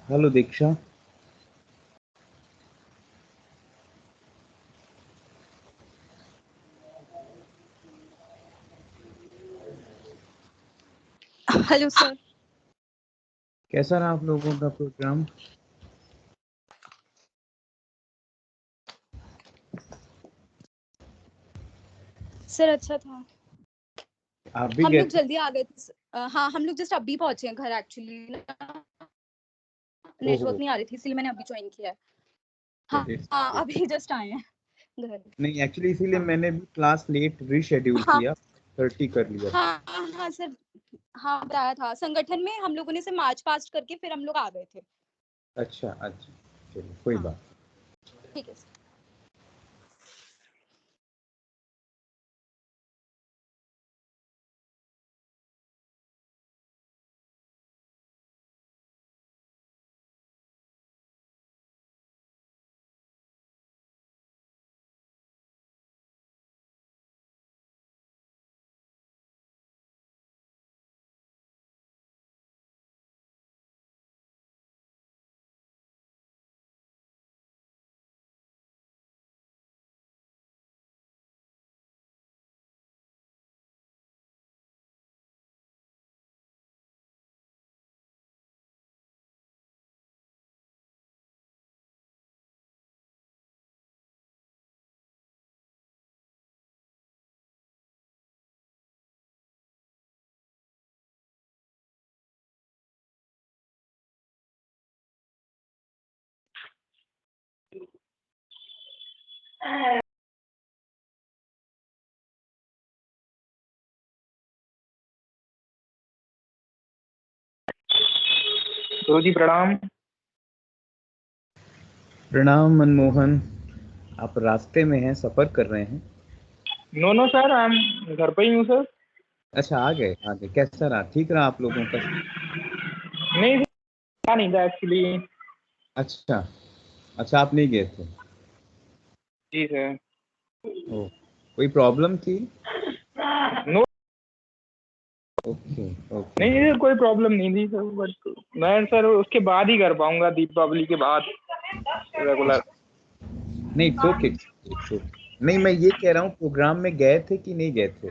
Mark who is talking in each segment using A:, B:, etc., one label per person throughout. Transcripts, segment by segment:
A: Hello दीक्षा।
B: Hello sir.
A: कैसा रहा आप लोगों का प्रोग्राम?
B: सर अच्छा था।
A: आप भी
B: हम
A: गए
B: लोग
A: थे?
B: जल्दी आ गए थे। हाँ, हम लोग जस्ट अभी पहुंचे हैं घर। एक्चुअली नेटवर्क
A: ओहो।
B: नहीं आ रही थी, इसलिए मैंने अभी ज्वाइन किया है। हाँ
A: It's
B: हाँ,
A: okay।
B: अभी जस्ट आए हैं घर।
A: नहीं, एक्चुअली इसीलिए मैंने भी क्लास लेट रीशेड्यूल
B: हाँ
A: किया, 30 कर लिया।
B: हाँ हाँ सर। हाँ, बताया था संगठन में हम लोगों ने से मार्च पास्ट करके फिर हम लोग आ गए थे।
A: अच्छा अच्छा, चलिए कोई
B: हाँ
A: बात।
B: ठीक है सर।
C: गुरु जी प्रणाम।
A: प्रणाम मनमोहन। आप रास्ते में हैं, सफर कर रहे हैं?
C: नो सर, आई एम घर पे ही हूँ सर।
A: अच्छा, आ गए आ गए। कैसा रहा? ठीक रहा आप लोगों का?
C: नहीं सर, नहीं था एक्चुअली।
A: अच्छा अच्छा, आप नहीं गए थे?
C: जी सर।
A: ओ, कोई प्रॉब्लम थी?
C: No,
A: okay okay.
C: नहीं सर, कोई प्रॉब्लम नहीं थी सर, बट मैं सर उसके बाद ही कर पाऊंगा, दीपावली के बाद रेगुलर।
A: नहीं, इट्स ओके इट्स ओके। नहीं, मैं ये कह रहा हूँ प्रोग्राम में गए थे कि नहीं गए थे?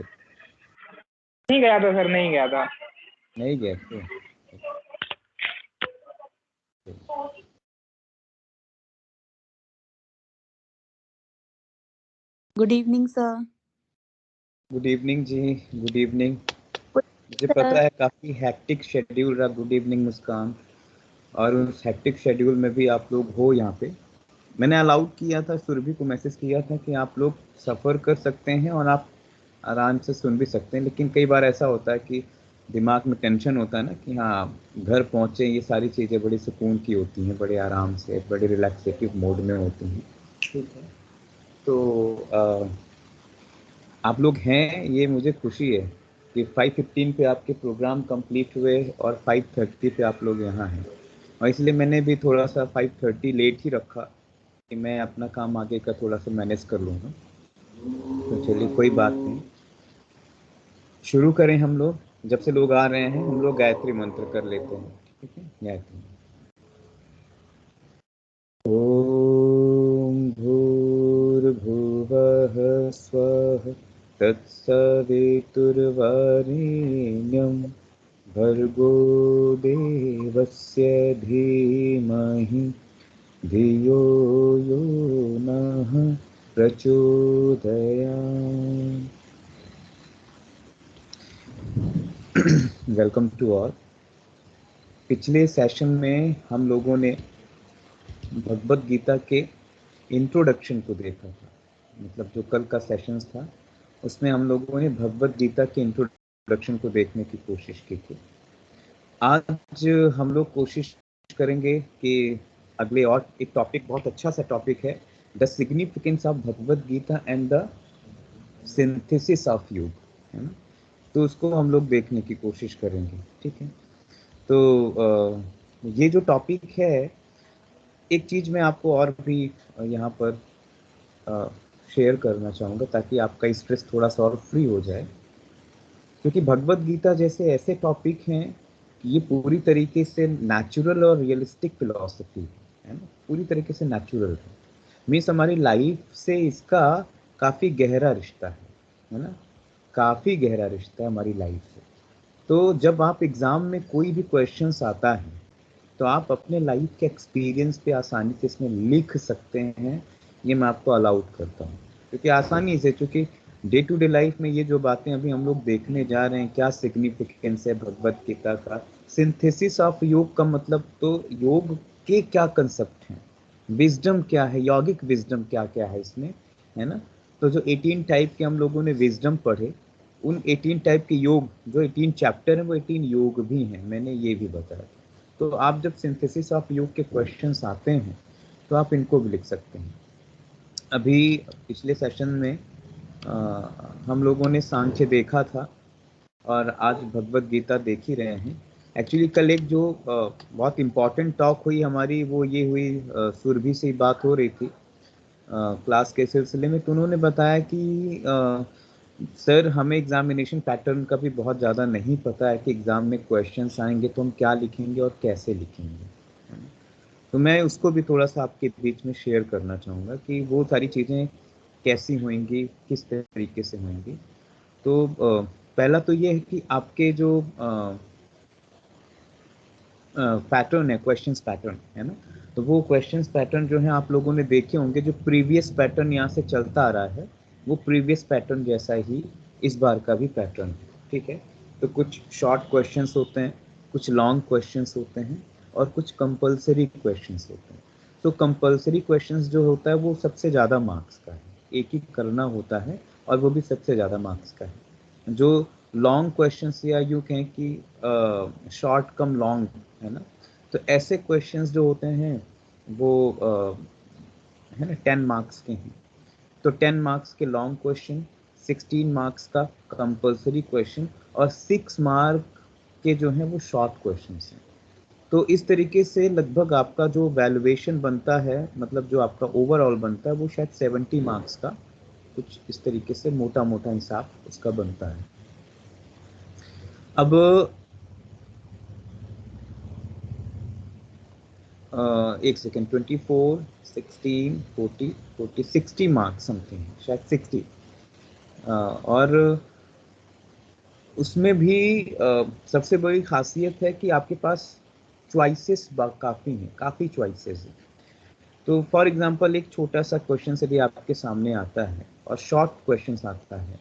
C: नहीं गया था सर, नहीं गया था।
A: नहीं गए थे।
D: Good evening sir.
A: Good evening जी, गुड इवनिंग। मुझे पता है काफ़ी हैक्टिक शेड्यूल रहा। Good evening Muskan. और उस हैक्टिक शेड्यूल में भी आप लोग हो यहाँ पे। मैंने अलाउड किया था, सुरभि को मैसेज किया था कि आप लोग सफ़र कर सकते हैं और आप आराम से सुन भी सकते हैं, लेकिन कई बार ऐसा होता है कि दिमाग में टेंशन होता है ना कि हाँ घर पहुँचे, ये सारी चीज़ें बड़ी सुकून की होती हैं, बड़े आराम से, बड़े रिलैक्सेटिव मोड में होती हैं। ठीक है, तो आप लोग हैं, ये मुझे खुशी है कि 5:15 पे आपके प्रोग्राम कंप्लीट हुए और 5:30 पे आप लोग यहाँ हैं। और इसलिए मैंने भी थोड़ा सा 5:30 लेट ही रखा कि मैं अपना काम आगे का थोड़ा सा मैनेज कर लूँगा। तो चलिए कोई बात नहीं, शुरू करें हम लोग। जब से लोग आ रहे हैं हम लोग गायत्री मंत्र कर लेते हैं। ठीक है, गायत्री। ओम भूर्भुवः स्वः तत्सवितुर्वरेण्यं भर्गो देवस्य धीमहि धियो यो नः प्रचोदयात्। Welcome to all. पिछले सेशन में हम लोगों ने भगवद गीता के इंट्रोडक्शन को देखा था। मतलब जो कल का सेशंस था उसमें हम लोगों ने भगवद गीता के इंट्रोडक्शन को देखने की कोशिश की थी। आज हम लोग कोशिश करेंगे कि अगले, और एक टॉपिक, बहुत अच्छा सा टॉपिक है, the significance of Bhagavad Gita and the synthesis of yoga, है ना। तो उसको हम लोग देखने की कोशिश करेंगे। ठीक है, तो ये जो टॉपिक है, एक चीज़ मैं आपको और भी यहाँ पर शेयर करना चाहूँगा ताकि आपका स्ट्रेस थोड़ा सा और फ्री हो जाए। क्योंकि भगवद गीता जैसे ऐसे टॉपिक हैं ये पूरी तरीके से नेचुरल और रियलिस्टिक फिलॉसफी है ना, पूरी तरीके से नेचुरल है। मीन्स हमारी लाइफ से इसका काफ़ी गहरा रिश्ता है ना, काफ़ी गहरा रिश्ता है हमारी लाइफ से। तो जब आप एग्ज़ाम में कोई भी क्वेश्चंस आता है तो आप अपने लाइफ के एक्सपीरियंस पे आसानी से इसमें लिख सकते हैं, ये मैं आपको अलाउड करता हूँ, क्योंकि आसानी से, क्योंकि डे टू डे लाइफ में ये जो बातें अभी हम लोग देखने जा रहे हैं, क्या सिग्निफिकेंस है भगवत गीता का, सिंथेसिस ऑफ योग का मतलब, तो योग के क्या कंसेप्ट हैं, विजडम क्या है, यौगिक विजडम क्या क्या है इसमें, है ना। तो जो 18 टाइप के हम लोगों ने विजडम पढ़े, उन 18 टाइप के योग, जो 18 चैप्टर हैं वो 18 योग भी हैं, मैंने ये भी बताया। तो आप जब सिंथेसिस ऑफ योग के क्वेश्चंस आते हैं तो आप इनको भी लिख सकते हैं। अभी पिछले सेशन में हम लोगों ने सांख्य देखा था और आज भगवत गीता देख ही रहे हैं। एक्चुअली कल एक जो बहुत इम्पॉर्टेंट टॉक हुई हमारी, वो ये हुई, सुरभि से बात हो रही थी क्लास के सिलसिले में, तो उन्होंने बताया कि सर हमें एग्जामिनेशन पैटर्न का भी बहुत ज़्यादा नहीं पता है कि एग्ज़ाम में क्वेश्चंस आएंगे तो हम क्या लिखेंगे और कैसे लिखेंगे। तो मैं उसको भी थोड़ा सा आपके बीच में शेयर करना चाहूँगा कि वो सारी चीज़ें कैसी होंगी, किस तरीके से होंगी। तो पहला तो ये है कि आपके जो पैटर्न है, क्वेश्चंस पैटर्न है ना, तो वो क्वेश्चंस पैटर्न जो है आप लोगों ने देखे होंगे, जो प्रीवियस पैटर्न यहाँ से चलता आ रहा है वो प्रीवियस पैटर्न जैसा ही इस बार का भी पैटर्न है, ठीक है। तो कुछ शॉर्ट क्वेश्चंस होते हैं, कुछ लॉन्ग क्वेश्चंस होते हैं और कुछ कंपलसरी क्वेश्चंस होते हैं। तो कंपलसरी क्वेश्चंस जो होता है वो सबसे ज़्यादा मार्क्स का है, एक ही करना होता है और वो भी सबसे ज़्यादा मार्क्स का है। जो लॉन्ग क्वेश्चंस या यूँ कहें कि शॉर्ट कम लॉन्ग है ना, तो ऐसे क्वेश्चंस जो होते हैं वो है ना 10 मार्क्स के हैं। तो 10 मार्क्स के लॉन्ग क्वेश्चन, 16 मार्क्स का कंपलसरी क्वेश्चन और 6 मार्क के जो हैं वो शॉर्ट क्वेश्चंस हैं। तो इस तरीके से लगभग आपका जो वैल्यूएशन बनता है, मतलब जो आपका ओवरऑल बनता है, वो शायद 70 मार्क्स का कुछ इस तरीके से मोटा मोटा हिसाब उसका बनता है। अब एक सेकेंड, 24, 16, 40, 40, 60 मार्क्स समथिंग, शायद 60। और उसमें भी सबसे बड़ी खासियत है कि आपके पास चॉइसेस काफ़ी हैं, काफ़ी चॉइसेस हैं। तो फॉर एग्जांपल एक छोटा सा क्वेश्चन यदि आपके सामने आता है और शॉर्ट क्वेश्चन आता है,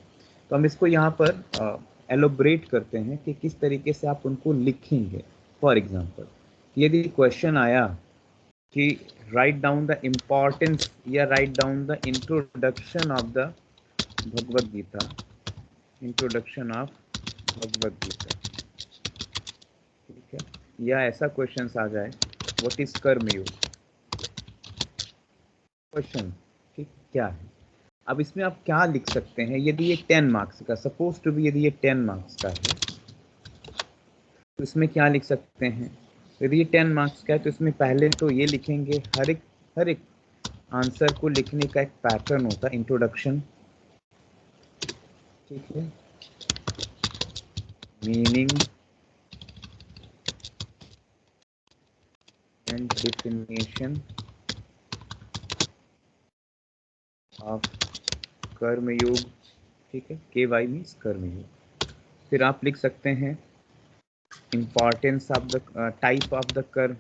A: तो हम इसको यहाँ पर एलोब्रेट करते हैं कि किस तरीके से आप उनको लिखेंगे। फॉर एग्जांपल यदि क्वेश्चन आया कि राइट डाउन द इम्पॉर्टेंस या write down the introduction of the Bhagavad Gita, introduction of Bhagavad Gita, ठीक है, या ऐसा क्वेश्चन आ जाए व्हाट इज कर्मयोग, क्वेश्चन ठीक क्या है। अब इसमें आप क्या लिख सकते हैं, यदि ये 10 मार्क्स का, सपोज टू बी यदि ये 10 मार्क्स का है तो इसमें क्या लिख सकते हैं। यदि ये 10 मार्क्स का है तो इसमें पहले तो ये लिखेंगे, हर एक आंसर को लिखने का एक पैटर्न होता है, इंट्रोडक्शन, ठीक है, मीनिंग एंड डेफिनेशन ऑफ कर्मयोग, ठीक है, KY मीन्स कर्मयोग। फिर आप लिख सकते हैं importance of the type of the कर्म,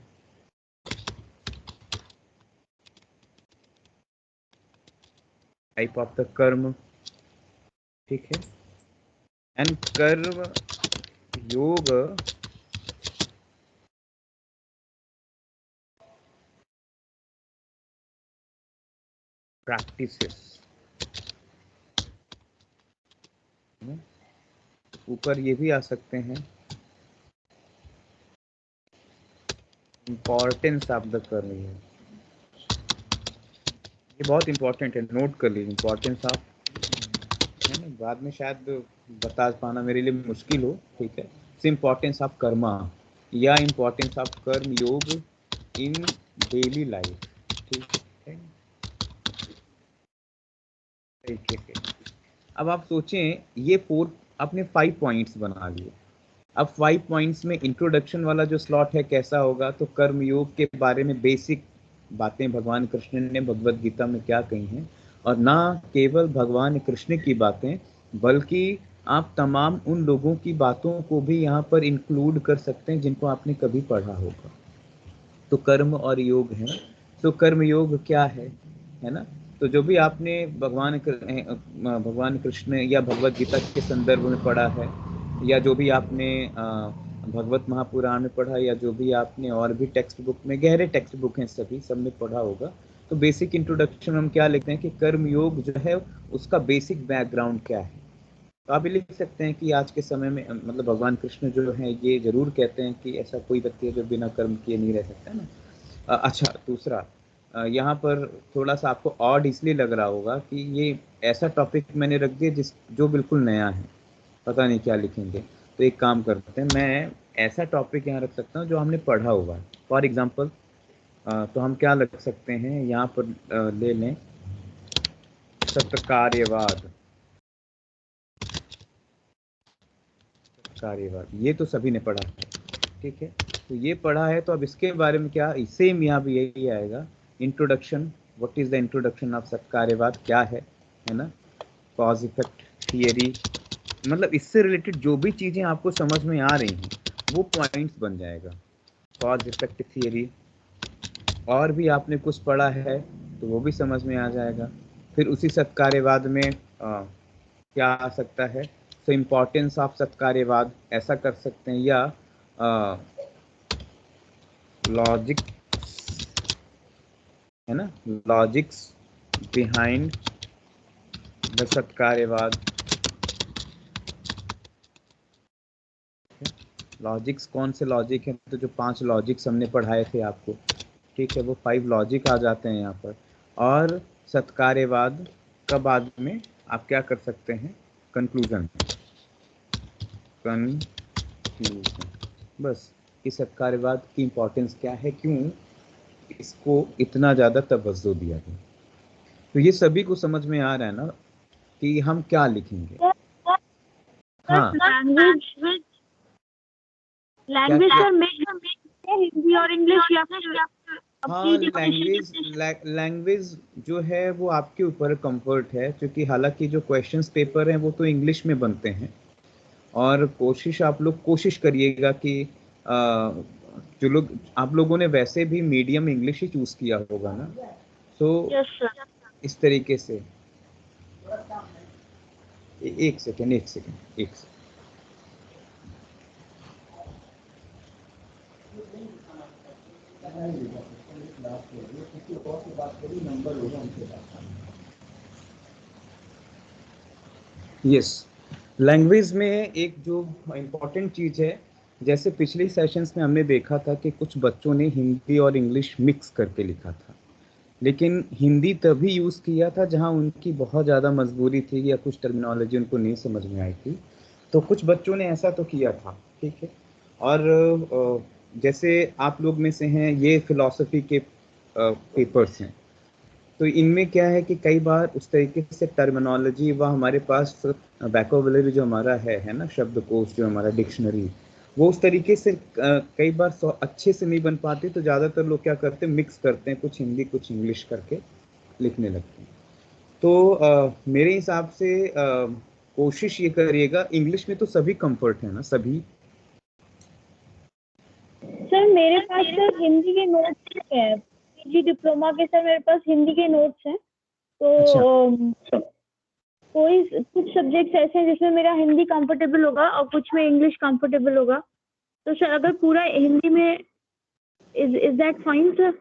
A: टाइप ऑफ द कर्म, ठीक है, एंड कर्म योग प्रैक्टिसेस। ऊपर ये भी आ सकते हैं इम्पॉर्टेंस ऑफ द कर्म योग, ये बहुत इंपॉर्टेंट है, नोट कर लीजिए इम्पॉर्टेंस ऑफ, है ना, बाद में शायद बता पाना मेरे लिए मुश्किल हो, ठीक है। इम्पॉर्टेंस ऑफ कर्मा या इम्पॉर्टेंस ऑफ कर्म योग इन डेली लाइफ, ठीक है, तरीके से। अब आप सोचें ये 4 आपने 5 पॉइंट्स बना लिए, अब 5 पॉइंट्स में इंट्रोडक्शन वाला जो स्लॉट है कैसा होगा, तो कर्मयोग के बारे में बेसिक बातें भगवान कृष्ण ने भगवत गीता में क्या कही हैं, और ना केवल भगवान कृष्ण की बातें बल्कि आप तमाम उन लोगों की बातों को भी यहाँ पर इंक्लूड कर सकते हैं जिनको आपने कभी पढ़ा होगा। तो कर्म और योग है, तो कर्म योग क्या है ना। तो जो भी आपने भगवान कृष्ण या भगवत गीता के संदर्भ में पढ़ा है, या जो भी आपने भगवत महापुराण में पढ़ा, या जो भी आपने और भी टेक्स्ट बुक में, गहरे टेक्स्ट बुक हैं सभी, सब में पढ़ा होगा, तो बेसिक इंट्रोडक्शन हम क्या लिखते हैं कि कर्म योग जो है उसका बेसिक बैकग्राउंड क्या है। तो आप ये लिख सकते हैं कि आज के समय में मतलब भगवान कृष्ण जो है ये जरूर कहते हैं कि ऐसा कोई व्यक्ति है जो बिना कर्म किए नहीं रह सकता ना। अच्छा, दूसरा यहाँ पर थोड़ा सा आपको ऑड इसलिए लग रहा होगा कि ये ऐसा टॉपिक मैंने रख दिया जो बिल्कुल नया है, पता नहीं क्या लिखेंगे। तो एक काम करते हैं, मैं ऐसा टॉपिक यहाँ रख सकता हूँ जो हमने पढ़ा हुआ है। फॉर एग्जाम्पल तो हम क्या रख सकते हैं यहाँ पर, ले लें सत्कार्यवाद। कार्यवाद ये तो सभी ने पढ़ा है, ठीक है। तो ये पढ़ा है, तो अब इसके बारे में क्या सेम यहाँ भी यही आएगा, introduction, what is the introduction of satkaryavad, क्या है ना। कॉज इफेक्ट थियरी, मतलब इससे रिलेटेड जो भी चीजें आपको समझ में आ रही हैं वो पॉइंट्स बन जाएगा। कॉज इफेक्ट थियरी, और भी आपने कुछ पढ़ा है तो वो भी समझ में आ जाएगा। फिर उसी सत्कार्यवाद में क्या आ सकता है, तो इम्पोर्टेंस ऑफ सत्कार्यवाद ऐसा कर सकते हैं, या लॉजिक है ना, लॉजिक्स बिहाइंड द सत्कार्यवाद। लॉजिक्स कौन से लॉजिक हैं, तो जो 5 लॉजिक्स हमने पढ़ाए थे आपको, ठीक है, वो 5 लॉजिक आ जाते हैं यहाँ पर। और सत्कार्यवाद का बाद में आप क्या कर सकते हैं, कंक्लूजन, बस कि सत्कार्यवाद की इम्पोर्टेंस क्या है, क्यों इसको इतना ज़्यादा तवज्जो दिया गया। तो ये सभी को समझ में आ रहा है ना कि हम क्या लिखेंगे। हाँ,
D: लैंग्वेज सर हिंदी और इंग्लिश या फिर
A: हाँ, लैंग्वेज जो है वो आपके ऊपर कंफर्ट है, क्योंकि हालांकि जो क्वेश्चंस पेपर हैं वो तो इंग्लिश में बनते हैं, और कोशिश आप लोग कोशिश करिएगा कि जो लोग आप लोगों ने वैसे भी मीडियम इंग्लिश ही चूज किया होगा ना, तो इस तरीके से एक सेकेंड यस, लैंग्वेज में एक जो इम्पोर्टेंट चीज़ है, जैसे पिछले सेशंस में हमने देखा था कि कुछ बच्चों ने हिंदी और इंग्लिश मिक्स करके लिखा था, लेकिन हिंदी तभी यूज़ किया था जहां उनकी बहुत ज़्यादा मजबूरी थी या कुछ टर्मिनोलॉजी उनको नहीं समझ में आई थी। तो कुछ बच्चों ने ऐसा तो किया था, ठीक है। और जैसे आप लोग में से हैं, ये फिलॉसफी के पेपर्स हैं, तो इनमें क्या है कि कई बार उस तरीके से टर्मिनोलॉजी व हमारे पास वोकैबुलरी जो हमारा है ना, शब्दकोश जो हमारा डिक्शनरी, वो उस तरीके से कई बार अच्छे से नहीं बन पाते, तो ज़्यादातर लोग क्या करते हैं, मिक्स करते हैं, कुछ हिंदी कुछ इंग्लिश करके लिखने लगते हैं। तो मेरे हिसाब से कोशिश ये करिएगा, इंग्लिश में तो सभी कंफर्ट है ना, सभी।
D: सर मेरे पास सर हिंदी के नोट्स हैं, पीजी डिप्लोमा के सर मेरे पास हिंदी के नोट्स हैं। तो कोई कुछ सब्जेक्ट्स ऐसे हैं जिसमें मेरा हिंदी कंफर्टेबल होगा और कुछ में इंग्लिश कंफर्टेबल होगा। तो सर अगर पूरा हिंदी में इज दैट फाइन सर?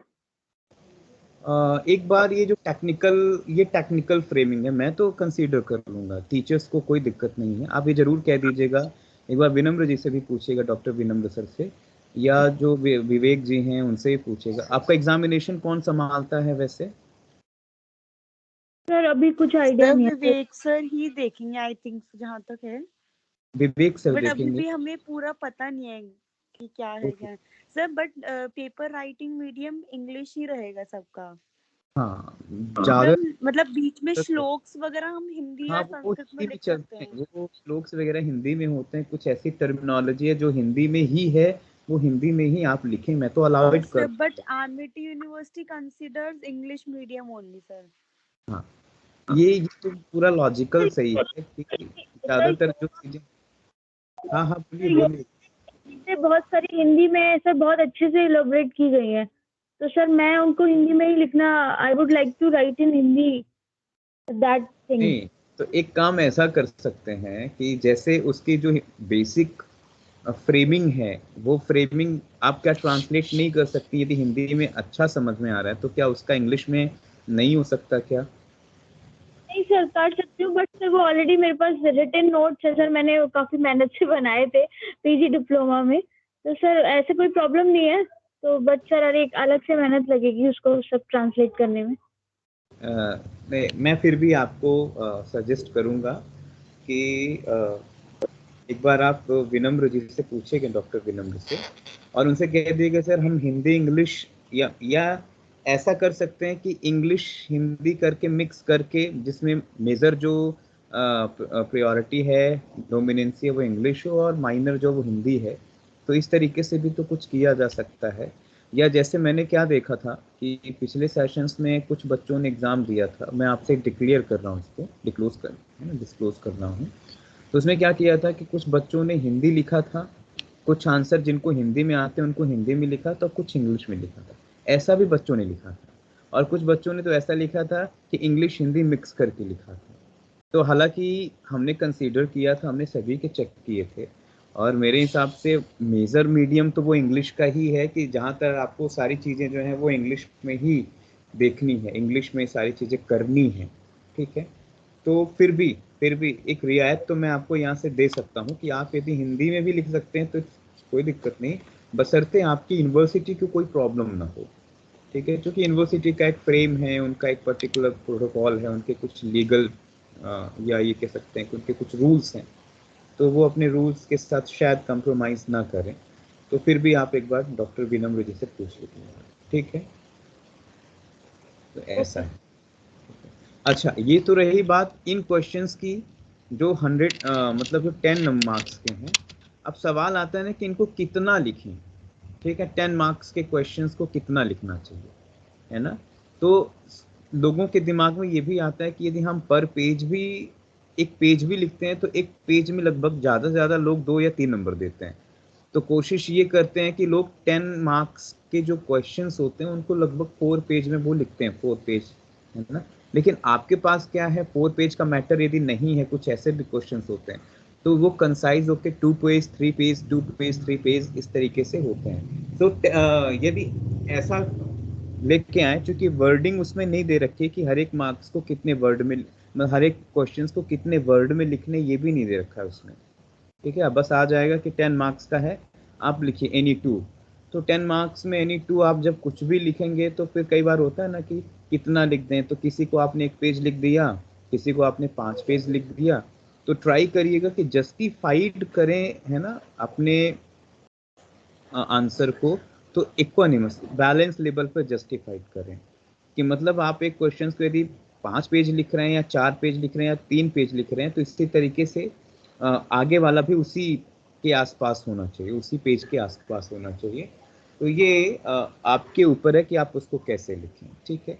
A: एक बार ये टेक्निकल फ्रेमिंग है, मैं तो कंसीडर कर लूंगा, टीचर्स को कोई दिक्कत नहीं है। आप ये जरूर कह दीजिएगा, एक बार विनम्र जी से भी पूछिएगा, डॉक्टर विनम्र सर से, या जो विवेक जी हैं उनसे ही पूछिएगा। आपका एग्जामिनेशन कौन संभालता है वैसे?
D: सर अभी कुछ आइडिया नहीं है।
E: विवेक सर ही देखेंगे आई थिंक, जहाँ तक है
A: विवेक सर
E: बट
A: देखेंगे।
E: अभी भी हमें पूरा पता नहीं है कि क्या है क्या है सर। But paper writing medium English ही रहेगा सबका।
A: हाँ ज्यादा
E: मतलब बीच में
A: तो
E: श्लोक्स वगैरह हम हिंदी
A: हाँ
E: या
A: वो
E: संस्कृत में
A: हिंदी में
E: लिख
A: चलते
E: सकते
A: हैं,
E: हैं?
A: वो श्लोक्स वगैरह हिंदी में होते हैं, कुछ ऐसी टर्मिनोलॉजी है जो हिंदी में ही है, वो हिंदी में ही आप लिखें, मैं तो अलाउड
E: Yes,
A: कर।
E: sir, but Amity University considers English medium only, sir.
A: हाँ ये तो पूरा लॉजिकल सही है कि ज्यादातर जो चीजें, हाँ हाँ बोलिए बोलिए।
D: चीजें बहुत सारी हिंदी में सर बहुत अच्छे से इलोबरेट की गई है, तो सर मैं उनको हिंदी में ही लिखना, I would like to write in Hindi that thing.
A: नहीं तो एक काम ऐसा कर सकते हैं कि जैसे उसकी जो बेसिक फ्रेमिंग है, वो फ्रेमिंग आप क्या ट्रांसलेट नहीं कर सकती? यदि हिंदी में अच्छा समझ में आ रहा है तो क्या उसका इंग्लिश में नहीं हो सकता क्या?
D: नहीं सर कर सकती हूँ, बट सर वो ऑलरेडी मेरे पास रिटन नोट्स है सर, मैंने वो काफी मेहनत से बनाए थे पीजी डिप्लोमा में, तो सर ऐसे कोई प्रॉब्लम नहीं है। तो बट सर अरे एक अलग से मेहनत लगेगी उसको सब ट्रांसलेट करने में।
A: नहीं मैं फिर भी आपको सजेस्ट करूंगा कि एक बार आप विनम्र जी से पूछेंगे, डॉक्टर विनम्र से, और उनसे कह दीजिएगा सर हम हिंदी इंग्लिश या ऐसा कर सकते हैं कि इंग्लिश हिंदी करके मिक्स करके, जिसमें मेजर जो प्रायोरिटी है, डोमिनेंसी है, वो इंग्लिश हो और माइनर जो वो हिंदी है। तो इस तरीके से भी तो कुछ किया जा सकता है। या जैसे मैंने क्या देखा था कि पिछले सेशंस में कुछ बच्चों ने एग्जाम दिया था, मैं आपसे डिक्लेयर कर रहा हूँ, इसको डिस्क्लोज कर रहा हूँ। तो उसमें क्या किया था कि कुछ बच्चों ने हिंदी लिखा था, कुछ आंसर जिनको हिंदी में आते हैं उनको हिंदी में लिखा था, कुछ इंग्लिश में लिखा था, ऐसा भी बच्चों ने लिखा था। और कुछ बच्चों ने तो ऐसा लिखा था कि इंग्लिश हिंदी मिक्स करके लिखा था। तो हालांकि हमने कंसीडर किया था, हमने सभी के चेक किए थे, और मेरे हिसाब से मेजर मीडियम तो वो इंग्लिश का ही है, कि जहाँ तक आपको सारी चीज़ें जो हैं वो इंग्लिश में ही देखनी है, इंग्लिश में सारी चीज़ें करनी है। ठीक है, तो फिर भी एक रियायत तो मैं आपको यहाँ से दे सकता हूँ कि आप यदि हिंदी में भी लिख सकते हैं तो कोई दिक्कत नहीं, बशर्ते आपकी यूनिवर्सिटी को कोई प्रॉब्लम ना हो। ठीक है, क्योंकि यूनिवर्सिटी का एक फ्रेम है, उनका एक पर्टिकुलर प्रोटोकॉल है, उनके कुछ लीगल या ये कह सकते हैं कि उनके कुछ रूल्स हैं, तो वो अपने रूल्स के साथ शायद कंप्रोमाइज ना करें। तो फिर भी आप एक बार डॉक्टर विनम्र जी से पूछ लीजिएगा। ठीक है, तो ऐसा है। अच्छा ये तो रही बात इन क्वेश्चंस की जो 100 मतलब जो 10 मार्क्स के हैं। अब सवाल आता है ना कि इनको कितना लिखें। ठीक है, 10 मार्क्स के क्वेश्चंस को कितना लिखना चाहिए, है ना? तो लोगों के दिमाग में ये भी आता है कि यदि हम पर पेज भी एक पेज भी लिखते हैं तो एक पेज में लगभग ज़्यादा से ज़्यादा लोग 2 या 3 नंबर देते हैं। तो कोशिश ये करते हैं कि लोग 10 मार्क्स के जो क्वेश्चंस होते हैं उनको लगभग 4 पेज में वो लिखते हैं, 4 पेज, है ना? लेकिन आपके पास क्या है, 4 पेज का मैटर यदि नहीं है, कुछ ऐसे भी क्वेश्चंस होते हैं तो वो कंसाइज होके 2 पेज 3 पेज 2 पेज 3 पेज इस तरीके से होते हैं। तो यदि ऐसा लेके आए, क्योंकि वर्डिंग उसमें नहीं दे रखी है कि हर एक मार्क्स को कितने वर्ड में, मतलब हर एक क्वेश्चंस को कितने वर्ड में लिखने, ये भी नहीं दे रखा है उसमें। ठीक है, बस आ जाएगा कि 10 मार्क्स का है, आप लिखिए एनी टू। तो 10 मार्क्स में एनी टू आप जब कुछ भी लिखेंगे तो फिर कई बार होता है ना कि कितना लिख दें, तो किसी को आपने 1 पेज लिख दिया, किसी को आपने 5 पेज लिख दिया। तो ट्राई करिएगा कि जस्टिफाइड करें, है ना, अपने आंसर को। तो इक्वानिमस बैलेंस लेवल पर जस्टिफाइड करें, कि मतलब आप एक क्वेश्चन को यदि 5 पेज लिख रहे हैं या 4 पेज लिख रहे हैं या 3 पेज लिख रहे हैं, तो इसी तरीके से आगे वाला भी उसी के आसपास होना चाहिए, उसी पेज के आसपास होना चाहिए। तो ये आपके ऊपर है कि आप उसको कैसे लिखें। ठीक है,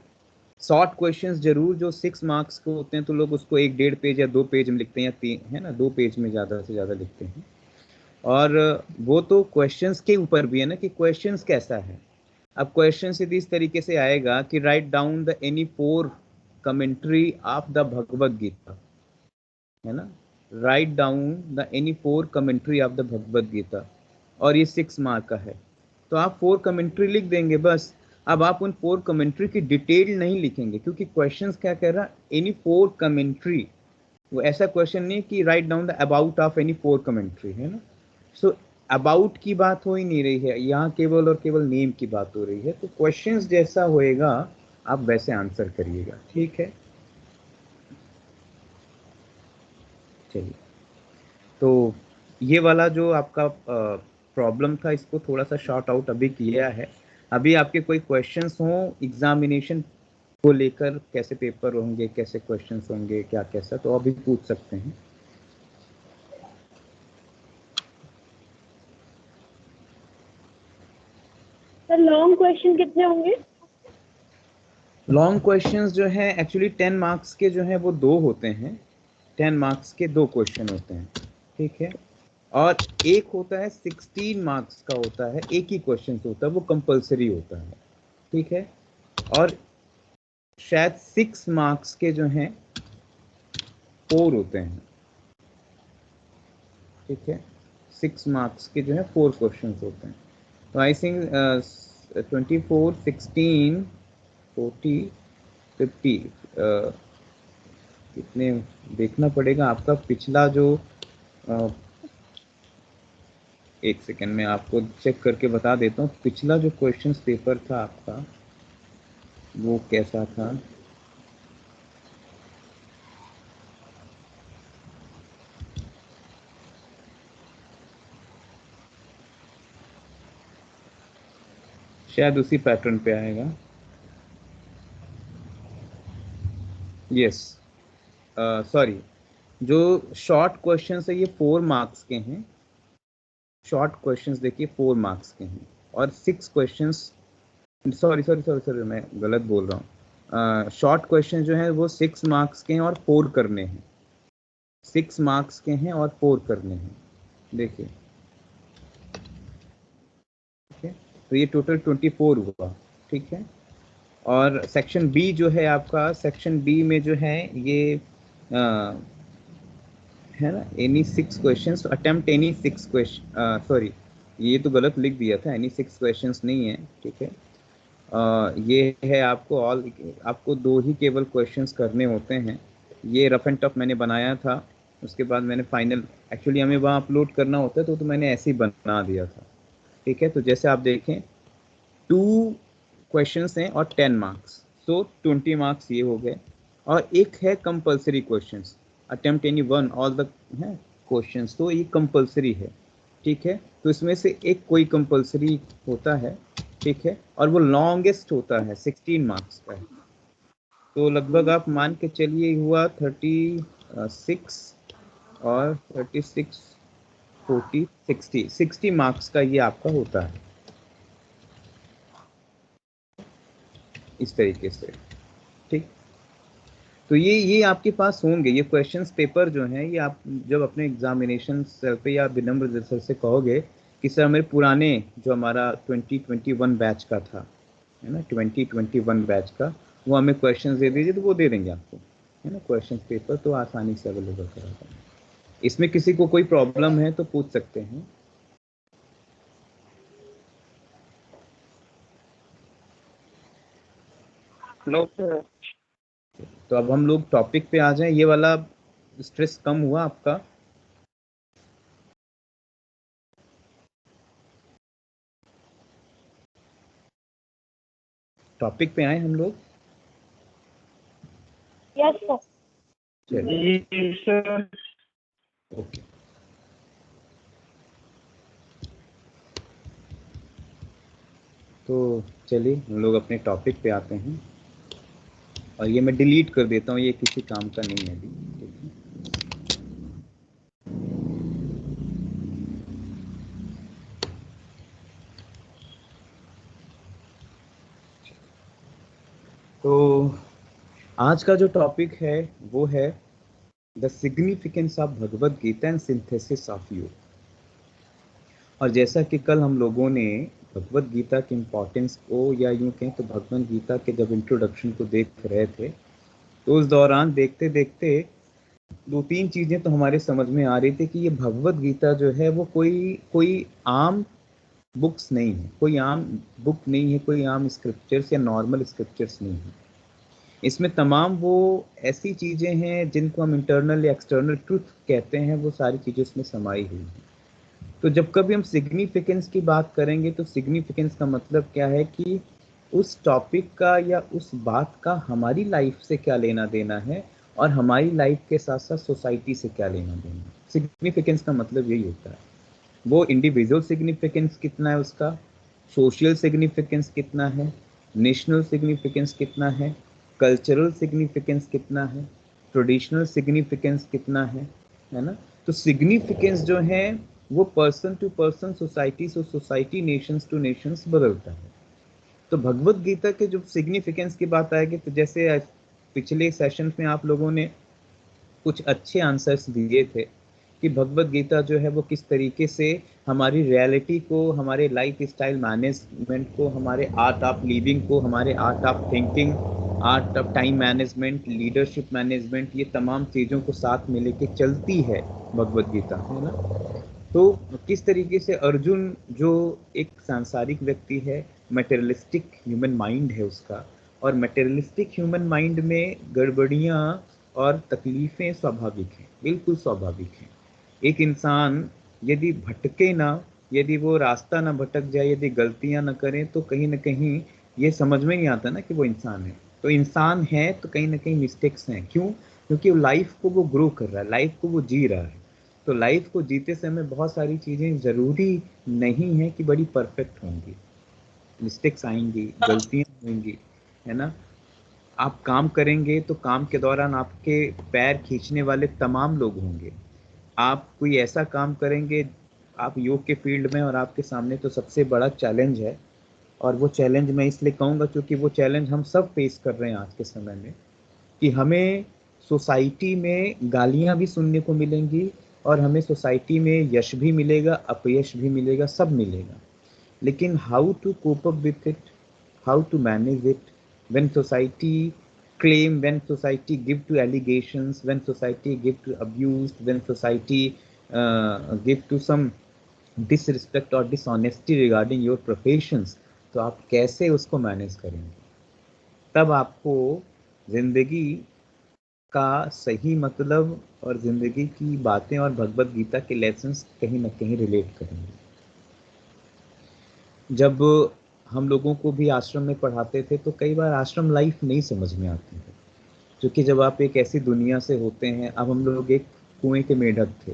A: शॉर्ट क्वेश्चंस जरूर, जो 6 मार्क्स को होते हैं तो लोग उसको 1-1.5 पेज या 2 पेज में लिखते हैं, या 3, है ना, 2 पेज में ज़्यादा से ज़्यादा लिखते हैं। और वो तो क्वेश्चंस के ऊपर भी है ना कि क्वेश्चंस कैसा है। अब क्वेश्चन सीधे इस तरीके से आएगा कि write down the any 4 commentary of the Bhagavad Gita, है ना, write down the any 4 commentary of the Bhagavad Gita, और ये 6 मार्क का है। तो आप 4 कमेंट्री लिख देंगे बस। अब आप उन 4 कमेंट्री की डिटेल नहीं लिखेंगे, क्योंकि क्वेश्चंस क्या कह रहा है, एनी 4 कमेंट्री। वो ऐसा क्वेश्चन नहीं कि write down the about of any 4 commentary, है ना। सो अबाउट की बात हो ही नहीं रही है यहाँ, केवल और केवल नेम की बात हो रही है। तो क्वेश्चंस जैसा होएगा आप वैसे आंसर करिएगा। ठीक है, चलिए। तो ये वाला जो आपका प्रॉब्लम था, इसको थोड़ा सा शॉर्ट आउट अभी किया है। अभी आपके कोई क्वेश्चंस हो एग्जामिनेशन को लेकर कैसे पेपर होंगे, कैसे क्वेश्चंस होंगे, क्या कैसा, तो अभी पूछ सकते हैं।
D: सर लॉन्ग क्वेश्चन कितने होंगे?
A: लॉन्ग क्वेश्चंस जो है एक्चुअली 10 मार्क्स के जो है वो 2 होते हैं। 10 मार्क्स के 2 क्वेश्चन होते हैं, ठीक है। और एक होता है 16 मार्क्स का होता है, एक ही क्वेश्चन होता है, वो कंपलसरी होता है, ठीक है। और शायद 6 मार्क्स के जो हैं 4 होते हैं, ठीक है। 6 मार्क्स के जो है 4 क्वेश्चंस होते हैं। तो आई थिंक 24, 16, 40, 50 कितने देखना पड़ेगा आपका पिछला जो एक सेकेंड में आपको चेक करके बता देता हूँ। पिछला जो क्वेश्चंस पेपर था आपका वो कैसा था। शायद उसी पैटर्न पे आएगा। यस, सॉरी, जो शॉर्ट क्वेश्चंस है ये 4 मार्क्स के हैं। शॉर्ट क्वेश्चंस देखिए 4 मार्क्स के हैं और 6 क्वेश्चंस, सॉरी मैं गलत बोल रहा हूँ। शॉर्ट क्वेश्चन जो है वो 6 मार्क्स के हैं और 4 करने हैं। 6 मार्क्स के हैं और 4 करने हैं, देखिए, ठीक है। तो ये टोटल 24 हुआ, ठीक है। और सेक्शन बी जो है आपका, सेक्शन बी में जो है ये है ना, any 6 questions, attempt any 6 question, sorry ये तो गलत लिख दिया था, एनी 6 क्वेश्चंस नहीं है, ठीक है। ये है आपको आपको 2 ही केवल क्वेश्चंस करने होते हैं। ये रफ एंड टफ मैंने बनाया था, उसके बाद मैंने फाइनल, एक्चुअली हमें वहाँ अपलोड करना होता है तो मैंने ऐसे ही बना दिया था, ठीक है। तो जैसे आप देखें 2 क्वेश्चंस हैं और 10 मार्क्स, सो 20 मार्क्स ये हो गए। और एक है compulsory questions, attempt any one all the questions, तो ये कंपलसरी है, ठीक है। तो इसमें से एक कोई कंपलसरी होता है, ठीक है, और वो लॉन्गेस्ट होता है, 16 मार्क्स का है। तो लगभग आप मान के चलिए हुआ 36 और 36, 40, 60 मार्क्स का ये आपका होता है, इस तरीके से, ठीक। तो ये आपके पास होंगे ये क्वेश्चंस पेपर जो हैं, ये आप जब अपने एग्जामिनेशन सर पे या विनम्र सर से कहोगे कि सर मेरे पुराने जो हमारा 2021 बैच का था, है ना, 2021 बैच का, वो हमें क्वेश्चंस दे दीजिए तो वो दे देंगे आपको, है ना, क्वेश्चंस पेपर तो आसानी से अवेलेबल करा देंगे। इसमें किसी को कोई प्रॉब्लम है तो पूछ सकते हैं।
C: No sir.
A: तो अब हम लोग टॉपिक पे आ जाएं। ये वाला स्ट्रेस कम हुआ आपका? टॉपिक पे आए हम लोग?
D: Yes sir.
A: चलिए,
C: जी सर।
A: ओके। तो चलिए हम लोग अपने टॉपिक पे आते हैं, और ये मैं डिलीट कर देता हूँ, ये किसी काम का नहीं है अभी, ठीक है। तो आज का जो टॉपिक है वो है the significance of Bhagavad Gita and synthesis of yoga. और जैसा कि कल हम लोगों ने भगवद गीता के इम्पोर्टेंस को, या यूँ कहें तो भगवद गीता के जब इंट्रोडक्शन को देख रहे थे, तो उस दौरान देखते देखते 2-3 चीज़ें तो हमारे समझ में आ रही थी कि ये भगवद गीता जो है वो कोई आम बुक्स नहीं है, कोई आम बुक नहीं है, कोई आम स्क्रिप्चर्स या नॉर्मल स्क्रिप्चर्स नहीं है। इसमें तमाम वो ऐसी चीज़ें हैं जिनको हम इंटरनल या एक्सटर्नल ट्रुथ कहते हैं, वो सारी चीज़ें इसमें समाई हुई हैं। तो जब कभी हम सिग्निफिकेंस की बात करेंगे तो सिग्निफिकेंस का मतलब क्या है कि उस टॉपिक का या उस बात का हमारी लाइफ से क्या लेना देना है, और हमारी लाइफ के साथ साथ सोसाइटी से क्या लेना देना है। सिग्निफिकेंस का मतलब यही होता है। वो इंडिविजुअल सिग्निफिकेंस कितना है उसका, सोशल सिग्निफिकेंस कितना है, नेशनल सिग्निफिकेंस कितना है, कल्चरल सिग्निफिकेंस कितना है, ट्रेडिशनल सिग्निफिकेंस कितना है ना। तो सिग्निफिकेंस जो है वो पर्सन टू पर्सन, सोसाइटी से सोसाइटी, नेशंस टू नेशंस बदलता है। तो भगवत गीता के जो सिग्निफिकेंस की बात आएगी, तो जैसे पिछले सेशन में आप लोगों ने कुछ अच्छे आंसर्स दिए थे कि भगवत गीता जो है वो किस तरीके से हमारी रियलिटी को, हमारे लाइफ स्टाइल मैनेजमेंट को, हमारे आर्ट ऑफ लिविंग को, हमारे art of thinking, art of time management, leadership management, ये तमाम चीज़ों को साथ में लेके चलती है भगवत गीता, है ना। तो किस तरीके से अर्जुन जो एक सांसारिक व्यक्ति है, मटेरियलिस्टिक ह्यूमन माइंड है उसका, और मटेरियलिस्टिक ह्यूमन माइंड में गड़बड़ियाँ और तकलीफ़ें स्वाभाविक हैं, बिल्कुल स्वाभाविक हैं। एक इंसान यदि भटके ना, यदि वो रास्ता ना भटक जाए, यदि गलतियाँ ना करें, तो कहीं ना कहीं ये समझ में नहीं आता ना कि वो इंसान है। तो इंसान है तो कहीं ना कहीं मिस्टेक्स हैं। क्यों? क्योंकि लाइफ को वो ग्रो कर रहा है, लाइफ को वो जी रहा है। तो लाइफ को जीते समय बहुत सारी चीज़ें ज़रूरी नहीं है कि बड़ी परफेक्ट होंगी, मिस्टेक्स आएंगी, गलतियाँ होंगी, है ना। आप काम करेंगे तो काम के दौरान आपके पैर खींचने वाले तमाम लोग होंगे। आप कोई ऐसा काम करेंगे, आप योग के फील्ड में, और आपके सामने तो सबसे बड़ा चैलेंज है, और वो चैलेंज मैं इसलिए कहूँगा क्योंकि वो चैलेंज हम सब फेस कर रहे हैं आज के समय में, कि हमें सोसाइटी में गालियाँ भी सुनने को मिलेंगी, और हमें सोसाइटी में यश भी मिलेगा, अपयश भी मिलेगा, सब मिलेगा। लेकिन how to cope up with it, how to manage it when society claim, when society give to allegations, when society give to abuse, when society give to some disrespect or dishonesty regarding your professions, तो आप कैसे उसको manage करेंगे? तब आपको जिंदगी का सही मतलब और जिंदगी की बातें और भगवत गीता के लेसन्स कहीं ना कहीं रिलेट करेंगे। जब हम लोगों को भी आश्रम में पढ़ाते थे तो कई बार आश्रम लाइफ नहीं समझ में आती है, क्योंकि जब आप एक ऐसी दुनिया से होते हैं, अब हम लोग एक कुएं के मेढक थे,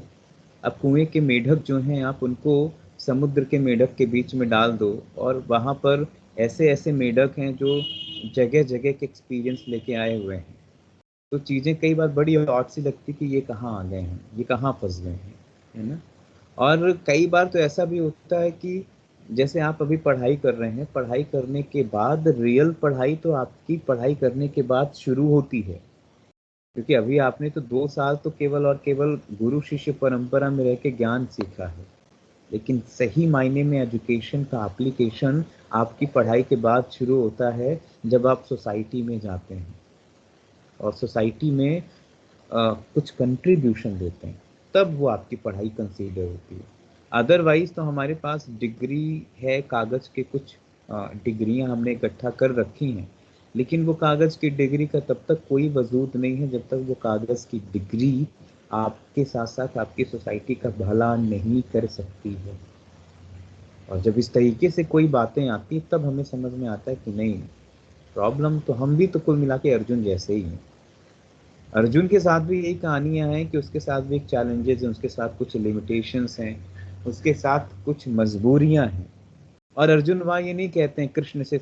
A: अब कुएं के मेढक जो हैं आप उनको समुद्र के मेढक के बीच में डाल दो, और वहाँ पर ऐसे ऐसे मेढक हैं जो जगह जगह के एक्सपीरियंस लेके आए हुए हैं। तो चीज़ें कई बार बड़ी ऑड सी लगती कि ये कहाँ आ गए हैं, ये कहाँ फंस गए हैं, है ना। और कई बार तो ऐसा भी होता है कि जैसे आप अभी पढ़ाई कर रहे हैं, पढ़ाई करने के बाद रियल पढ़ाई तो आपकी पढ़ाई करने के बाद शुरू होती है, क्योंकि अभी आपने तो 2 साल तो केवल और केवल गुरु शिष्य परंपरा में रह के ज्ञान सीखा है, लेकिन सही मायने में एजुकेशन का एप्लीकेशन आपकी पढ़ाई के बाद शुरू होता है, जब आप सोसाइटी में जाते हैं और सोसाइटी में कुछ कंट्रीब्यूशन देते हैं, तब वो आपकी पढ़ाई कंसीडर होती है। अदरवाइज तो हमारे पास डिग्री है, कागज़ के कुछ डिग्रियां हमने इकट्ठा कर रखी हैं, लेकिन वो कागज़ की डिग्री का तब तक कोई वजूद नहीं है जब तक वो कागज़ की डिग्री आपके साथ साथ आपकी सोसाइटी का भला नहीं कर सकती है। और जब इस तरीके से कोई बातें आती तब हमें समझ में आता है कि नहीं, प्रॉब्लम तो हम भी तो कुल मिला के अर्जुन जैसे ही हैं। अर्जुन के साथ भी यही कहानियां हैं कि उसके साथ भी एक चैलेंजेस हैं, उसके साथ कुछ लिमिटेशंस हैं, उसके साथ कुछ मजबूरियां हैं। और अर्जुन वहाँ ये नहीं कहते हैं कृष्ण से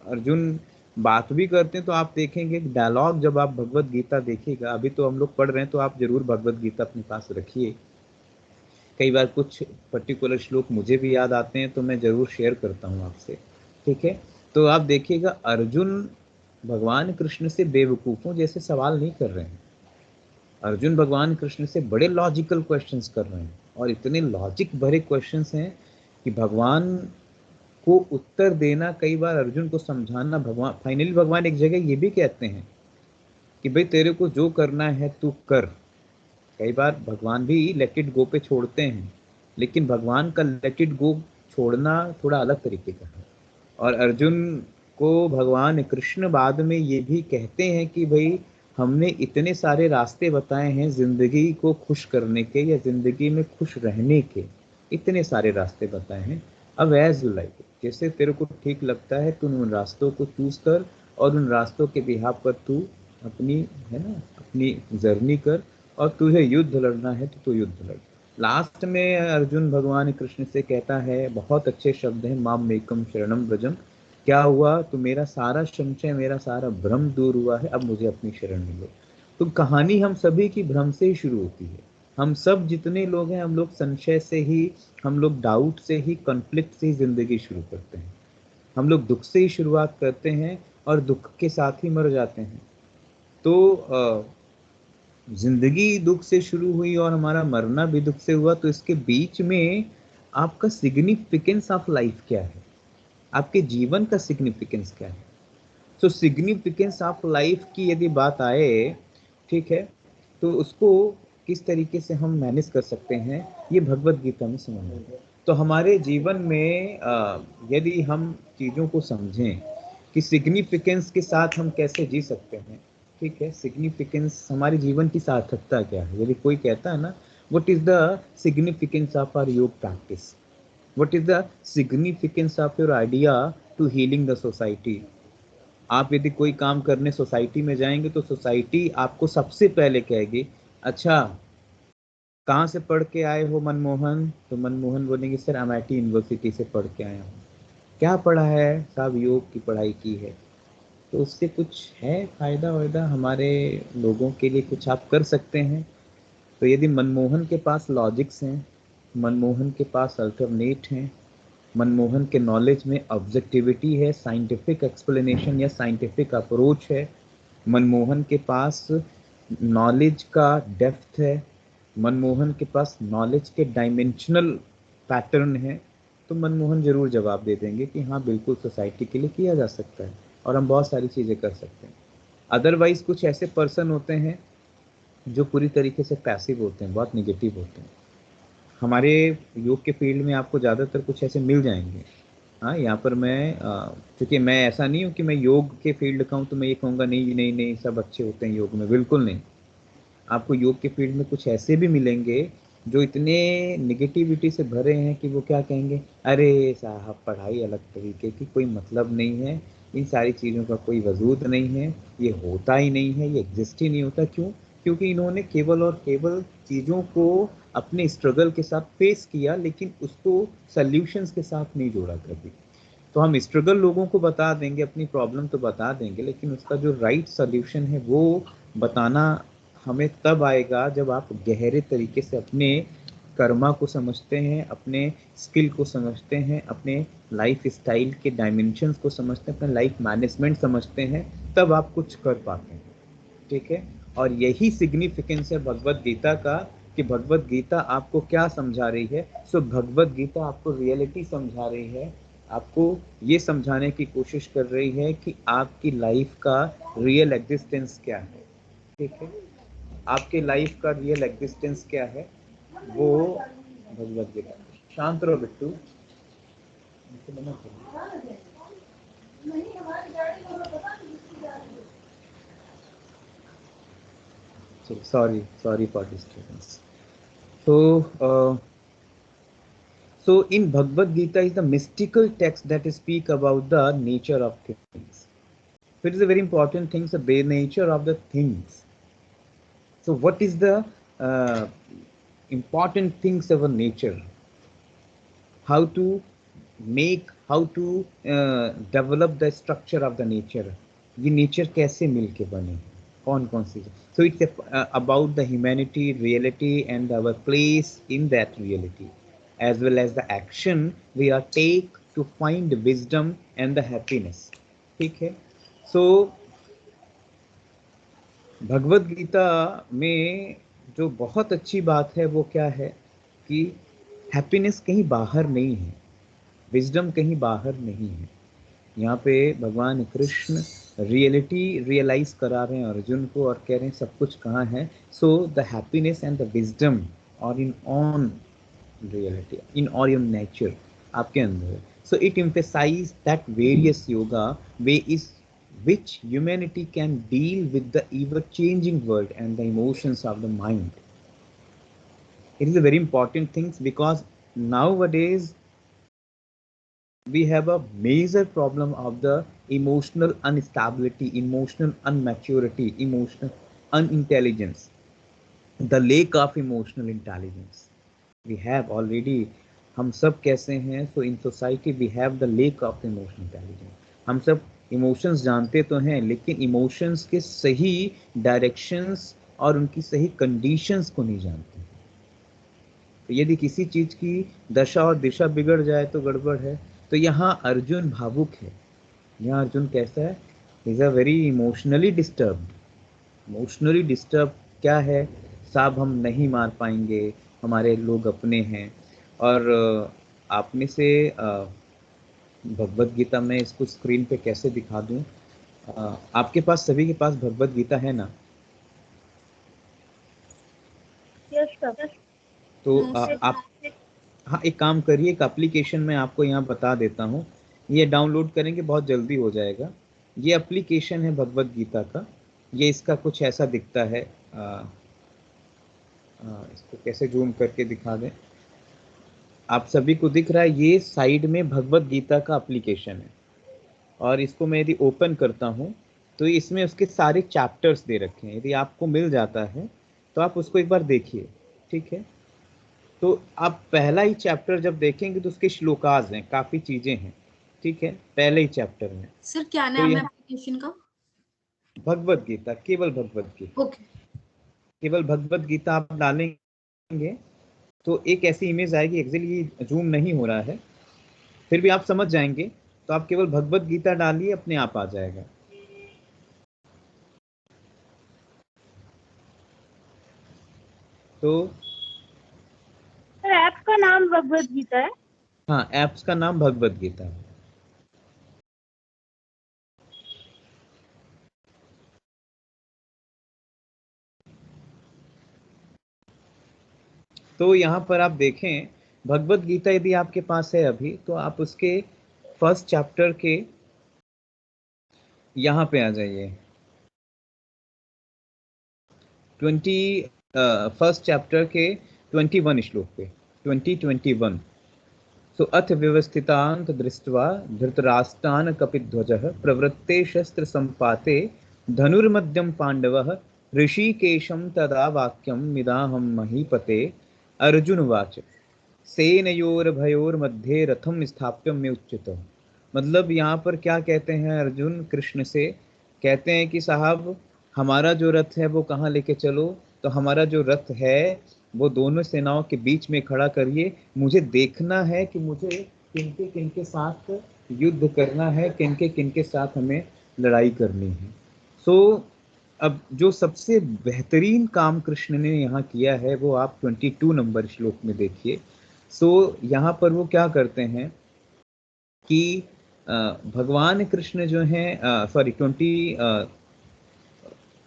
A: अर्जुन बात भी करते हैं, तो आप देखेंगे डायलॉग, जब आप भगवत गीता देखिएगा, अभी तो हम लोग पढ़ रहे हैं तो आप जरूर भगवत गीता अपने पास रखिए। कई बार कुछ पर्टिकुलर श्लोक मुझे भी याद आते हैं तो मैं जरूर शेयर करता हूँ आपसे, ठीक है। तो आप देखिएगा अर्जुन भगवान कृष्ण से बेवकूफ़ों जैसे सवाल नहीं कर रहे हैं, अर्जुन भगवान कृष्ण से बड़े लॉजिकल क्वेश्चंस कर रहे हैं, और इतने लॉजिक भरे क्वेश्चंस हैं कि भगवान को उत्तर देना, कई बार अर्जुन को समझाना, भगवान फाइनली भगवान एक जगह ये भी कहते हैं कि भाई तेरे को जो करना है तू कर। कई बार भगवान भी लेट इट गो पे छोड़ते हैं, लेकिन भगवान का लेट इट गो छोड़ना थोड़ा अलग तरीके का है। और अर्जुन को भगवान कृष्ण बाद में ये भी कहते हैं कि भाई हमने इतने सारे रास्ते बताए हैं ज़िंदगी को खुश करने के या ज़िंदगी में खुश रहने के, इतने सारे रास्ते बताए हैं। अब एज यू लाइक, जैसे तेरे को ठीक लगता है तू उन रास्तों को चूज़ कर, और उन रास्तों के बिहाफ पर तू अपनी, है ना, अपनी जर्नी कर, और तुझे युद्ध लड़ना है तो तू युद्ध लड़। लास्ट में अर्जुन भगवान कृष्ण से कहता है, बहुत अच्छे शब्द हैं, माम मेकम शरणम व्रजम, क्या हुआ? तो मेरा सारा संशय, मेरा सारा भ्रम दूर हुआ है, अब मुझे अपनी शरण मिलो। तो कहानी हम सभी की भ्रम से ही शुरू होती है। हम सब जितने लोग हैं, हम लोग संशय से ही, हम लोग डाउट से ही, कॉन्फ्लिक्ट से ही जिंदगी शुरू करते हैं। हम लोग दुख से ही शुरुआत करते हैं और दुख के साथ ही मर जाते हैं। तो जिंदगी दुख से शुरू हुई और हमारा मरना भी दुख से हुआ, तो इसके बीच में आपका सिग्निफिकेंस ऑफ लाइफ क्या है? आपके जीवन का सिग्निफिकेंस क्या है? सो सिग्निफिकेंस ऑफ लाइफ की यदि बात आए, ठीक है, तो उसको किस तरीके से हम मैनेज कर सकते हैं, ये भगवत गीता में समझना। तो हमारे जीवन में यदि हम चीज़ों को समझें कि सिग्निफिकेंस के साथ हम कैसे जी सकते हैं, ठीक है, सिग्निफिकेंस, हमारे जीवन की सार्थकता क्या है। यदि कोई कहता है ना, what is the significance of our yog practice, what is the significance of your idea to healing the society. आप यदि कोई काम करने सोसाइटी में जाएंगे तो सोसाइटी आपको सबसे पहले कहेगी, अच्छा कहाँ से पढ़ के आए हो मनमोहन? तो मनमोहन बोलेंगे, सर MIT यूनिवर्सिटी से पढ़ के आया हूँ। क्या पढ़ा है? साहब योग की पढ़ाई की है। तो उससे कुछ है फायदा वायदा हमारे लोगों के लिए? कुछ आप कर सकते हैं? तो यदि मनमोहन के पास लॉजिक्स हैं, मनमोहन के पास अल्टरनेट हैं, मनमोहन के नॉलेज में ऑब्जेक्टिविटी है, साइंटिफिक एक्सप्लेनेशन या साइंटिफिक अप्रोच है, मनमोहन के पास नॉलेज का डेप्थ है, मनमोहन के पास नॉलेज के डायमेंशनल पैटर्न है, तो मनमोहन जरूर जवाब दे देंगे कि हाँ बिल्कुल सोसाइटी के लिए किया जा सकता है और हम बहुत सारी चीज़ें कर सकते हैं। अदरवाइज कुछ ऐसे पर्सन होते हैं जो पूरी तरीके से पैसिव होते हैं, बहुत निगेटिव होते हैं। हमारे योग के फील्ड में आपको ज़्यादातर कुछ ऐसे मिल जाएंगे। हाँ, यहाँ पर मैं क्योंकि मैं ऐसा नहीं हूँ कि मैं योग के फील्ड का हूँ तो मैं ये कहूँगा नहीं नहीं नहीं सब अच्छे होते हैं योग में, बिल्कुल नहीं। आपको योग के फील्ड में कुछ ऐसे भी मिलेंगे जो इतने निगेटिविटी से भरे हैं कि वो क्या कहेंगे, अरे साहब पढ़ाई अलग तरीके की, कोई मतलब नहीं है, इन सारी चीज़ों का कोई वजूद नहीं है, ये होता ही नहीं है, ये एग्जिस्ट ही नहीं होता। क्यों? क्योंकि इन्होंने केवल और केवल चीज़ों को अपने स्ट्रगल के साथ फेस किया, लेकिन उसको सल्यूशंस के साथ नहीं जोड़ा कभी। तो हम स्ट्रगल लोगों को बता देंगे, अपनी प्रॉब्लम तो बता देंगे, लेकिन उसका जो राइट सल्यूशन है वो बताना हमें तब आएगा जब आप गहरे तरीके से अपने कर्मा को समझते हैं, अपने स्किल को समझते हैं, अपने लाइफ स्टाइल के डायमेंशंस को समझते हैं, अपना लाइफ मैनेजमेंट समझते हैं, तब आप कुछ कर पाते हैं। ठीक है, और यही सिग्निफिकेंस है भगवत गीता का कि भगवत गीता आपको क्या समझा रही है। सो भगवत गीता आपको रियलिटी समझा रही है, आपको ये समझाने की कोशिश कर रही है कि आपकी लाइफ का रियल एग्जिस्टेंस क्या है। ठीक है, आपके लाइफ का रियल एग्जिस्टेंस क्या है, वो भगवत गीता। शांत रहो Bittu. sorry for disturbance. So in Bhagavad Gita is the mystical text that speak about the nature of things. So it is a very important thing, the nature of the things. So what is the important things of a nature? How to develop the structure of the nature. ये nature कैसे मिलके बने, कौन कौन सी? So it's about the humanity, reality, and our place in that reality, as well as the action we are take to find wisdom and the happiness. ठीक है, so भगवत गीता में जो बहुत अच्छी बात है वो क्या है कि हैप्पीनेस कहीं बाहर नहीं है, विजडम कहीं बाहर नहीं है। यहाँ पे भगवान कृष्ण रियलिटी रियलाइज करा रहे हैं अर्जुन को और कह रहे हैं सब कुछ कहाँ है। So the happiness and the wisdom और इन ऑन रियलिटी, इन और योर नेचर आपके अंदर है। So it emphasize that various yoga way is which humanity can deal with the ever-changing world and the emotions of the mind. It is a very important thing because nowadays we have a major problem of the emotional instability, emotional immaturity, emotional unintelligence, the lack of emotional intelligence. We have already, हम सब कैसे हैं? So in society we have the lack of emotional intelligence. हम सब emotions जानते तो हैं, लेकिन इमोशंस के सही डायरेक्शंस और उनकी सही कंडीशंस को नहीं जानते। तो यदि किसी चीज की दशा और दिशा बिगड़ जाए तो गड़बड़ है। तो यहाँ अर्जुन भावुक है। यहाँ अर्जुन कैसा है? Is a very emotionally disturb. Emotionally disturb क्या है? साहब हम नहीं मार पाएंगे, हमारे लोग अपने हैं। और आपने से भगवत गीता में इसको स्क्रीन पे कैसे दिखा दूं? आपके पास, सभी के पास भगवत गीता है ना?
D: Yes sir.
A: तो
B: No, sir.
A: आप, हाँ, एक काम करिए, एक एप्लीकेशन में आपको यहाँ बता देता हूँ, ये डाउनलोड करेंगे बहुत जल्दी हो जाएगा। ये एप्लीकेशन है भगवत गीता का। ये इसका कुछ ऐसा दिखता है। इसको कैसे जूम करके दिखा दें? आप सभी को दिख रहा है? ये साइड में भगवत गीता का एप्लीकेशन है, और इसको मैं यदि ओपन करता हूँ तो इसमें उसके सारे चैप्टर्स दे रखे हैं। यदि आपको मिल जाता है तो आप उसको एक बार देखिए, ठीक है? तो आप पहला ही चैप्टर जब देखेंगे तो उसके श्लोकाज हैं, काफी चीजें हैं, ठीक है, पहले ही चैप्टर में।
F: सर क्या
A: तो
F: नाम
A: ये
F: है एप्लीकेशन का?
A: भगवत गीता, केवल भगवत गीता।
F: ओके।
A: केवल भगवत गीता आप डालेंगे तो एक ऐसी इमेज आएगी, एक्चुअली जूम नहीं हो रहा है, फिर भी आप समझ जाएंगे। तो आप केवल भगवत गीता डालिए, अपने आप आ जाएगा। तो
D: सर ऐप का नाम भगवत गीता है?
A: हाँ, ऐप्स का नाम भगवत गीता है। तो यहाँ पर आप देखें, भगवत गीता यदि आपके पास है अभी, तो आप उसके फर्स्ट चैप्टर के यहाँ पे आ जाइए, फर्स्ट चैप्टर के 21 श्लोक पे, 21। सो अथ व्यवस्थितांत दृष्ट्वा धृतराष्ट्रान् कपिध्वजः प्रवृत्ते शस्त्र संपाते धनुर्मध्यम पांडवः ऋषिकेशं तदा वाक्यं मिदाहं महीपते। अर्जुन उवाच सेनयोर्भयोर्मध्ये रथम स्थाप्य में उच्युत। मतलब यहाँ पर क्या कहते हैं अर्जुन कृष्ण से? कहते हैं कि साहब हमारा जो रथ है वो कहाँ लेके चलो। तो हमारा जो रथ है वो दोनों सेनाओं के बीच में खड़ा करिए। मुझे देखना है कि मुझे किनके किनके साथ युद्ध करना है, किनके किनके साथ हमें लड़ाई करनी है। सो अब जो सबसे बेहतरीन काम कृष्ण ने यहाँ किया है वो आप 22 नंबर श्लोक में देखिए। सो यहाँ पर वो क्या करते हैं कि भगवान कृष्ण जो हैं, सॉरी 20,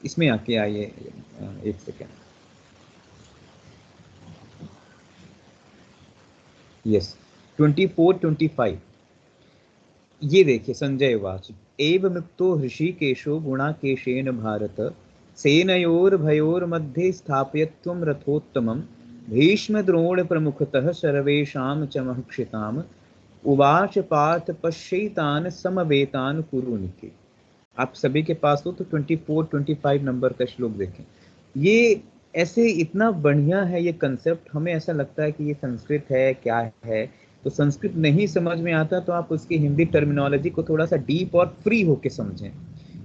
A: इसमें आके आइए, एक सेकेंड, यस 24-25, ये देखिए। संजय वाच एवमुक्तो हृषिकेशो गुणाकेशेन भारत सेनयोर्भयोर्मध्ये स्थापयत्वं रथोत्तमं भीष्मद्रोण प्रमुखतः सर्वेषां च महक्षिताम् उवाच पार्थ पश्यैतान् समवेतान् कुरुनिके। आप सभी के पास हो तो 24-25 नंबर का श्लोक देखें। ये ऐसे इतना बढ़िया है ये कंसेप्ट। हमें ऐसा लगता है कि ये संस्कृत है, क्या है। तो संस्कृत नहीं समझ में आता तो आप उसकी हिंदी टर्मिनोलॉजी को थोड़ा सा डीप और फ्री होके समझें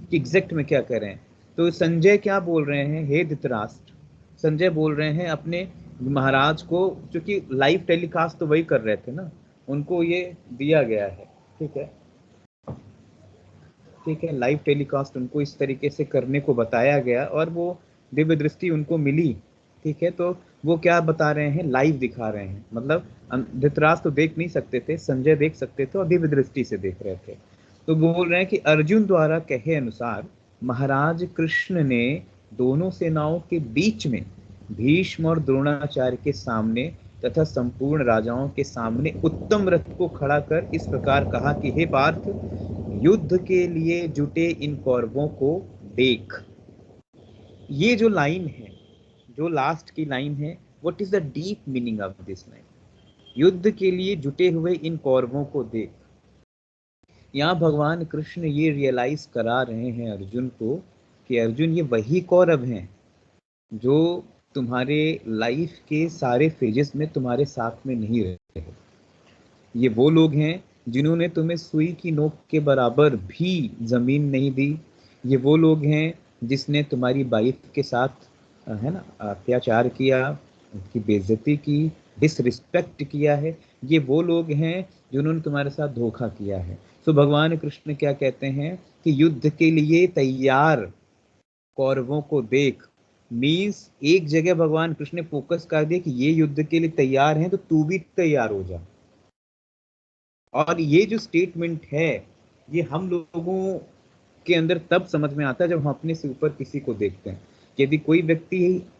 A: कि एग्जैक्ट में क्या कर रहे हैं। तो संजय क्या बोल रहे हैं? हे धृतराष्ट्र, संजय बोल रहे हैं अपने महाराज को, क्योंकि लाइव टेलीकास्ट तो वही कर रहे थे ना, उनको ये दिया गया है, ठीक है, ठीक है, लाइव टेलीकास्ट उनको इस तरीके से करने को बताया गया और वो दिव्य दृष्टि उनको मिली, ठीक है। तो वो क्या बता रहे हैं? लाइव दिखा रहे हैं। मतलब धृतराष्ट्र तो देख नहीं सकते थे, संजय देख सकते थे और दिव्य दृष्टि से देख रहे थे। तो बोल रहे हैं कि अर्जुन द्वारा कहे अनुसार महाराज कृष्ण ने दोनों सेनाओं के बीच में भीष्म और द्रोणाचार्य के सामने तथा संपूर्ण राजाओं के सामने उत्तम रथ को खड़ा कर इस प्रकार कहा कि हे पार्थ, युद्ध के लिए जुटे इन कौरवों को देख। ये जो लाइन है, जो लास्ट की लाइन है, what is the deep meaning of this line? युद्ध के लिए जुटे हुए इन कौरवों को देख। यहाँ भगवान कृष्ण ये रियलाइज करा रहे हैं अर्जुन को कि अर्जुन, ये वही कौरव हैं जो तुम्हारे लाइफ के सारे फेजेस में तुम्हारे साथ में नहीं रहते हैं। ये वो लोग हैं जिन्होंने तुम्हें सुई की नोक के बराबर भी जमीन नहीं दी। ये वो लोग हैं जिसने तुम्हारी वाइफ के साथ है ना अत्याचार किया, उसकी बेइज्जती की, डिसरिस्पेक्ट किया है। ये वो लोग हैं जिन्होंने तुम्हारे साथ धोखा किया है। तो भगवान कृष्ण क्या कहते हैं कि युद्ध के लिए तैयार कौरवों को देख। मीन्स एक जगह भगवान कृष्ण ने फोकस कर दिया कि ये युद्ध के लिए तैयार हैं तो तू भी तैयार हो जा। और ये जो स्टेटमेंट है ये हम लोगों के अंदर तब समझ में आता है जब हम अपने से ऊपर किसी को देखते हैं। यदि कोई व्यक्ति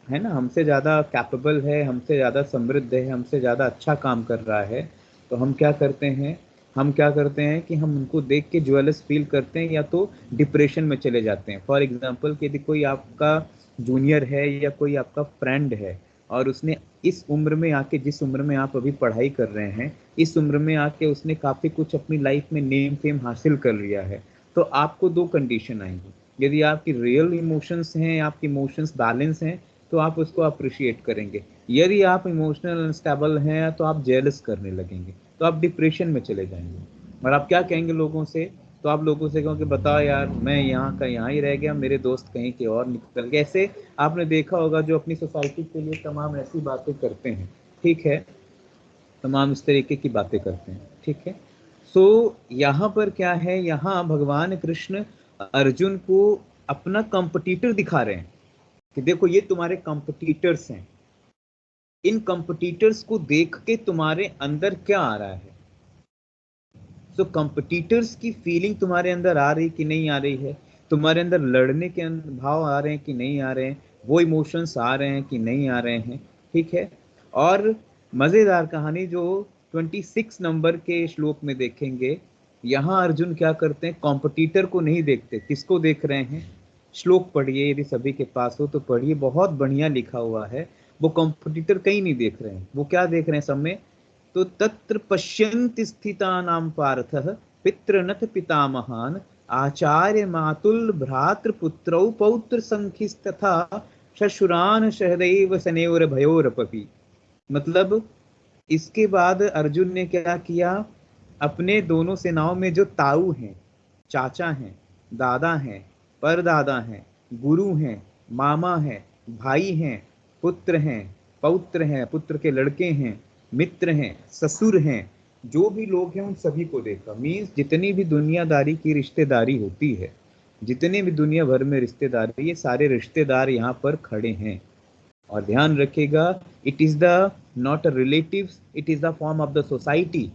A: है ना हमसे ज़्यादा कैपेबल है, हमसे ज़्यादा समृद्ध है, हमसे ज़्यादा अच्छा काम कर रहा है, तो हम क्या करते हैं कि हम उनको देख के ज्वेलस फील करते हैं या तो डिप्रेशन में चले जाते हैं। फॉर एग्जाम्पल कि यदि कोई आपका जूनियर है या कोई आपका फ्रेंड है और उसने इस उम्र में आके, जिस उम्र में आप अभी पढ़ाई कर रहे हैं, इस उम्र में आके उसने काफ़ी कुछ अपनी लाइफ में नेम फेम हासिल कर लिया है, तो आपको दो कंडीशन आएंगी। यदि आपकी रियल इमोशंस हैं, आपके इमोशंस बैलेंस हैं, तो आप उसको अप्रिशिएट करेंगे। यदि आप इमोशनल अनस्टेबल हैं तो आप जेलस करने लगेंगे, तो आप डिप्रेशन में चले जाएंगे। और आप क्या कहेंगे लोगों से? तो आप लोगों से कहो कि बताओ यार, मैं यहाँ का यहाँ ही रह गया, मेरे दोस्त कहीं के और निकल गए। ऐसे आपने देखा होगा जो अपनी सोसाइटी के लिए तमाम ऐसी बातें करते हैं, ठीक है, तमाम इस तरीके की बातें करते हैं, ठीक है। सो यहाँ पर क्या है, यहाँ भगवान कृष्ण अर्जुन को अपना कंपटीटर दिखा रहे हैं कि देखो ये तुम्हारे कंपटीटर्स हैं। इन कंपटीटर्स को देख के तुम्हारे अंदर क्या आ रहा है। सो कंपटीटर्स की फीलिंग तुम्हारे अंदर आ रही कि नहीं आ रही है? तुम्हारे अंदर लड़ने के भाव आ रहे हैं कि नहीं आ रहे हैं? वो इमोशंस आ रहे हैं कि नहीं आ रहे हैं? ठीक है। और मजेदार कहानी जो 26 नंबर के श्लोक में देखेंगे, यहाँ अर्जुन क्या करते हैं, कॉम्पिटिटर को नहीं देखते, किसको देख रहे हैं? श्लोक पढ़िए, यदि सभी के पास हो तो पढ़िए, बहुत बढ़िया लिखा हुआ है। वो कॉम्पिटिटर कहीं नहीं देख रहे हैं, वो क्या देख रहे हैं सब में? तो तत्र पश्यन्ति स्थितानां पार्थः पितृनथ पितामहान् आचार्य मातुल भ्रातृपुत्रौ पौत्र संखिस्तथा शशुरान सहदैव सनेवर भयोरपि। मतलब इसके बाद अर्जुन ने क्या किया, अपने दोनों सेनाओं में जो ताऊ हैं, चाचा हैं, दादा हैं, परदादा हैं, गुरु हैं, मामा हैं, भाई हैं, पुत्र हैं, पौत्र हैं, पुत्र के लड़के हैं, मित्र हैं, ससुर हैं, जो भी लोग हैं उन सभी को देखा। मीन्स जितनी भी दुनियादारी की रिश्तेदारी होती है, जितने भी दुनिया भर में रिश्तेदारी, ये सारे रिश्तेदार यहाँ पर खड़े हैं। और ध्यान रखिएगा, it is the not a relatives, it is the form of the society.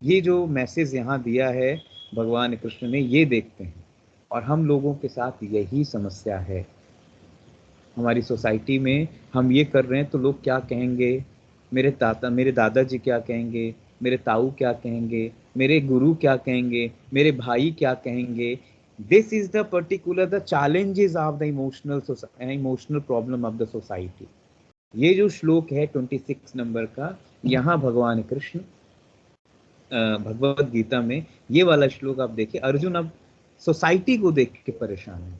A: ये जो मैसेज यहाँ दिया है भगवान कृष्ण ने, ये देखते हैं। और हम लोगों के साथ यही समस्या है। हमारी सोसाइटी में हम ये कर रहे हैं तो लोग क्या कहेंगे, मेरे दादाजी क्या कहेंगे, मेरे ताऊ क्या कहेंगे, मेरे गुरु क्या कहेंगे, मेरे भाई क्या कहेंगे। This is the particular the challenges of the emotional problem of the society. ये जो श्लोक है 26 नंबर का, यहाँ भगवान कृष्ण भगवत गीता में ये वाला श्लोक आप देखिए, अर्जुन अब सोसाइटी को देख के परेशान है।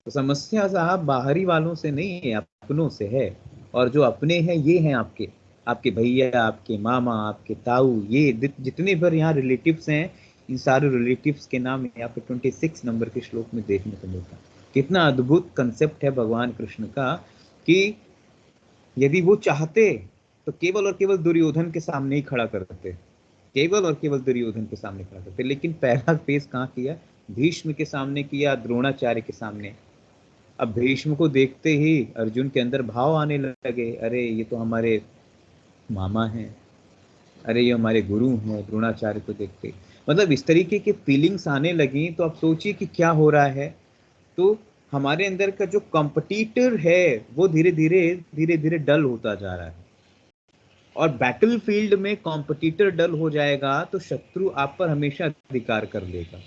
A: तो समस्या साहब बाहरी वालों से नहीं है, अपनों से है। और जो अपने हैं ये हैं आपके भैया, आपके मामा, आपके ताऊ, ये जितने भर यहाँ रिलेटिव्स हैं, इन सारे रिलेटिव्स के नाम यहाँ पे 26 नंबर के श्लोक में देखने को मिलता है। कितना अद्भुत कंसेप्ट है भगवान कृष्ण का कि यदि वो चाहते तो केवल और केवल दुर्योधन के सामने ही खड़ा करते, केवल और केवल दुर्योधन के सामने खड़ा करते। लेकिन पहला फेस कहाँ किया? भीष्म के सामने किया, द्रोणाचार्य के सामने। अब भीष्म को देखते ही अर्जुन के अंदर भाव आने लगे, अरे ये तो हमारे मामा हैं, अरे ये हमारे गुरु हैं। द्रोणाचार्य को देखते मतलब इस तरीके की फीलिंग्स आने लगी। तो आप सोचिए कि क्या हो रहा है। तो हमारे अंदर का जो कंपटीटर है वो धीरे धीरे डल होता जा रहा है। और बैटल फील्ड में कंपटीटर डल हो जाएगा तो शत्रु आप पर हमेशा अधिकार कर लेगा।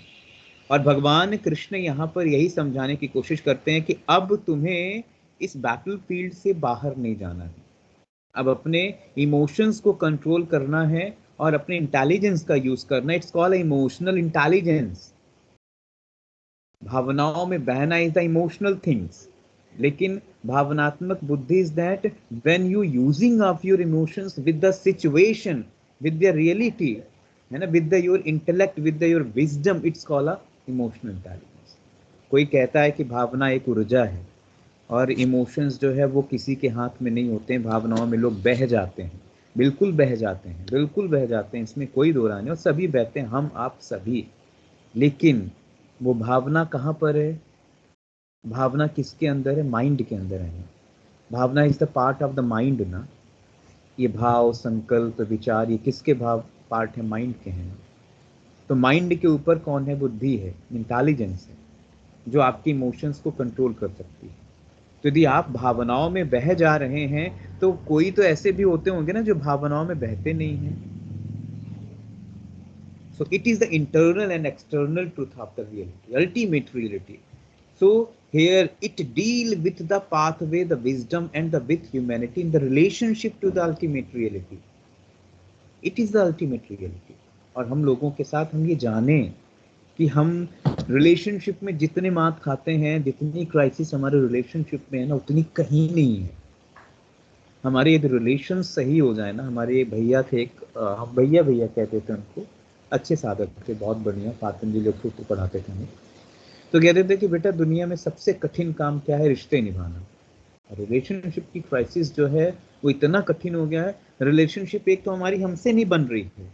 A: और भगवान कृष्ण यहाँ पर यही समझाने की कोशिश करते हैं कि अब तुम्हें इस बैटल फील्ड से बाहर नहीं जाना है, अब अपने इमोशंस को कंट्रोल करना है और अपने इंटेलिजेंस का यूज करना। It's called emotional intelligence. भावनाओं में बहना इज द इमोशनल थिंग्स, लेकिन भावनात्मक बुद्धि is that when you using of your emotions with the situation with the reality, है ना, with the your intellect, with the your wisdom, it's called a emotional intelligence. कोई कहता है कि भावना एक ऊर्जा है और इमोशंस जो है वो किसी के हाथ में नहीं होते हैं, भावनाओं में लोग बह जाते हैं, बिल्कुल बह जाते हैं, बिल्कुल बह जाते हैं, इसमें कोई दो राय नहीं, और सभी बहते हैं, हम आप सभी। लेकिन वो भावना कहाँ पर है? भावना किसके अंदर है? माइंड के अंदर है। Bhavana is the part of the mind ना। ये भाव, संकल्प, विचार, ये किसके भाव पार्ट है? माइंड के हैं। तो माइंड के ऊपर कौन है? बुद्धि है, इंटेलिजेंस है, जो आपके इमोशंस को कंट्रोल कर सकती है। तो यदि आप भावनाओं में बह जा रहे हैं तो कोई तो ऐसे भी होते होंगे ना जो भावनाओं में बहते नहीं हैं। So it is the internal and external truth of the reality, ultimate reality. So here it deal with the pathway, the wisdom and the with humanity in the relationship to the ultimate reality. It is the ultimate reality. और हम लोगों के साथ हम ये जाने कि हम रिलेशनशिप में जितने मात खाते हैं, जितनी क्राइसिस हमारे रिलेशनशिप में है ना, उतनी कहीं नहीं है। हमारे यदि रिलेशन सही हो जाए ना, हमारे भैया थे एक, हम भैया भैया कहते थे उनको, अच्छे साधक थे, बहुत बढ़िया, पातंजलि सूत्र पढ़ाते थे हमें। तो कहते थे कि बेटा दुनिया में सबसे कठिन काम क्या है? रिश्ते निभाना। रिलेशनशिप की क्राइसिस जो है वो इतना कठिन हो गया है। रिलेशनशिप एक तो हमारी हमसे नहीं बन रही है,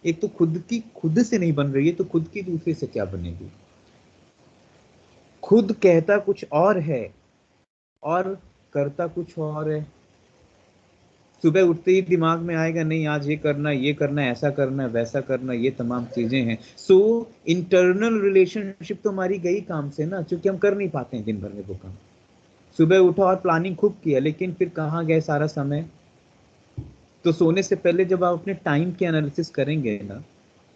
A: एक तो खुद से नहीं बन रही है, तो खुद की दूसरे से क्या बनेगी? खुद कहता कुछ और है और करता कुछ और है। सुबह उठते ही दिमाग में आएगा नहीं आज ये करना, ये करना, ऐसा करना, वैसा करना, ये तमाम चीजें हैं। सो इंटरनल रिलेशनशिप तो हमारी गई काम से ना, क्योंकि हम कर नहीं पाते हैं दिन भर में वो काम। सुबह उठा और प्लानिंग खूब किया, लेकिन फिर कहाँ गए सारा समय? तो सोने से पहले जब आप अपने टाइम के एनालिसिस करेंगे ना,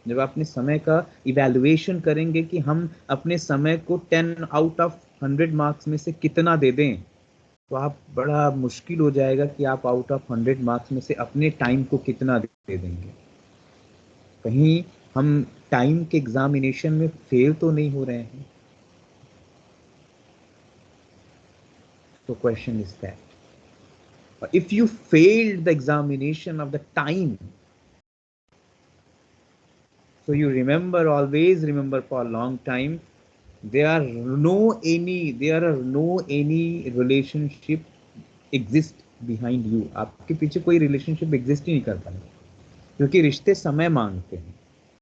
A: जब आप अपने समय का इवैल्यूएशन करेंगे कि हम अपने समय को 10 आउट ऑफ 100 मार्क्स में से कितना दे दें, तो आप बड़ा मुश्किल हो जाएगा कि आप आउट ऑफ 100 मार्क्स में से अपने टाइम को कितना दे देंगे। कहीं हम टाइम के एग्जामिनेशन में फेल तो नहीं हो रहे हैं? तो question is that if you failed the examination of the time, so you remember, always remember for a long time, there are no any relationship exist behind you. आपके पीछे कोई रिलेशनशिप एग्जिस्ट ही नहीं करता है, क्योंकि रिश्ते समय मांगते हैं,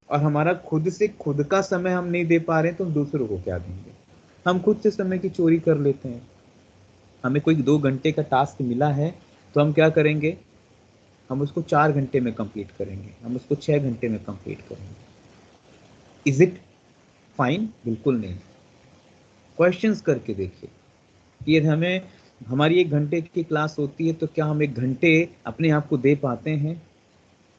A: और हमारा खुद से खुद का समय हम नहीं दे पा रहे हैं तो हम दूसरों को क्या देंगे? हम खुद से समय की चोरी कर लेते हैं। हमें कोई 2 घंटे का टास्क मिला है तो हम क्या करेंगे? हम उसको 4 घंटे में कंप्लीट करेंगे, हम उसको 6 घंटे में कंप्लीट करेंगे। Is it fine? बिल्कुल नहीं। क्वेश्चंस करके देखिए कि यदि हमें हमारी 1 घंटे की क्लास होती है तो क्या हम 1 घंटे अपने आप को दे पाते हैं?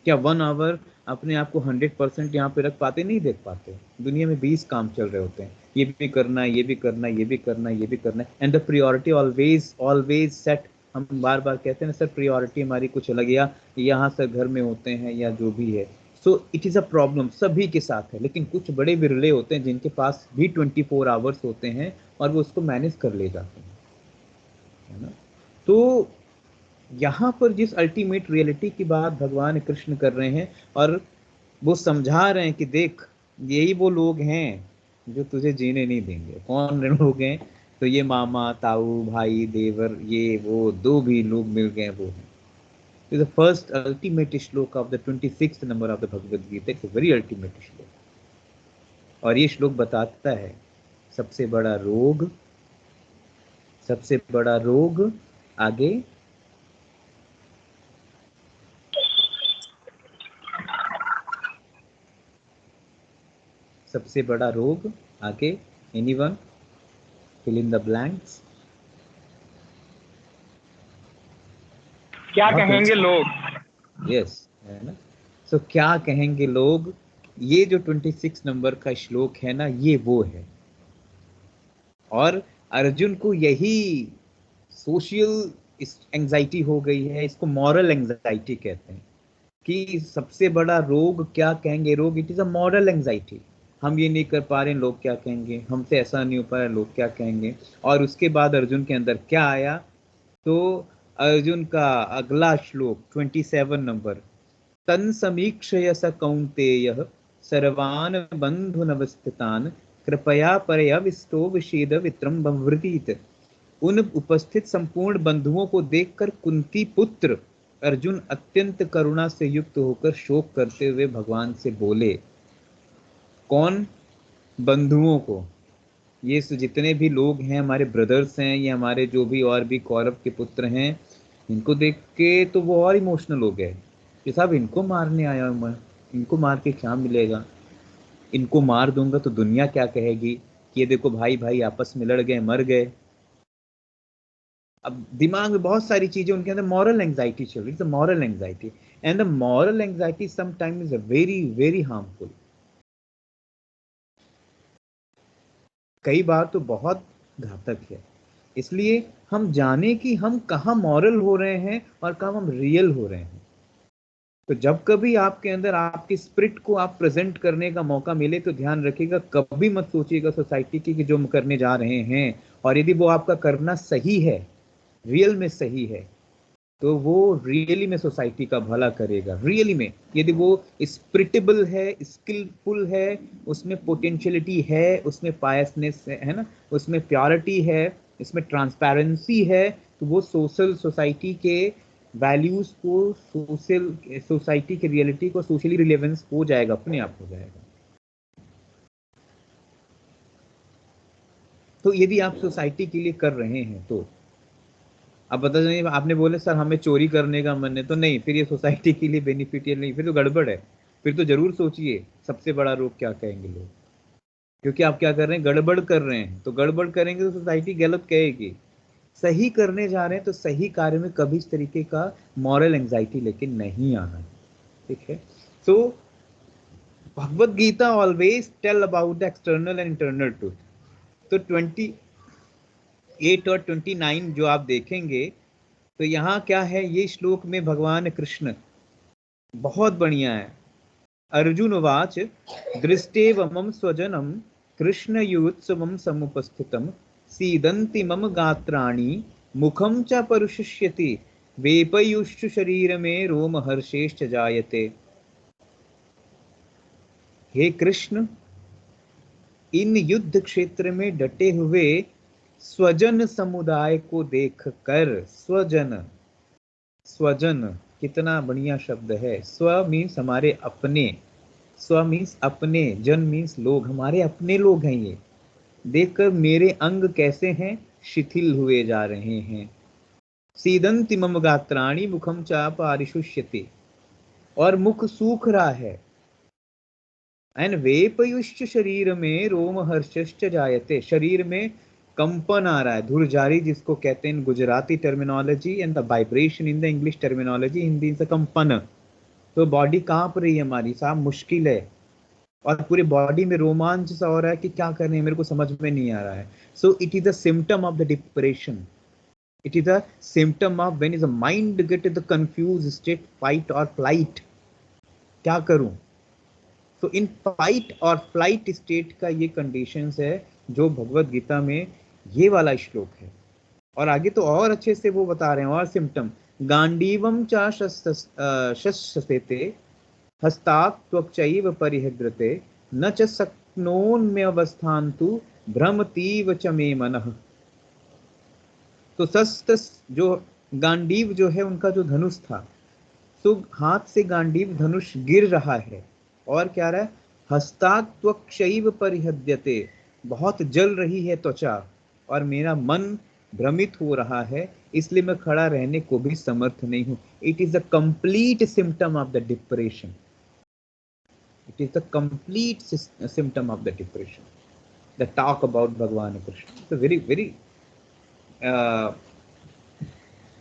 A: क्या 1 आवर अपने आप को 100% यहाँ पे रख पाते? नहीं देख पाते। दुनिया में 20 काम चल रहे होते हैं, ये भी करना है, ये भी करना है, ये भी करना है, ये भी करना है, and the priority always set. हम बार बार कहते हैं ना सर प्रायोरिटी हमारी कुछ अलग, या यहाँ सर घर में होते हैं या जो भी है। So it is a problem, सभी के साथ है, लेकिन कुछ बड़े विरले होते हैं जिनके पास भी 24 आवर्स होते हैं और वो उसको मैनेज कर ले जाते हैं, है ना। तो यहाँ पर जिस अल्टीमेट रियलिटी की बात भगवान कृष्ण कर रहे हैं, और वो समझा रहे हैं कि देख यही वो लोग हैं जो तुझे जीने नहीं देंगे। कौन लोग हैं? तो ये मामा, ताऊ, भाई, देवर, ये वो 2 भी लोग मिल गए वो हैं। is the first ultimate श्लोक of the 26th number of the Bhagavad Gita. It's a very ultimate श्लोक, और ये श्लोक बताता है सबसे बड़ा रोग आगे सबसे बड़ा रोग आगे, anyone fill in the blanks?
C: क्या कहेंगे लोग?
A: यस, है ना। सो क्या कहेंगे लोग, ये जो 26 नंबर का श्लोक है ना, ये वो है। और अर्जुन को यही सोशल एंजाइटी हो गई है, इसको मॉरल एंजाइटी कहते हैं, कि सबसे बड़ा रोग क्या कहेंगे लोग। It is a moral anxiety. हम ये नहीं कर पा रहे हैं, लोग क्या कहेंगे, हमसे ऐसा नहीं हो पा रहा है, लोग क्या कहेंगे। और उसके बाद अर्जुन के अंदर क्या आया? तो अर्जुन का अगला श्लोक 27 नंबर, तन् समीक्षय स कौन्तेयः सर्वान् बन्धुनवस्थितान् कृपया परयाविष्टो विषेद वित्रम बव्रतीत। उन उपस्थित संपूर्ण बंधुओं को देखकर कुंती पुत्र अर्जुन अत्यंत करुणा से युक्त होकर शोक करते हुए भगवान से बोले। कौन? बंधुओं को। ये जितने भी लोग हैं, हमारे ब्रदर्स हैं, ये हमारे जो भी और भी कौरव के पुत्र हैं, इनको देख के तो वो और इमोशनल हो गए कि साहब इनको मारने आया हूं मैं, इनको मार के क्या मिलेगा, इनको मार दूंगा तो दुनिया क्या कहेगी कि ये देखो भाई भाई आपस में लड़ गए, मर गए। अब दिमाग में बहुत सारी चीजें, उनके अंदर मॉरल एंजाइटी चल रही है, moral anxiety, and the moral anxiety sometimes is very very harmful. कई बार तो बहुत घातक है। इसलिए हम जाने कि हम कहाँ मॉरल हो रहे हैं और कहाँ हम रियल हो रहे हैं। तो जब कभी आपके अंदर आपकी स्पिरिट को आप प्रेजेंट करने का मौका मिले तो ध्यान रखिएगा, कभी मत सोचिएगा सोसाइटी की कि जो हम करने जा रहे हैं, और यदि वो आपका करना सही है, रियल में सही है, तो वो रियली में सोसाइटी का भला करेगा। रियली में यदि वो स्पिरिटेबल है, स्किलफुल है, उसमें पोटेंशियलिटी है, उसमें पायसनेस है ना, उसमें प्योरिटी है, इसमें ट्रांसपेरेंसी है, तो वो सोसाइटी के वैल्यूज को, सोसाइटी की रियलिटी को सोशली रिलेवेंस हो जाएगा, अपने आप हो जाएगा। तो यदि आप सोसाइटी के लिए कर रहे हैं तो अब पता नहीं, आपने बोले सर हमें चोरी करने का मन है, तो नहीं, फिर ये सोसाइटी के लिए बेनिफिशियल नहीं, फिर तो गड़बड़ है। फिर तो जरूर सोचिए सबसे बड़ा रोग क्या कहेंगे लोग, क्योंकि आप क्या कर रहे हैं, गड़बड़ कर रहे हैं। तो गड़बड़ करेंगे तो सोसाइटी गलत कहेगी। सही करने जा रहे हैं तो सही कार्य में कभी इस तरीके का मॉरल एंजाइटी लेके नहीं आना है, ठीक है। So Bhagavat Gita always tell about the external and internal truth. तो 28 और 29 जो आप देखेंगे तो यहाँ क्या है, ये श्लोक में भगवान कृष्ण बहुत बढ़िया है। अर्जुन उवाच दृष्टेव मम स्वजनम कृष्ण युत्सवम समुपस्थितम सीदंति मम गात्राणि मुखम च परुष्यति वेपयुश्च शरीर में रोम हर्षेश्च जायते। हे कृष्ण, इन युद्ध क्षेत्र में डटे हुए स्वजन समुदाय को देखकर, स्वजन, स्वजन कितना बढ़िया शब्द है। स्व मीन्स हमारे अपने, स्व मीन्स अपने, जन मीन्स लोग, हमारे अपने लोग हैं। ये देखकर मेरे अंग कैसे हैं, शिथिल हुए जा रहे हैं। सीदंति मम गात्राणि मुखम चाप आरिशुष्यति, और मुख सूख रहा है। एंड वेपयुश्च शरीर में रोम हर्षश्च जायते, शरीर में कंपन आ रहा है, धुरजारी जिसको कहते हैं in Gujarati terminology, and the vibration in the English terminology, Hindi से कंपन। तो बॉडी कांप रही है हमारी, साहब मुश्किल है, और पूरे बॉडी में रोमांच सा हो रहा है कि क्या करने, मेरे को समझ में नहीं आ रहा है। So it is a symptom of the depression, it is a symptom of when is a mind get the confuse state, fight और फ्लाइट, क्या करूं। तो इन फाइट और फ्लाइट स्टेट का ये कंडीशंस है जो भगवत गीता में ये वाला श्लोक है। और आगे तो और अच्छे से वो बता रहे हैं, और सिम्टम गांडीवम चा शस्यते हस्तात् त्वक्चैव परिहृद्यते न च शक्नोम्यवस्थान्तु भ्रमतीव च मे मनः। तो शस्त्र जो गांडीव जो है उनका जो धनुष था, तो हाथ से गांडीव धनुष गिर रहा है, और क्या रहा है, हस्तात् त्वक्चैव परिहृद्यते, बहुत जल रही है त्वचा, और मेरा मन भ्रमित हो रहा है, इसलिए मैं खड़ा रहने को भी समर्थ नहीं हूं। It is a complete symptom of the depression, it is the complete symptom of the depression, the talk about Bhagwan Krishna. It's a very very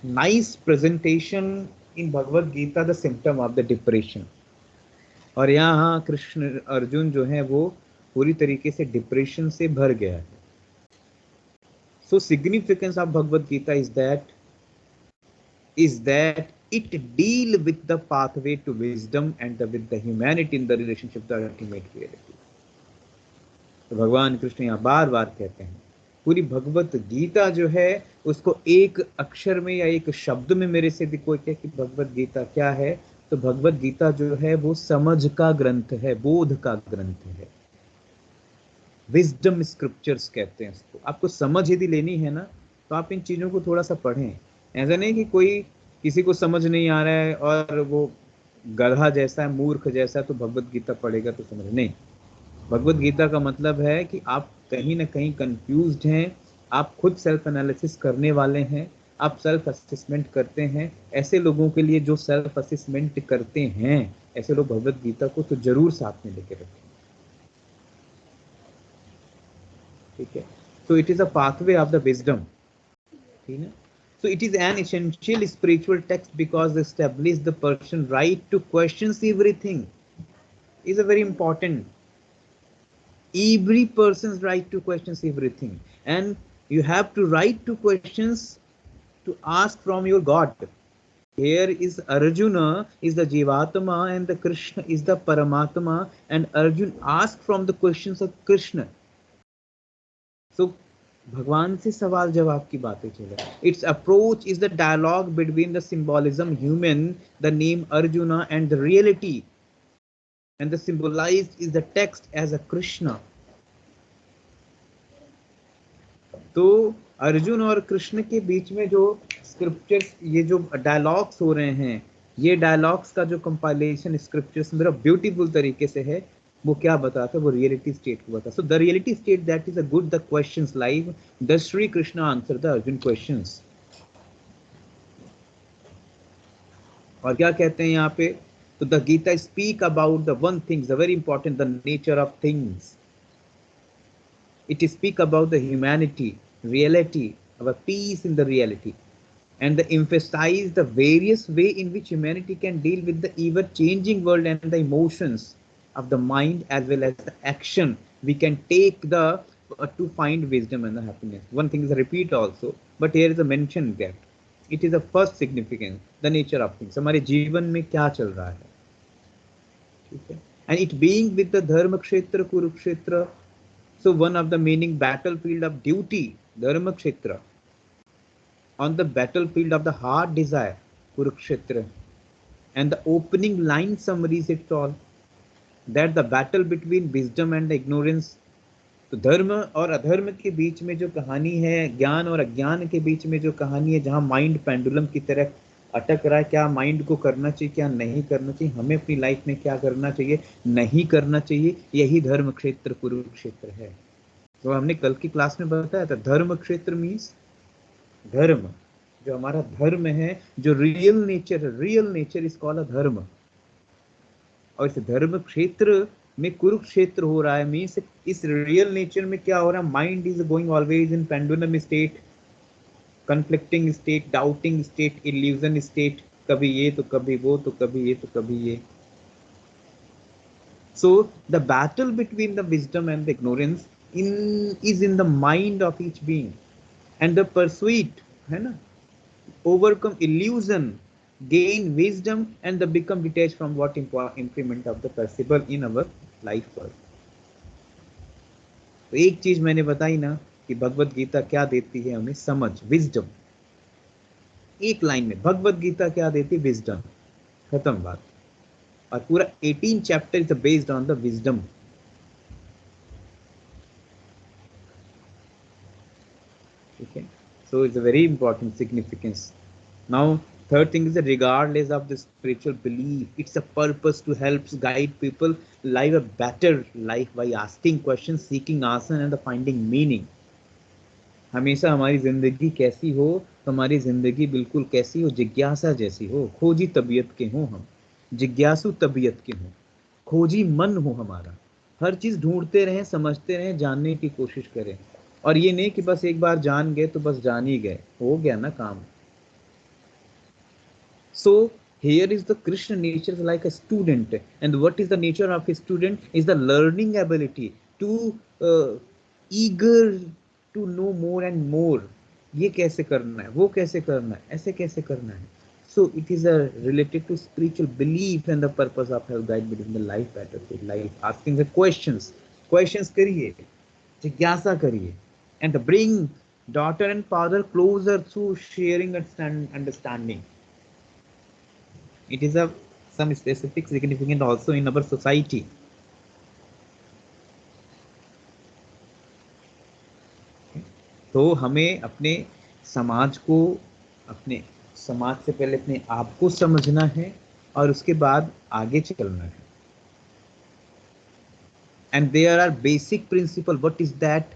A: nice presentation in Bhagavad Gita, the symptom of the depression. और यहाँ कृष्ण अर्जुन जो है वो पूरी तरीके से depression से भर गया है। So significance of Bhagavad Gita is that it deal with the pathway to wisdom and with the humanity in the relationship to the ultimate reality. तो भगवान कृष्ण यहाँ बार बार कहते हैं, पूरी भगवत गीता जो है उसको एक अक्षर में या एक शब्द में मेरे से कोई कहे कि भगवत गीता क्या है, तो तो भगवत गीता जो है वो समझ का ग्रंथ है, बोध का ग्रंथ है, विजडम स्क्रिप्चर्स कहते हैं इसको। आपको समझ यदि लेनी है ना तो आप इन चीजों को थोड़ा सा पढ़ें। ऐसा नहीं कि कोई किसी को समझ नहीं आ रहा है और वो गधा जैसा है, मूर्ख जैसा है, तो भगवत गीता पढ़ेगा तो समझ नहीं। भगवत गीता का मतलब है कि आप कहीं ना कहीं कंफ्यूज्ड हैं, आप खुद सेल्फ एनालिसिस करने वाले हैं, आप सेल्फ असेसमेंट करते हैं। ऐसे लोगों के लिए जो सेल्फ असेसमेंट करते हैं, ऐसे लोग भगवत गीता को तो जरूर साथ में लेके रखें, ठीक है। So it is a pathway of the wisdom, ठीक है। So it is an essential spiritual text because it establishes the person right to questions everything. Is a very important. Every person's right to questions everything, and you have to right to questions to ask from your God. Here is Arjuna is the Jivatma and the Krishna is the Paramatma, and Arjuna asked from the questions of Krishna. So भगवान से सवाल जवाब की बातें चल रही है। Its approach is the dialogue between the symbolism human, the name Arjuna and the reality, and the symbolized is the text as a Krishna. तो अर्जुन और कृष्ण के बीच में जो स्क्रिप्चर्स, ये जो डायलॉग्स हो रहे हैं, ये डायलॉग्स का जो कंपाइलेशन स्क्रिप्चर्स मेरा ब्यूटीफुल तरीके से है, वो क्या बताता है, वो रियलिटी स्टेट को बताता है। So the reality state that is a good the questions live, the Shri Krishna answer the Arjun questions. और क्या कहते हैं यहाँ पे, तो the Gita speak about the one things, the very important, the nature of things. It speak about the humanity, reality, our peace in the reality, and the emphasize the various way in which humanity can deal with the ever changing world and the emotions of the mind as well as the action we can take the to find wisdom and the happiness. One thing is a repeat also, but here is a mention that it is the first significance, the nature of things, हमारे जीवन में क्या चल रहा है, ठीक है। and it being with the dharma kshetra kurukshetra, so one of the meaning battlefield of duty, dharma kshetra, on the battlefield of the heart desire, kurukshetra, and the opening line summaries it all, that the battle between wisdom and ignorance. तो धर्म और अधर्म के बीच में जो कहानी है, ज्ञान और अज्ञान के बीच में जो कहानी है, जहां माइंड पेंडुलम की तरह अटक रहा है, क्या माइंड को करना चाहिए, क्या नहीं करना चाहिए, हमें अपनी लाइफ में क्या करना चाहिए, नहीं करना चाहिए, यही धर्म क्षेत्र कुरुक्षेत्र है। तो हमने कल की क्लास में बताया था, धर्म क्षेत्र मीन्स धर्म, जो हमारा धर्म है, जो real nature is called a धर्म। और इस धर्म क्षेत्र में कुरुक्षेत्र हो रहा है, मीन्स इस रियल नेचर में क्या हो रहा है, mind is going always in pendulum state, conflicting state, doubting state, illusion state, कभी ये तो कभी वो, तो कभी ये तो कभी ये। So the battle between the wisdom and the ignorance is in the mind of each being, and the pursuit, है ना, overcome illusion, gain wisdom, and the become detached from what implement of the perceivable in our life world. तो एक चीज मैंने बताई ना कि भगवत गीता क्या देती है हमें, समझ, विजडम। एक लाइन में भगवत गीता क्या देती, विजडम, खत्म बात। और पूरा 18 chapter is based on the wisdom. ठीक है, so it's a very important significance. Now third thing is regardless of the spiritual belief, it's a purpose to help guide people live a better life by asking questions, seeking answers and finding meaning. हमेशा हमारी जिंदगी कैसी हो, हमारी जिंदगी बिल्कुल कैसी हो, जिज्ञासा जैसी हो, खोजी तबीयत के हो, हम जिज्ञासु तबीयत के हो, खोजी मन हो हमारा, हर चीज ढूंढते रहें, समझते रहें, जानने की कोशिश करें। और ये नहीं कि बस एक बार जान गए तो बस जान ही गए, हो गया ना काम। So here is the Krishna nature like a student, and what is the nature of a student is the learning ability to eager to know more and more. ये कैसे करना है, वो कैसे करना है, ऐसे कैसे करना है। So it is a related to spiritual belief and the purpose of help guide between the life battlefield, life asking the questions करिए, जिज्ञासा करिए, and bring daughter and father closer through sharing and understanding. It is a some specific significance also in our society. तो हमें अपने समाज को, अपने समाज से पहले अपने आप को समझना है और उसके बाद आगे चलना है. And there are basic principle. What is that?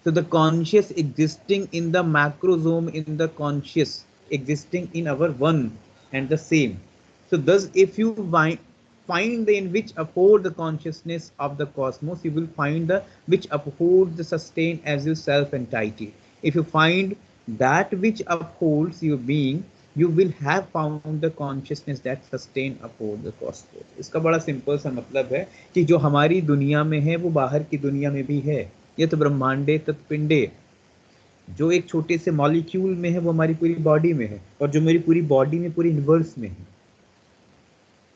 A: So the conscious existing in the macrosome, in the conscious existing in our one and the same. So thus, if you find the in which uphold the consciousness of the cosmos, you will find the which upholds the sustain as your self entity. If you find that which upholds your being, you will have found the consciousness that sustain uphold the cosmos. इसका बड़ा simple सा मतलब है कि जो हमारी दुनिया में है वो बाहर की दुनिया में भी है. ये तो ब्रह्मांडे तत्पिंडे, जो एक छोटे से मॉलिक्यूल में है वो हमारी पूरी बॉडी में है, और जो मेरी पूरी बॉडी में पूरी यूनिवर्स में है.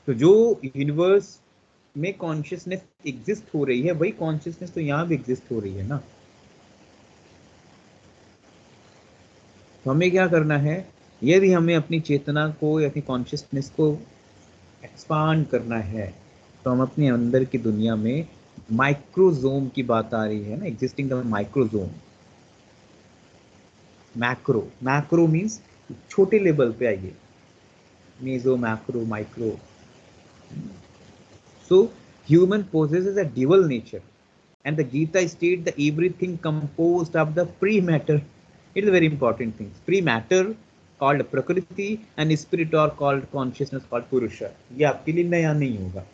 A: तो जो यूनिवर्स में कॉन्शियसनेस एग्जिस्ट हो रही है वही कॉन्शियसनेस तो यहाँ भी एग्जिस्ट हो रही है ना. तो हमें क्या करना है, यदि हमें अपनी चेतना को या अपनी कॉन्शियसनेस को एक्सपांड करना है तो हम अपने अंदर की दुनिया में माइक्रोजोम की बात आ रही है ना, existing the microcosm. Macro means छोटे लेवल पे आइए, meso, macro, micro. So human possesses a dual nature, and the Gita states that everything composed of the pre-matter. It is a very important thing. Pre-matter called Prakriti and spirit or called consciousness called Purusha. ये आपके लिए नया नहीं होगा.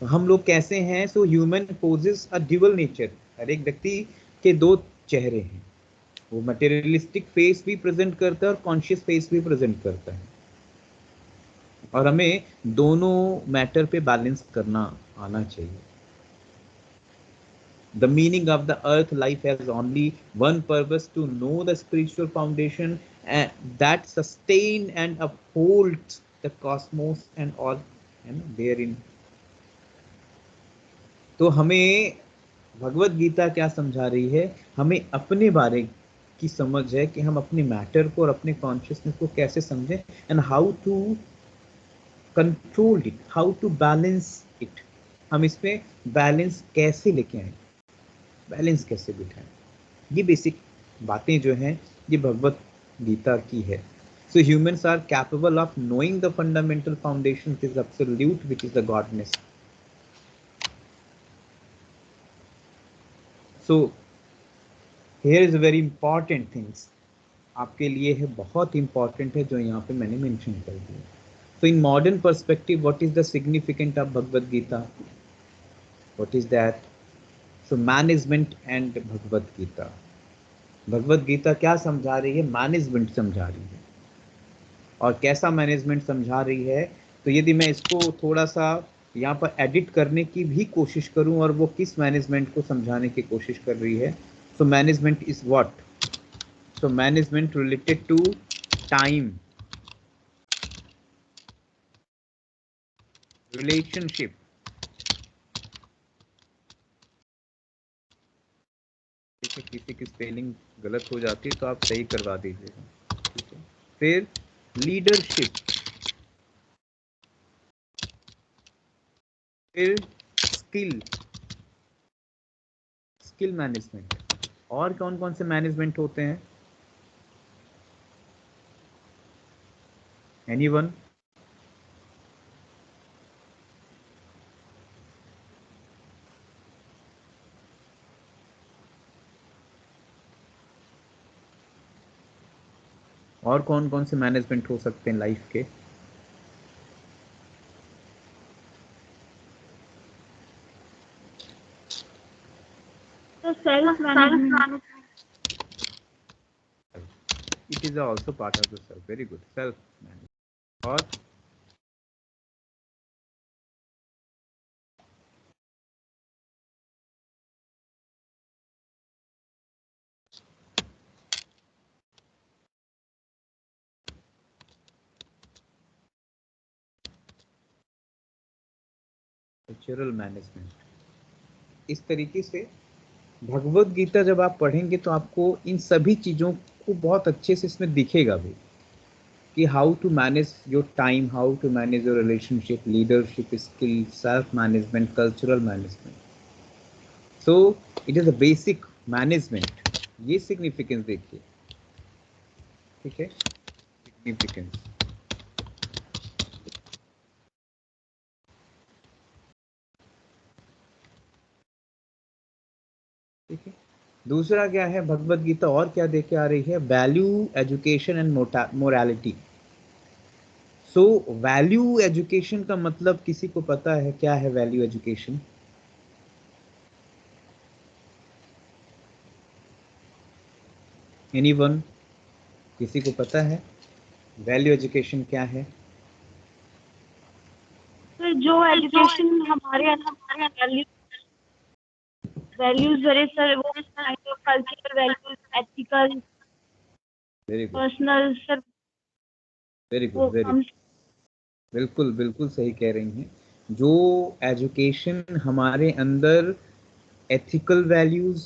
A: तो हम लोग कैसे हैं? So human possess a dual nature. हर एक व्यक्ति के दो चेहरे हैं. वो मटेरियलिस्टिक फेस भी प्रेजेंट करता है और कॉन्शियस फेस भी प्रेजेंट करता है, और हमें दोनों मैटर पे बैलेंस करना आना चाहिए. The meaning of the earth life has only one purpose, to know the spiritual foundation that sustain and upholds the cosmos and all therein. तो हमें भगवत गीता क्या समझा रही है? हमें अपने बारे की समझ है कि हम अपने मैटर को और अपने कॉन्शियसनेस को कैसे समझें, and how to control it, how to balance it. हम इसमें बैलेंस कैसे लेके आए, बैलेंस कैसे बिठाएं. ये बेसिक बातें जो हैं ये भगवत गीता की है. So humans are capable of knowing the fundamental foundation is absolute which is the godness. So here is very important things आपके लिए है, बहुत इंपॉर्टेंट है जो यहाँ पे मैंने मेंशन कर दिया. So in modern perspective what is the significant of Bhagavat Gita? What is that? So management and Bhagavat Gita. Bhagavat Gita क्या समझा रही है? मैनेजमेंट समझा रही है. और कैसा मैनेजमेंट समझा रही है? तो यदि मैं इसको थोड़ा सा यहाँ पर एडिट करने की भी कोशिश करूँ, और वो किस मैनेजमेंट को समझाने की कोशिश कर रही है? So management is what? So management related to time, relationship, किसी की स्पेलिंग गलत हो जाती है तो आप सही करवा दीजिएगा, ठीक है. फिर लीडरशिप, फिर स्किल मैनेजमेंट. और कौन कौन से मैनेजमेंट होते हैं? एनीवन? और कौन कौन से मैनेजमेंट हो सकते हैं लाइफ के?
D: तो self management.
A: It is also part of the self. Very good. Self management. और कल्चरल मैनेजमेंट. इस तरीके से भगवत गीता जब आप पढ़ेंगे तो आपको इन सभी चीज़ों को बहुत अच्छे से इसमें दिखेगा भी. कि how to manage your time, how to manage your relationship, leadership skill, self management, cultural management. So it is a basic management. ये सिग्निफिकेंस देखिए, ठीक है, सिग्निफिकेंस. ठीक है. दूसरा क्या है, भगवत गीता और क्या देके आ रही है, value education and morality. So value education का मतलब किसी को पता है क्या है वैल्यू एजुकेशन? एनीवन? किसी को पता है वैल्यू एजुकेशन क्या है?
D: सर जो एजुकेशन हमारे वैल्यूज भरे सर, वो cultural values, ethical,
A: very good,
D: personal sir,
A: very
D: वो
A: गुड, वेरी
D: हम
A: बिल्कुल बिल्कुल सही कह रही हैं. जो एजुकेशन हमारे अंदर ethical values,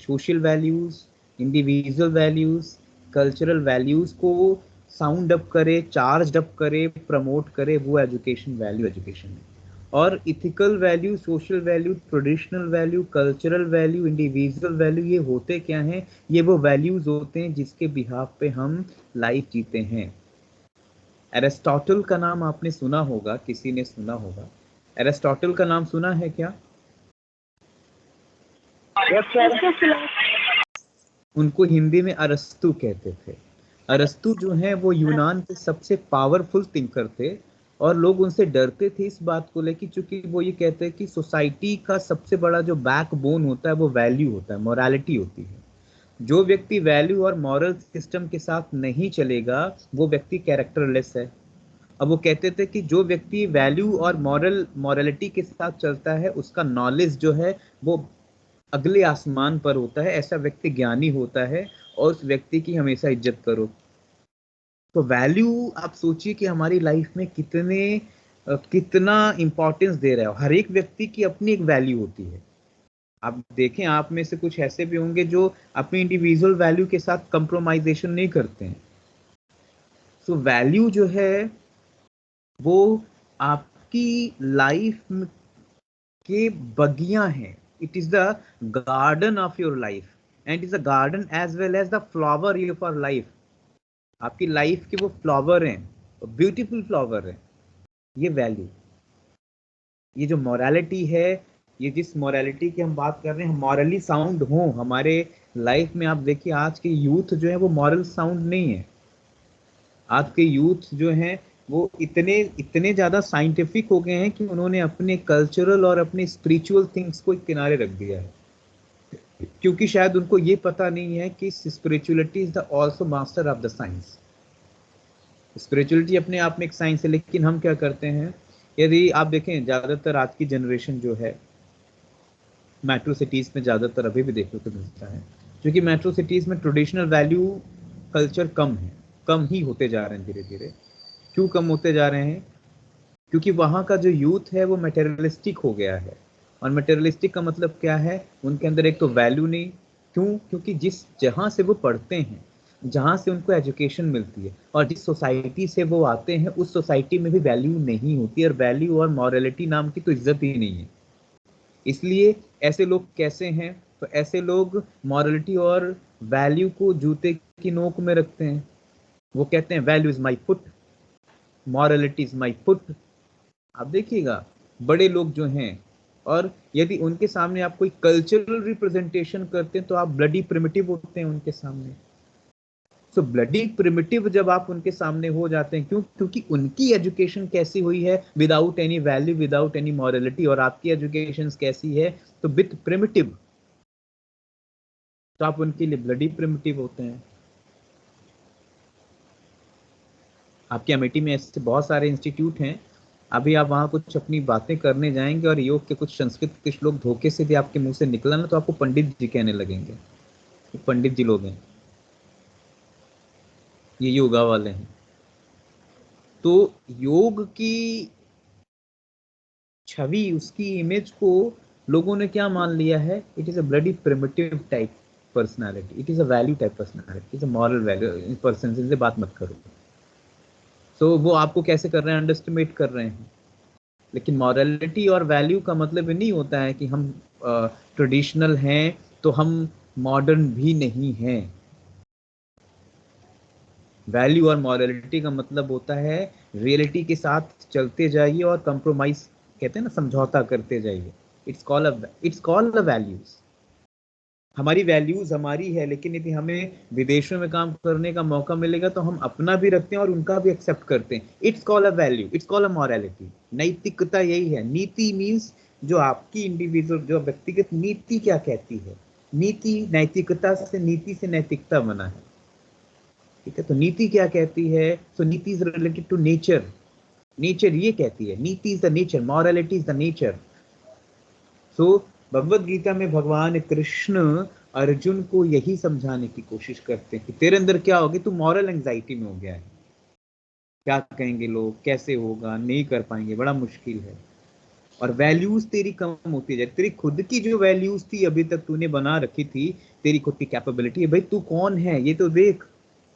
A: social values, individual values, cultural values को साउंड अप करे, चार्ज अप करे, प्रमोट करे, वो एजुकेशन वैल्यू एजुकेशन है. और ethical value, social value, traditional value, cultural value, individual value, ये होते क्या हैं? ये वो वैल्यूज होते हैं जिसके बिहाफ पे हम लाइफ जीते हैं. एरिस्टोटल का नाम आपने सुना होगा, किसी ने सुना होगा. एरिस्टोटल का नाम सुना है क्या? उनको हिंदी में अरस्तु कहते थे. अरस्तु जो है वो यूनान के सबसे पावरफुल थिंकर थे और लोग उनसे डरते थे इस बात को लेकर, क्योंकि वो ये कहते हैं कि सोसाइटी का सबसे बड़ा जो बैकबोन होता है वो वैल्यू होता है, मोरालिटी होती है. जो व्यक्ति वैल्यू और मॉरल सिस्टम के साथ नहीं चलेगा वो व्यक्ति कैरेक्टरलेस है. अब वो कहते थे कि जो व्यक्ति वैल्यू और मॉरलिटी के साथ चलता है उसका नॉलेज जो है वो अगले आसमान पर होता है, ऐसा व्यक्ति ज्ञानी होता है और उस व्यक्ति की हमेशा इज्जत करो. तो वैल्यू आप सोचिए कि हमारी लाइफ में कितना इंपॉर्टेंस दे रहा है. हर एक व्यक्ति की अपनी एक वैल्यू होती है. आप देखें, आप में से कुछ ऐसे भी होंगे जो अपनी इंडिविजुअल वैल्यू के साथ कंप्रोमाइजेशन नहीं करते हैं. सो वैल्यू जो है वो आपकी लाइफ के बगियां हैं. It is the garden of your life and is a garden as well as the flower of your life. आपकी लाइफ के वो फ्लावर हैं, ब्यूटीफुल फ्लावर हैं. ये वैल्यू, ये जो मोरालिटी है, ये जिस मोरालिटी की हम बात कर रहे हैं, मॉरली साउंड हो हमारे लाइफ में. आप देखिए आज के यूथ जो है वो मॉरल साउंड नहीं है. आज के यूथ जो हैं वो इतने ज्यादा साइंटिफिक हो गए हैं कि उन्होंने अपने कल्चरल और अपने स्पिरिचुअल थिंग्स को एक किनारे रख दिया है, क्योंकि शायद उनको ये पता नहीं है कि spirituality is the also master of the science. Spirituality अपने आप में एक साइंस है, लेकिन हम क्या करते हैं, यदि आप देखें ज्यादातर आज की जनरेशन जो है मेट्रो सिटीज में ज्यादातर अभी भी देखने को मिलता है, क्योंकि मेट्रो सिटीज में ट्रेडिशनल वैल्यू कल्चर कम है, कम ही होते जा रहे हैं धीरे धीरे. क्यों कम होते जा रहे हैं? क्योंकि वहाँ का जो यूथ है वो मटेरियलिस्टिक हो गया है. और मटेरियलिस्टिक का मतलब क्या है, उनके अंदर एक तो वैल्यू नहीं. क्यों? क्योंकि जहाँ से वो पढ़ते हैं, जहाँ से उनको एजुकेशन मिलती है और जिस सोसाइटी से वो आते हैं उस सोसाइटी में भी वैल्यू नहीं होती, और वैल्यू और मॉरलिटी नाम की तो इज्जत ही नहीं है. इसलिए ऐसे लोग कैसे हैं? तो ऐसे लोग मॉरलिटी और वैल्यू को जूते की नोक में रखते हैं. वो कहते हैं value is my foot, morality is my foot. आप देखिएगा बड़े लोग जो हैं, और यदि उनके सामने आप कोई कल्चरल रिप्रेजेंटेशन करते हैं तो आप ब्लडी प्रिमिटिव होते हैं उनके सामने. सो ब्लडी प्रिमिटिव जब आप उनके सामने हो जाते हैं, क्यों? क्योंकि उनकी एजुकेशन कैसी हुई है, without any value, without any morality, और आपकी एजुकेशन कैसी है, तो विथ प्रिमिटिव, तो आप उनके लिए ब्लडी प्रिमिटिव होते हैं. आपके अमेठी में ऐसे बहुत सारे इंस्टीट्यूट हैं, अभी आप वहाँ कुछ अपनी बातें करने जाएंगे और योग के कुछ संस्कृत के श्लोक धोखे से भी आपके मुंह से निकला ना तो आपको पंडित जी कहने लगेंगे. ये पंडित जी लोग हैं, ये योगा वाले हैं. तो योग की छवि, उसकी इमेज को लोगों ने क्या मान लिया है? It is a bloody primitive type personality, it is a value type personality, it is a moral value person. इनसे बात मत करो. सो वो आपको कैसे कर रहे हैं, अंडरस्टिमेट कर रहे हैं। लेकिन मॉरलिटी और वैल्यू का मतलब ये नहीं होता है कि हम ट्रेडिशनल हैं तो हम मॉडर्न भी नहीं हैं। वैल्यू और मॉरलिटी का मतलब होता है रियलिटी के साथ चलते जाइए और कंप्रोमाइज, कहते हैं ना, समझौता करते जाइए। It's called a values. हमारी वैल्यूज हमारी है, लेकिन यदि हमें विदेशों में काम करने का मौका मिलेगा तो हम अपना भी रखते हैं और उनका भी एक्सेप्ट करते हैं। It's called a value, it's called a morality. नैतिकता यही है। नीति मीन्स जो आपकी इंडिविजुअल, जो व्यक्तिगत नीति क्या कहती है। नीति नैतिकता से, नीति से नैतिकता बना है, ठीक है। तो नीति क्या कहती है? So niti is related to nature. Nature ये कहती है, niti is the nature, morality is the nature. So Bhagavat Gita में भगवान कृष्ण अर्जुन को यही समझाने की कोशिश करते हैं कि तेरे अंदर क्या होगी, तू मॉरल एंजाइटी में हो गया है। क्या कहेंगे लोग, कैसे होगा, नहीं कर पाएंगे, बड़ा मुश्किल है। और वैल्यूज तेरी कम होती जाए। तेरी खुद की जो वैल्यूज थी अभी तक तूने बना रखी थी, तेरी खुद की कैपेबिलिटी है, भाई तू कौन है ये तो देख।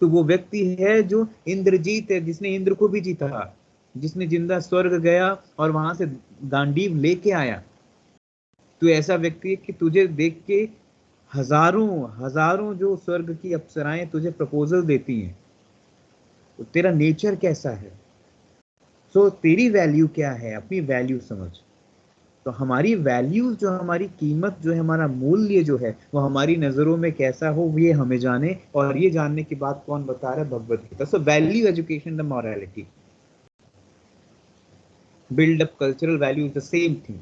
A: तो वो व्यक्ति है जो इंद्रजीत है, जिसने इंद्र को भी जीता, जिसने जिंदा स्वर्ग गया और वहां से गांडीव लेके आया। तू ऐसा व्यक्ति है कि तुझे देख के हजारों हजारों जो स्वर्ग की अप्सराएं तुझे प्रपोजल देती हैं। तो तेरा नेचर कैसा है? सो तेरी वैल्यू क्या है, अपनी वैल्यू समझ। तो हमारी वैल्यूज, जो हमारी कीमत जो है, हमारा मूल्य जो है, वो हमारी नजरों में कैसा हो, ये हमें जाने। और ये जानने की बात कौन बता रहा है? Bhagavat Gita. So value education the morality, build up cultural value is the same thing.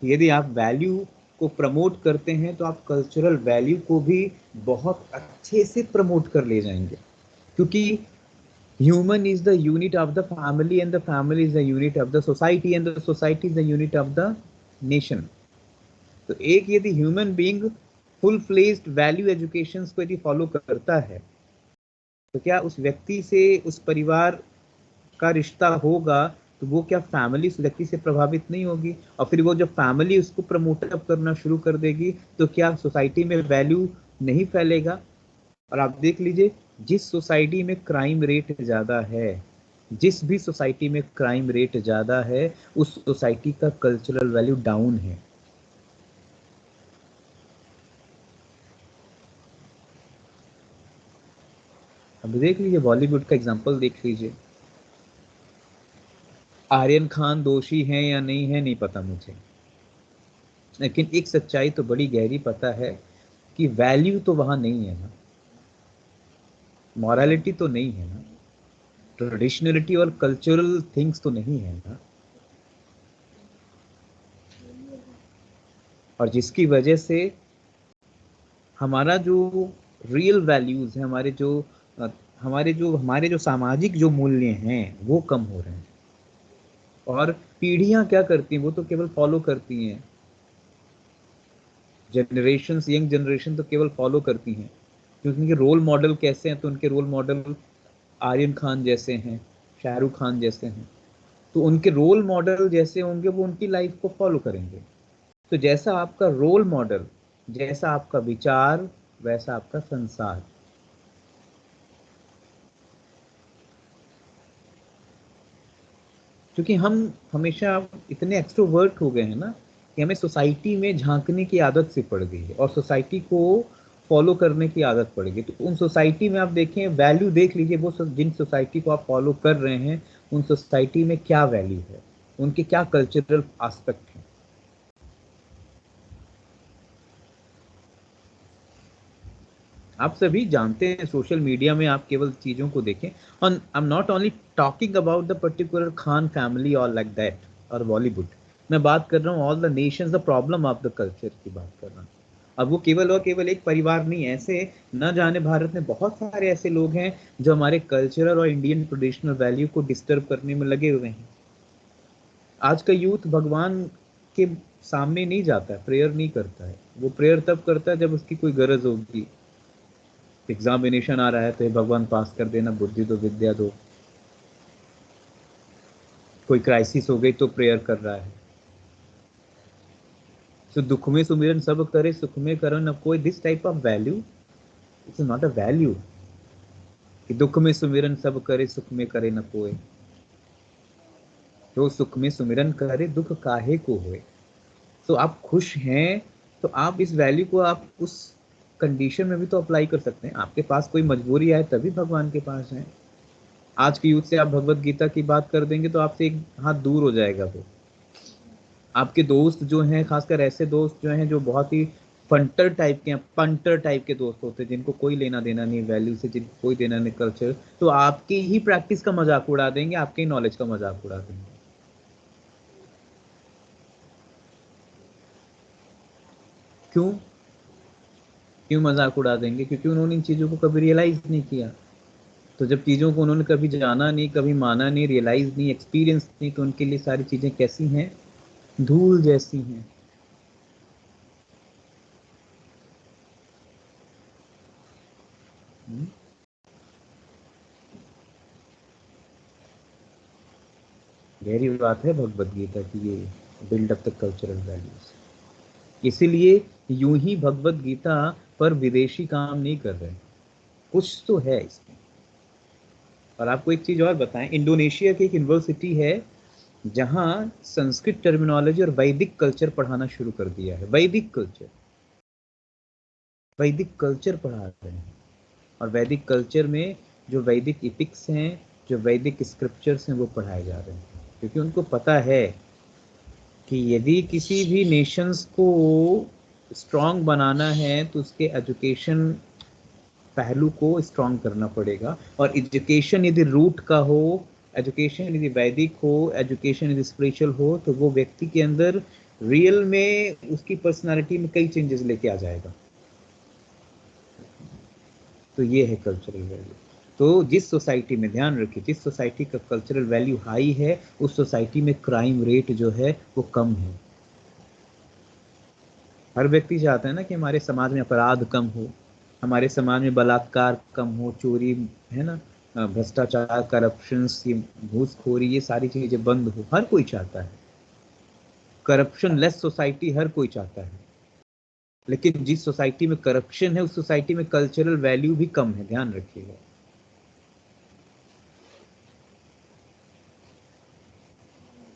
A: यदि आप वैल्यू को प्रमोट करते हैं तो आप कल्चरल वैल्यू को भी बहुत अच्छे से प्रमोट कर ले जाएंगे। क्योंकि human is the unit of the family and the family is the unit of the society and the society is the unit of the nation. तो एक यदि human being full fledged value education को यदि follow करता है तो क्या उस व्यक्ति से, उस परिवार का रिश्ता होगा, तो वो क्या फैमिली उस व्यक्ति से प्रभावित नहीं होगी? और फिर वो जब फैमिली उसको प्रमोट अप करना शुरू कर देगी तो क्या सोसाइटी में वैल्यू नहीं फैलेगा? और आप देख लीजिए, जिस सोसाइटी में क्राइम रेट ज्यादा है, जिस भी सोसाइटी में क्राइम रेट ज्यादा है, उस सोसाइटी का कल्चरल वैल्यू डाउन है। अब देख लीजिए, बॉलीवुड का एग्जांपल देख लीजिए। आर्यन खान दोषी हैं या नहीं है नहीं पता मुझे, लेकिन एक सच्चाई तो बड़ी गहरी पता है कि वैल्यू तो वहां नहीं है ना, मॉरलिटी तो नहीं है ना, ट्रेडिशनलिटी और कल्चरल थिंग्स तो नहीं है ना। और जिसकी वजह से हमारा जो रियल वैल्यूज है, हमारे जो सामाजिक जो मूल्य हैं वो कम हो रहे हैं। और पीढ़ियां क्या करती हैं, वो तो केवल फॉलो करती हैं। जनरेशंस, यंग जनरेशन तो केवल फॉलो करती हैं, क्योंकि उनके रोल मॉडल कैसे हैं, तो उनके रोल मॉडल आर्यन खान जैसे हैं, शाहरुख खान जैसे हैं। तो उनके रोल मॉडल जैसे होंगे वो उनकी लाइफ को फॉलो करेंगे। तो जैसा आपका रोल मॉडल, जैसा आपका विचार, वैसा आपका संसार। क्योंकि हम हमेशा इतने एक्सट्रोवर्ट हो गए हैं ना कि हमें सोसाइटी में झांकने की आदत से पड़ गई है और सोसाइटी को फॉलो करने की आदत पड़ गई। तो उन सोसाइटी में आप देखें, वैल्यू देख लीजिए, वो जिन सोसाइटी को आप फॉलो कर रहे हैं उन सोसाइटी में क्या वैल्यू है, उनके क्या कल्चरल एस्पेक्ट हैं। आप सभी जानते हैं, सोशल मीडिया में आप केवल चीजों को देखें। और I am not only talking about the particular Khan family और लाइक दैट और बॉलीवुड, मैं बात कर रहा हूँ all the Nations, the problem of the culture की बात कर रहा हूँ। अब वो केवल और केवल एक परिवार नहीं, ऐसे न जाने भारत में बहुत सारे ऐसे लोग हैं जो हमारे कल्चरल और इंडियन ट्रेडिशनल वैल्यू को डिस्टर्ब करने में लगे हुए हैं। आज का यूथ भगवान के सामने नहीं जाता है, प्रेयर नहीं करता है। वो प्रेयर तब करता है जब उसकी कोई गरज होगी। एग्जामिनेशन आ रहा है तो भगवान पास कर देना, बुद्धि दो, विद्या दो। कोई क्राइसिस हो गई तो प्रेयर कर रहा है। तो दुख में सुमिरन सब करे, सुख में करो न कोई, this type of value, it's not a value. कि दुख में सुमिरन सब करे, सुख में करे न कोय। तो सुख में सुमिरन करे, दुख काहे को होए। तो आप खुश हैं तो आप इस वैल्यू को आप उस कंडीशन में भी तो अप्लाई कर सकते हैं। आपके पास कोई मजबूरी आए तभी भगवान के पास है। आज की यूथ से आप भगवत गीता की बात कर देंगे तो आपसे एक हाथ दूर हो जाएगा वो। आपके दोस्त जो हैं, खासकर ऐसे दोस्त जो हैं जो बहुत ही फंटर टाइप के हैं, पंटर टाइप के दोस्त होते हैं, जिनको कोई लेना देना नहीं वैल्यू से, जिनको कोई देना नहीं कल्चर, तो आपकी ही प्रैक्टिस का मजाक उड़ा देंगे, आपके ही नॉलेज का मजाक उड़ा देंगे। क्यों मजाक उड़ा देंगे? क्योंकि उन्होंने इन चीजों को कभी रियलाइज नहीं किया। तो जब चीजों को उन्होंने कभी जाना नहीं, कभी माना नहीं, रियलाइज नहीं, एक्सपीरियंस नहीं, तो उनके लिए सारी चीजें कैसी हैं? धूल जैसी हैं। गहरी बात है भगवत गीता की, ये build up the cultural values. इसीलिए यूं ही भगवत गीता पर विदेशी काम नहीं कर रहे, कुछ तो है इसमें। और आपको एक चीज और बताएं, इंडोनेशिया की एक यूनिवर्सिटी है जहां संस्कृत टर्मिनोलॉजी और वैदिक कल्चर पढ़ाना शुरू कर दिया है। वैदिक कल्चर पढ़ा रहे हैं। और वैदिक कल्चर में जो वैदिक इपिक्स हैं, जो वैदिक स्क्रिप्चर्स हैं, वो पढ़ाए जा रहे हैं। क्योंकि उनको पता है कि यदि किसी भी नेशंस को स्ट्रांग बनाना है तो उसके एजुकेशन पहलू को स्ट्रांग करना पड़ेगा। और एजुकेशन यदि रूट का हो, एजुकेशन यदि वैदिक हो, एजुकेशन यदि स्पिरिचुअल हो, तो वो व्यक्ति के अंदर रियल में उसकी पर्सनालिटी में कई चेंजेस लेके आ जाएगा। तो ये है कल्चरल वैल्यू। तो जिस सोसाइटी में, ध्यान रखिए, जिस सोसाइटी का कल्चरल वैल्यू हाई है, उस सोसाइटी में क्राइम रेट जो है वो कम है। हर व्यक्ति चाहता है ना कि हमारे समाज में अपराध कम हो, हमारे समाज में बलात्कार कम हो, चोरी, है ना, भ्रष्टाचार, करप्शन, घूसखोरी, ये सारी चीजें बंद हो। हर कोई चाहता है करप्शन लेस सोसाइटी, हर कोई चाहता है। लेकिन जिस सोसाइटी में करप्शन है उस सोसाइटी में कल्चरल वैल्यू भी कम है, ध्यान रखिएगा।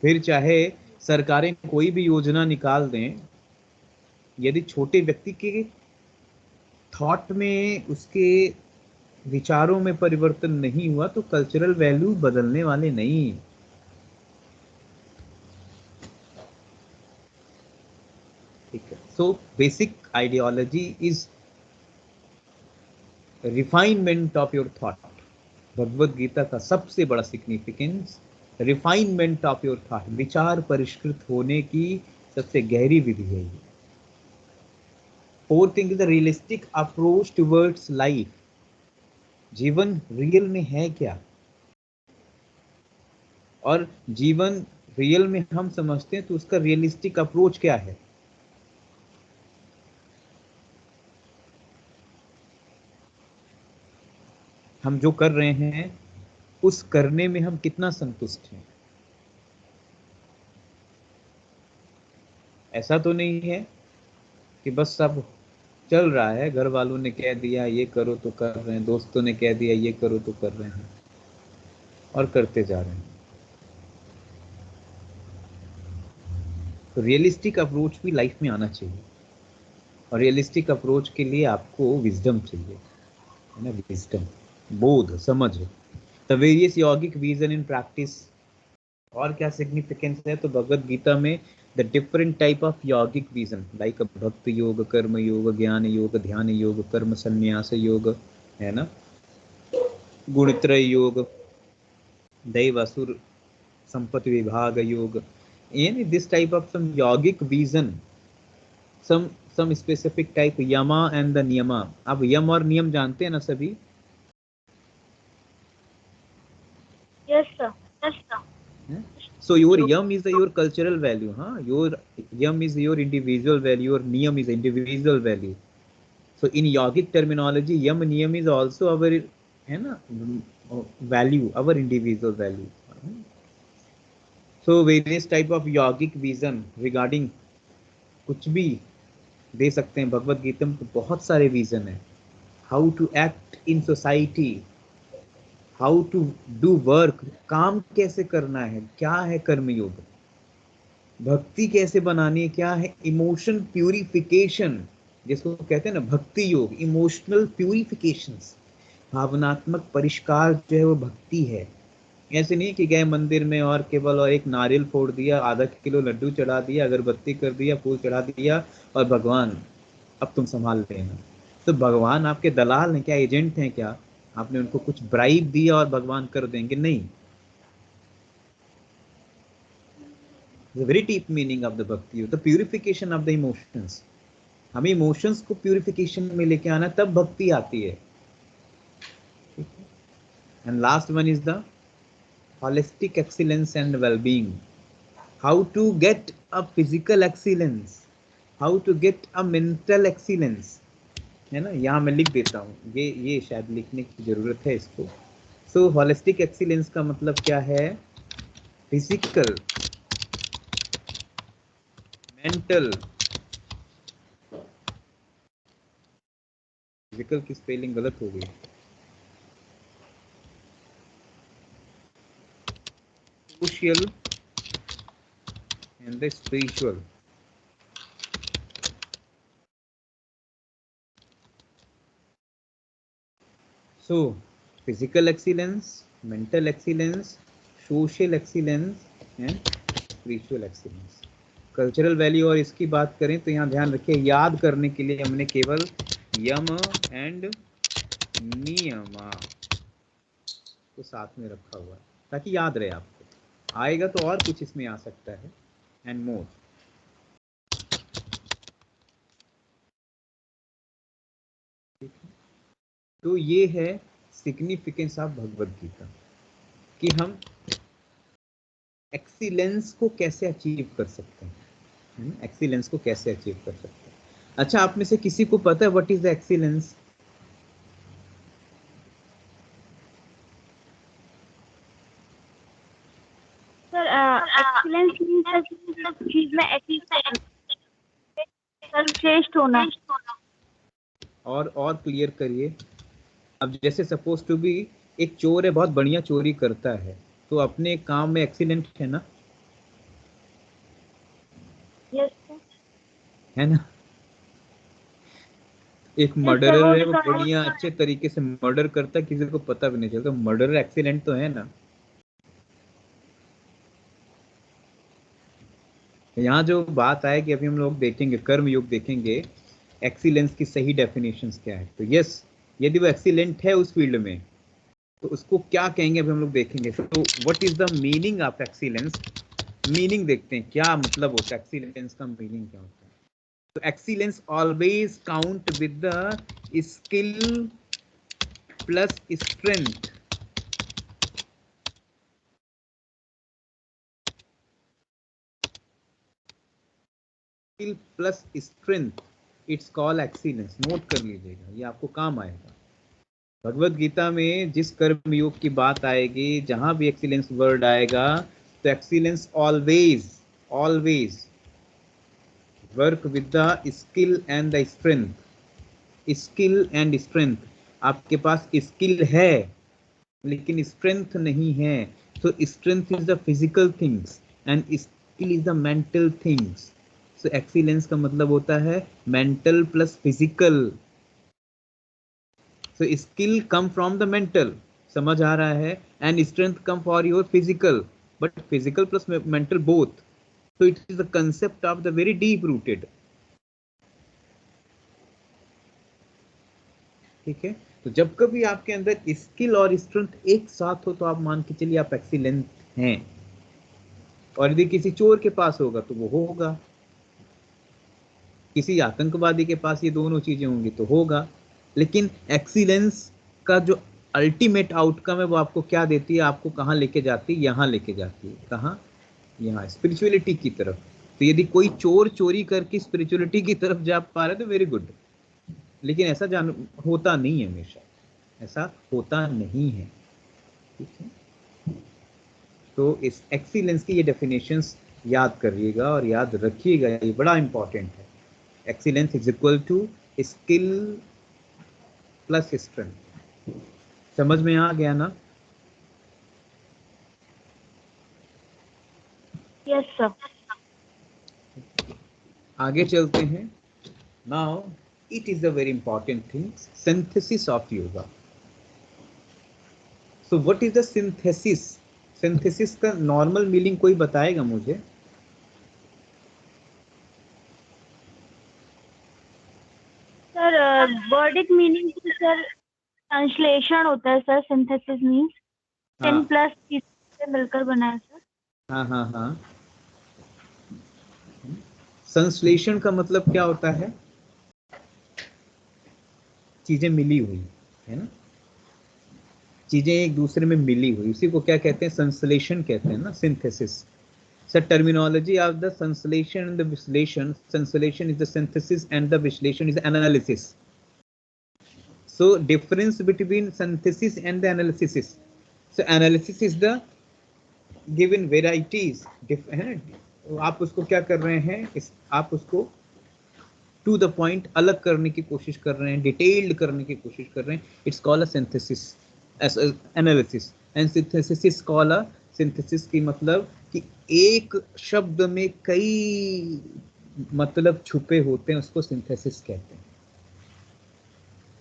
A: फिर चाहे सरकारें कोई भी योजना निकाल दें, यदि छोटे व्यक्ति के थॉट में, उसके विचारों में परिवर्तन नहीं हुआ तो कल्चरल वैल्यू बदलने वाले नहीं। ठीक है। So basic ideology is refinement of your thought. Bhagavat Gita का सबसे बड़ा significance refinement of your thought, विचार परिष्कृत होने की सबसे गहरी विधि है ये। Fourth thing is the realistic approach towards life. जीवन रियल में है क्या, और जीवन रियल में हम समझते हैं तो उसका रियलिस्टिक अप्रोच क्या है। हम जो कर रहे हैं उस करने में हम कितना संतुष्ट हैं। ऐसा तो नहीं है कि बस सब चल रहा है, घर वालों ने कह दिया ये करो तो कर रहे हैं, दोस्तों ने कह दिया ये करो तो कर रहे हैं और करते जा रहे हैं। तो रियलिस्टिक अप्रोच भी लाइफ में आना चाहिए। और रियलिस्टिक अप्रोच के लिए आपको विजडम चाहिए, है ना, विजडम, बोध, समझ। द वेरियस यौगिक विजन इन प्रैक्टिस। और क्या सिग्निफिकेंस है? तो भगवत गीता में द डिफरेंट टाइप ऑफ यौगिक विजन, लाइक भक्त योग, कर्म योग, ज्ञान योग, ध्यान योग, कर्म संन्यास योग, है ना, गुणत्रय योग, दैव असुर संपत्ति विभाग योग, यानी दिस टाइप ऑफ सम यौगिक vision, some specific type, yama and the niyama। आप यम और नियम जानते हैं ना सभी?
D: Yes, sir.
A: So your yam is your cultural value, huh? Your yam is your individual value, or niyam is individual value. So in yogic terminology, yam niyam is also our, है ना, value, our individual value. So various type of yogic vision regarding कुछ भी दे सकते हैं। भगवत गीता में तो बहुत सारे विजन है। How to act in society, how to do work, काम कैसे करना है, क्या है कर्मयोग, भक्ति कैसे बनानी है, क्या है इमोशन प्यूरिफिकेशन, जिसको कहते हैं ना भक्ति योग, इमोशनल प्यूरिफिकेशंस, भावनात्मक परिष्कार जो है वो भक्ति है। ऐसे नहीं कि गए मंदिर में और केवल और एक नारियल फोड़ दिया, आधा किलो लड्डू चढ़ा दिया, अगरबत्ती कर दिया, फूल चढ़ा दिया और भगवान अब तुम संभाल लेना। तो भगवान आपके दलाल हैं क्या, एजेंट हैं क्या? आपने उनको कुछ ब्राइब दिया और भगवान कर देंगे? नहीं। The very deep meaning of the bhakti, the purification of the emotions. हमें इमोशंस को प्यूरिफिकेशन में लेके आना, तब भक्ति आती है। And last one is the holistic excellence and well-being. How to get a physical excellence, how to get a mental excellence, है ना? यहाँ मैं लिख देता हूँ, ये शायद लिखने की जरूरत है इसको। सो होलिस्टिक एक्सीलेंस का मतलब क्या है? फिजिकल, मेंटल, फिजिकल की स्पेलिंग गलत हो गई, social and the spiritual. So physical excellence, mental excellence, social excellence and spiritual excellence. Cultural value और इसकी बात करें तो यहाँ ध्यान रखिए, याद करने के लिए हमने केवल यम एंड नियमा को साथ में रखा हुआ है ताकि याद रहे आपको। आएगा तो और कुछ इसमें आ सकता है एंड मोर। तो ये है सिग्निफिकेंस ऑफ भगवद गीता कि हम एक्सीलेंस को कैसे अचीव कर सकते हैं, एक्सीलेंस को कैसे अचीव कर सकते हैं। अच्छा, आप में से किसी को पता है what is the excellence?
D: Sir excellence means चीज में सर्वश्रेष्ठ होना।
A: और क्लियर करिए। अब जैसे सपोज टू बी एक चोर है, बहुत बढ़िया चोरी करता है, तो अपने काम में एक्सीलेंट है ना?
D: यस
A: है ना? एक मर्डरर है, वो बढ़िया अच्छे तरीके से मर्डर करता है, किसी को पता भी नहीं चलता, मर्डरर एक्सीलेंट तो है ना? यहाँ जो बात आए कि अभी हम लोग देखेंगे, कर्म योग देखेंगे, एक्सीलेंस की सही डेफिनेशंस क्या है। तो यस, यदि वो एक्सीलेंट है उस फील्ड में तो उसको क्या कहेंगे अभी हम लोग देखेंगे। तो what is the meaning of excellence? Meaning देखते हैं, क्या मतलब होता है एक्सीलेंस का, मीनिंग क्या होता है। तो excellence always count with the skill plus strength. Skill plus strength, it's called excellence. Note कर लीजिएगा, ये आपको काम आएगा। भगवद गीता में जिस कर्म योग की बात आएगी, जहां भी एक्सीलेंस वर्ड आएगा, तो excellence always always work with the skill and the strength. Skill and strength, आपके पास स्किल है लेकिन स्ट्रेंथ नहीं है। तो strength is the physical things and skill is the mental things. So excellence का मतलब होता है mental plus physical. So skill come from the mental, समझ आ रहा है, and strength come for your physical, but physical plus mental both. So it is the concept of the very deep rooted. ठीक है, तो जब कभी आपके अंदर स्किल और स्ट्रेंथ एक साथ हो तो आप मान के चलिए आप एक्सीलेंट हैं। और यदि किसी चोर के पास होगा तो वो होगा, किसी आतंकवादी के पास ये दोनों चीजें होंगी तो होगा। लेकिन एक्सीलेंस का जो अल्टीमेट आउटकम है वो आपको क्या देती है? आपको कहाँ लेके जाती है? यहाँ लेके जाती है। कहाँ? यहाँ, स्पिरिचुअलिटी की तरफ। तो यदि कोई चोर चोरी करके स्पिरिचुअलिटी की तरफ जा पा रहा है तो वेरी गुड, लेकिन ऐसा होता नहीं है, हमेशा ऐसा होता नहीं है। ठीक है, तो इस एक्सीलेंस की ये डेफिनेशंस याद करिएगा और याद रखिएगा, ये बड़ा इंपॉर्टेंट है। Excellence is equal to skill plus strength. समझ में आ गया ना?
D: Yes sir.
A: आगे चलते हैं। Now it is a very important thing, synthesis of yoga. So what is the synthesis? Synthesis का नॉर्मल मीनिंग कोई बताएगा मुझे?
D: सर वर्डिक मीनिंग सर ट्रांसलेशन होता है सर। सिंथेसिस मीन्स 10 प्लस चीजें मिलकर बना है सर।
A: हाँ हाँ हाँ। संश्लेषण का मतलब क्या होता है? चीजें मिली हुई है ना, चीजें एक दूसरे में मिली हुई, उसी को क्या कहते हैं? संश्लेषण कहते हैं ना, synthesis. Sir terminology of the sanshleshan and the vishleshan, sanshleshan is the synthesis and the vishleshan is analysis. So difference between synthesis and the analysis is, so analysis is the given varieties, है ना, आप उसको क्या कर रहे हैं, आप उसको टू द पॉइंट अलग करने की कोशिश कर रहे हैं, डिटेल्ड करने की कोशिश कर रहे हैं। It's called a synthesis analysis and synthesis is called a, synthesis की मतलब कि एक शब्द में कई मतलब छुपे होते हैं, उसको सिंथेसिस कहते हैं।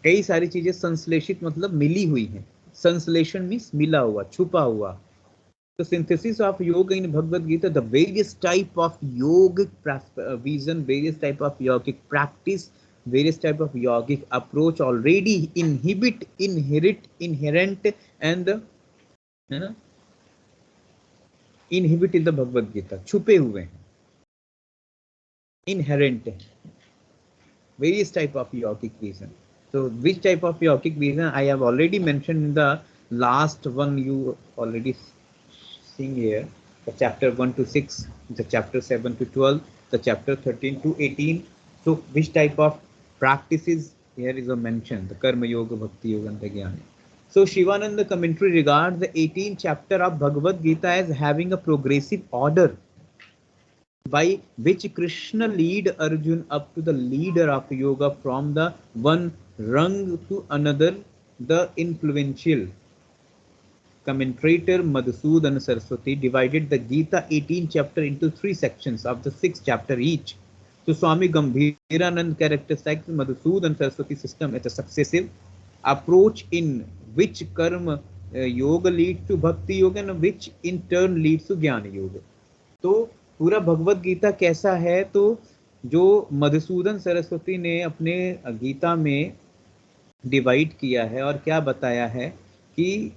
A: कई सारी चीजें संश्लेषित मतलब मिली हुई हैं, संश्लेषण मीन्स मिला हुआ, छुपा हुआ। The synthesis of yoga in Bhagavad Gita, the various type of yogic vision, various type of yogic practice, various type of yogic approach already inherent and है ना, inhibit in the Bhagavad Gita, छुपे हुए हैं, inherent है, various type of yogic vision. So which type of yogic vision I have already mentioned in the last one, you already seeing here, the chapter 1 to 6, the chapter 7 to 12, the chapter 13 to 18. So which type of practices here is a mention, the karma yoga, bhakti yoga and the jnana. So Shivananda commentary regards the 18th chapter of Bhagavad Gita as having a progressive order by which Krishna lead Arjun up to the leader of yoga from the one rung to another. The influential commentator Madhusudan Saraswati divided the Gita 18 chapter into 3 sections of the 6 chapter each. So Swami Gambhiranand characterized Madhusudan Saraswati system as a successive approach in which karma yoga leads to bhakti yoga and which in turn leads to jnana yoga. तो पूरा भगवत गीता कैसा है, तो जो मधुसूदन सरस्वती ने अपने गीता में divide किया है और क्या बताया है कि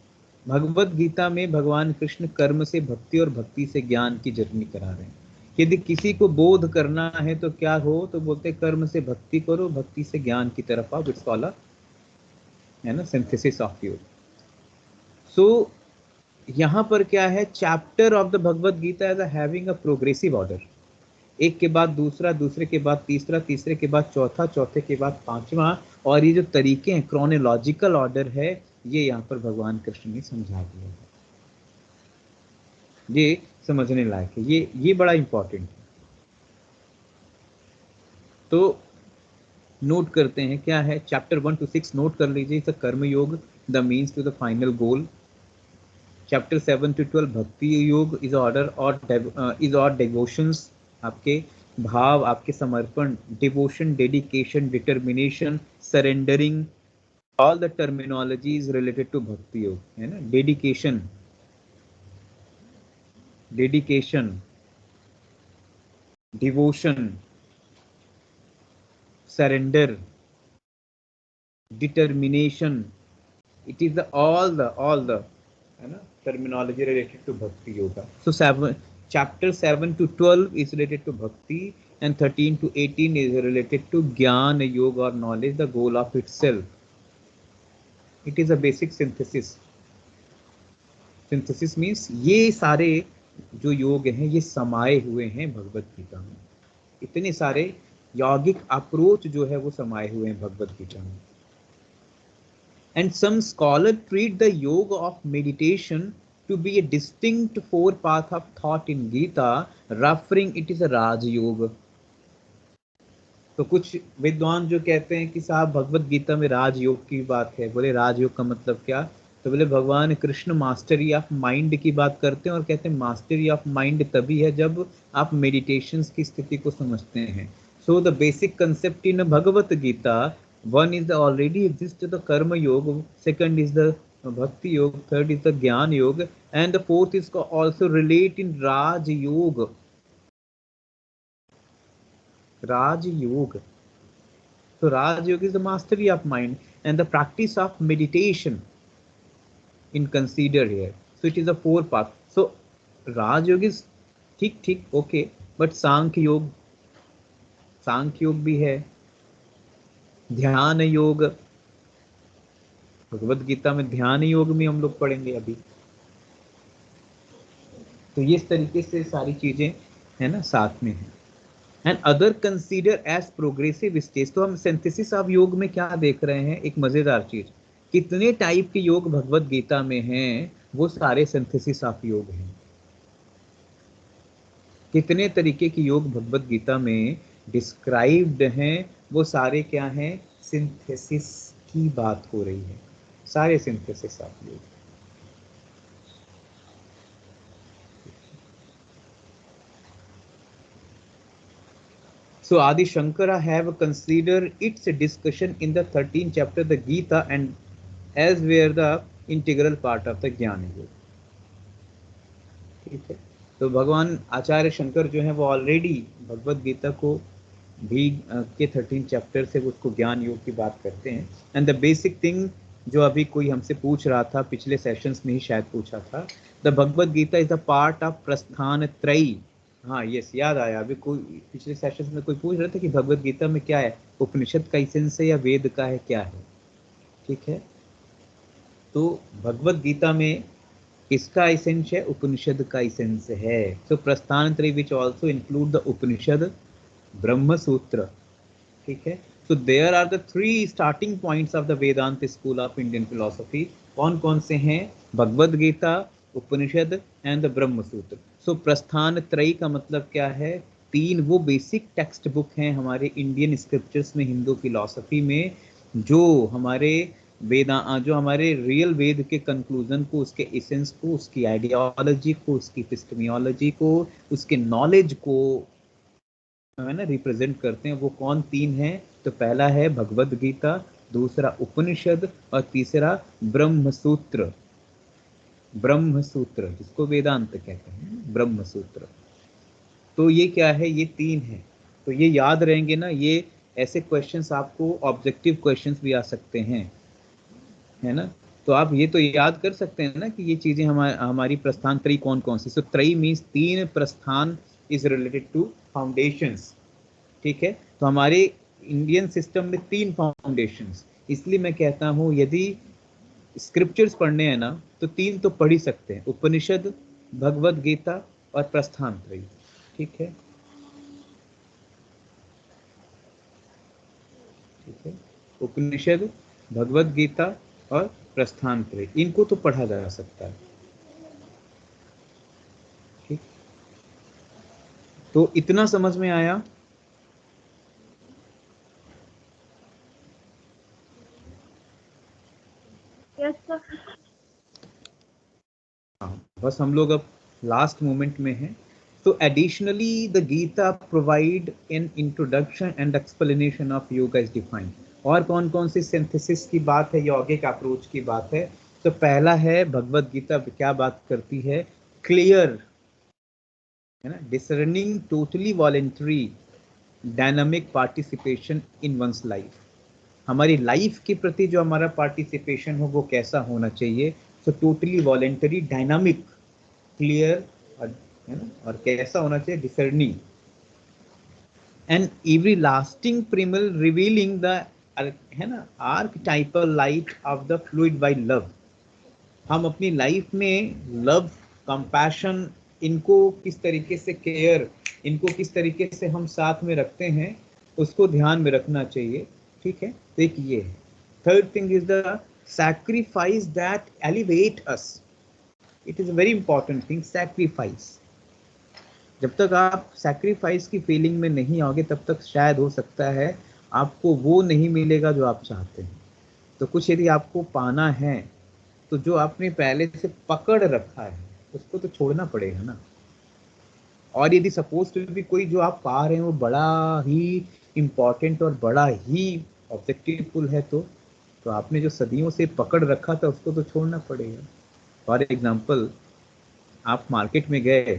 A: भगवत गीता में भगवान कृष्ण कर्म से भक्ति और भक्ति से ज्ञान की जर्नी करा रहे हैं। यदि किसी को बोध करना है तो क्या हो, तो बोलते कर्म से भक्ति करो, भक्ति से ज्ञान की तरफ आओ। इट्स कॉल्ड है ना सिंथेसिस ऑफ योग। सो यहाँ पर क्या है, chapter of the Bhagavad Gita as having a progressive order, एक के बाद दूसरा, दूसरे के बाद तीसरा, तीसरे के बाद चौथा, चौथे के बाद पांचवा, और ये जो तरीके हैं क्रोनोलॉजिकल ऑर्डर है, ये यहाँ पर भगवान कृष्ण ने समझा दिया है। ये समझने लायक है, ये बड़ा इंपॉर्टेंट है। तो नोट करते हैं क्या है, चैप्टर 1 to 6 नोट कर लीजिए। Karma yoga the means to the final goal. Chapter 7 to 12 भक्ति योग इज ऑर्डर और डिवोशंस, आपके भाव, आपके समर्पण, devotion, dedication, determination, surrendering, all the terminologies related to bhakti yoga, है ना। Dedication, devotion, surrender, determination, it is all the है ना terminology related to bhakti yoga. So chapter 7 to 12 is related to bhakti and 13 to 18 is related to jnana yoga or knowledge, the goal of itself. It is a basic synthesis. Synthesis means ये सारे जो योग हैं ये समाये हुए हैं भगवत गीता में। इतने सारे यौगिक अप्रोच जो है वो समाये हुए हैं भगवत गीता में। And some scholars treat the yoga of meditation to be a distinct four path of thought in Gita, referring it is a Raj Yoga. तो कुछ विद्वान जो कहते हैं कि साहब भगवत गीता में राज योग की बात है, बोले राज योग का मतलब क्या, तो बोले भगवान कृष्ण मास्टरी ऑफ माइंड की बात करते हैं और कहते हैं मास्टरी ऑफ माइंड तभी है जब आप मेडिटेशंस की स्थिति को समझते हैं। So the basic concept in Bhagavad Gita, one is the already exist the karma yoga, second is the भक्ति योग, थर्ड इज द ज्ञान yog, and the fourth is also relate in raj yog. Raj योग, so Raj Yoga is the mastery of mind and the practice of meditation in consider here. So it is a 4 path. So Raj Yoga is ठीक okay, but सांख्य योग भी है, ध्यान योग, भगवत गीता में ध्यान योग में हम लोग पढ़ेंगे अभी। तो ये इस तरीके से सारी चीजें है ना साथ में है। And other consider as progressive stage. तो हम सिंथेसिस ऑफ योग में क्या देख रहे हैं, एक मजेदार चीज, कितने टाइप के योग भगवत गीता में हैं, वो सारे सिंथेसिस ऑफ योग हैं। कितने तरीके के योग भगवत गीता में डिस्क्राइब्ड हैं, वो सारे क्या हैं, सिंथेसिस की बात हो रही है, सारे सिंथेसिस ऑफ योग। So Adi Shankara have considered its discussion in the 13th chapter the Gita and as were the integral part of the ज्ञान योग। ठीक है, तो भगवान आचार्य शंकर जो है वो ऑलरेडी भगवत गीता को भी के 13 चैप्टर से उसको ज्ञान योग की बात करते हैं। एंड द बेसिक थिंग जो अभी कोई हमसे पूछ रहा था, पिछले सेशंस में ही शायद पूछा था, the Bhagavad Gita is the part of Prasthana Trayi. हाँ यस, याद आया, अभी कोई पिछले सेशंस में कोई पूछ रहा था कि भगवत गीता में क्या है, उपनिषद का एसेंस है या वेद का है, क्या है। ठीक है, तो भगवत गीता में किसका एसेंस है, उपनिषद का एसेंस है। तो प्रस्थान त्रयी विच आल्सो इंक्लूड द उपनिषद, ब्रह्म सूत्र। ठीक है, so there are the 3 starting points of the Vedanta school of Indian philosophy। कौन कौन से हैं, भगवद गीता, उपनिषद एंड द ब्रह्म सूत्र। सो प्रस्थान त्रयी का मतलब क्या है, 3 वो बेसिक टेक्स्ट बुक हैं हमारे इंडियन स्क्रिप्चर्स में, हिंदू फिलॉसफी में, जो हमारे जो हमारे रियल वेद के कंक्लूजन को, उसके एसेंस को, उसकी आइडियोलॉजी को, उसकी एपिस्टेमोलॉजी को, उसके नॉलेज को है ना रिप्रेजेंट करते हैं। वो कौन 3 हैं, तो पहला है भगवद गीता, दूसरा उपनिषद और तीसरा ब्रह्म सूत्र। ब्रह्म सूत्र जिसको वेदांत कहते हैं, ब्रह्म सूत्र। तो ये क्या है, ये 3 है। तो ये याद रहेंगे ना, ये ऐसे क्वेश्चंस आपको ऑब्जेक्टिव क्वेश्चंस भी आ सकते हैं, है ना। तो आप ये तो याद कर सकते हैं ना कि ये चीजें हमारी प्रस्थान त्रयी कौन कौन सी। सो त्रयी मीन्स 3 प्रस्थान इज रिलेटेड टू फाउंडेशंस। ठीक है, तो हमारे इंडियन सिस्टम में 3 फाउंडेशंस, इसलिए मैं कहता हूँ यदि स्क्रिप्चर्स पढ़ने हैं ना तो 3 तो पढ़ ही सकते हैं, उपनिषद, भगवद गीता और प्रस्थान त्रयी। ठीक है, ठीक है, उपनिषद, भगवद गीता और प्रस्थान त्रयी, इनको तो पढ़ा जा सकता है। ठीक, तो इतना समझ में आया।
D: Yes sir.
A: बस हम लोग अब लास्ट मोमेंट में हैं। तो additionally the Gita provide an introduction and explanation of yoga is defined. और कौन कौन सी सिंथेसिस की बात है, यौगिक अप्रोच की बात है। तो पहला है भगवद गीता क्या बात करती है, क्लियर है ना, discerning totally voluntary dynamic participation in one's life. हमारी लाइफ के प्रति जो हमारा पार्टिसिपेशन हो वो कैसा होना चाहिए। So totally voluntary, dynamic, clear है ना, और कैसा होना चाहिए, discerning and every lasting primal revealing the है ना archetypal light of the fluid by love. हम अपनी लाइफ में लव, कंपैशन, इनको किस तरीके से केयर, इनको किस तरीके से हम साथ में रखते हैं, उसको ध्यान में रखना चाहिए। ठीक है, तो एक ये है। Third thing is the sacrifice that elevate us. It is a very important thing, sacrifice. जब तक आप सैक्रिफाइस की फीलिंग में नहीं आओगे तब तक शायद हो सकता है आपको वो नहीं मिलेगा जो आप चाहते हैं। तो कुछ यदि आपको पाना है तो जो आपने पहले से पकड़ रखा है उसको तो छोड़ना पड़ेगा ना। और यदि सपोज टू भी कोई जो आप पा रहे हैं वो बड़ा ही इम्पोर्टेंट और बड़ा ही ऑब्जेक्टिवफुल है, तो आपने जो सदियों से पकड़ रखा था उसको तो छोड़ना पड़ेगा। फॉर एग्जाम्पल, आप मार्केट में गए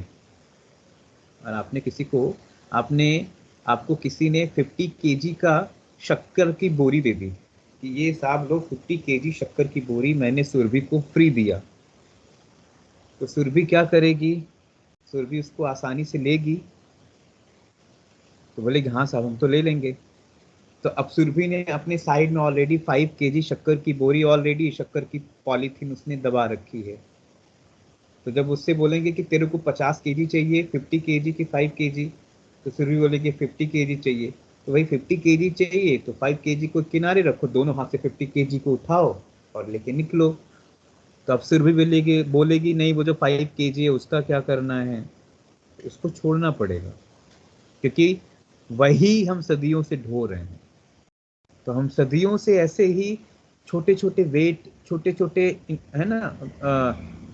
A: और आपने किसी को आपको किसी ने 50 केजी का शक्कर की बोरी दे दी कि ये साहब लो 50 केजी शक्कर की बोरी मैंने सुरभि को फ्री दिया। तो सुरभि क्या करेगी? सुरभि उसको आसानी से लेगी, तो बोलेगी हाँ साहब हम तो ले लेंगे। तो अब सुरभि ने अपने साइड में ऑलरेडी 5 केजी शक्कर की बोरी, ऑलरेडी शक्कर की पॉलीथीन उसने दबा रखी है। तो जब उससे बोलेंगे कि तेरे को 50 केजी चाहिए, 50 केजी की 5 केजी, तो सुरभि बोलेगी 50 केजी चाहिए। तो भाई 50 केजी चाहिए तो 5 केजी को किनारे रखो, दोनों हाथ से 50 केजी को उठाओ और लेके निकलो। तो अब सुरभि बोलेगी नहीं, वो जो 5 केजी है उसका क्या करना है, उसको छोड़ना पड़ेगा, क्योंकि वही हम सदियों से ढो रहे हैं। तो हम सदियों से ऐसे ही छोटे छोटे वेट, छोटे छोटे, है ना,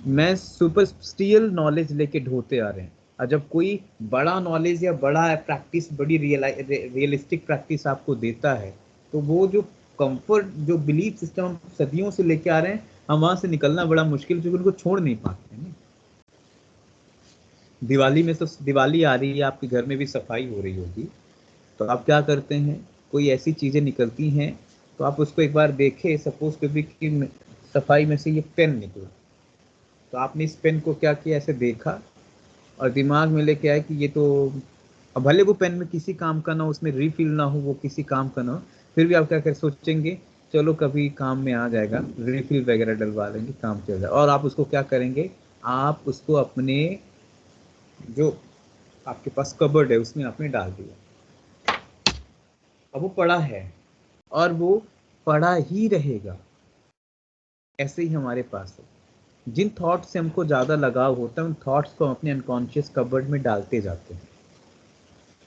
A: मैं सुपरस्टिशियल नॉलेज लेके ढोते आ रहे हैं। और जब कोई बड़ा नॉलेज या बड़ा प्रैक्टिस, बड़ी रियलिस्टिक प्रैक्टिस आपको देता है, तो वो जो कंफर्ट, जो बिलीफ सिस्टम हम सदियों से लेके आ रहे हैं, हम वहां से निकलना बड़ा मुश्किल, क्योंकि उनको छोड़ नहीं पाते हैं। दिवाली में तो, दिवाली आ रही है, आपके घर में भी सफाई हो रही होगी, तो आप क्या करते हैं, कोई ऐसी चीजें निकलती हैं तो आप उसको एक बार देखें, सपोज टू बी कि सफाई में से ये पेन निकला, तो आपने इस पेन को क्या किया, ऐसे देखा और दिमाग में लेके आया कि ये तो, अब भले वो पेन में किसी काम का ना हो, उसमें रिफिल ना हो, वो किसी काम का ना हो, फिर भी आप क्या कर सोचेंगे, चलो कभी काम में आ जाएगा, रिफिल वगैरह डलवा लेंगे, काम चल जाएगा। और आप उसको क्या करेंगे, आप उसको अपने जो आपके पास कबर्ड है उसमें आपने डाल दिया। अब वो पड़ा है और वो पड़ा ही रहेगा। ऐसे ही हमारे पास है, जिन थॉट से हमको ज्यादा लगाव होता है उन थॉट्स को हम अपने अनकॉन्शियस कबर्ड में डालते जाते हैं।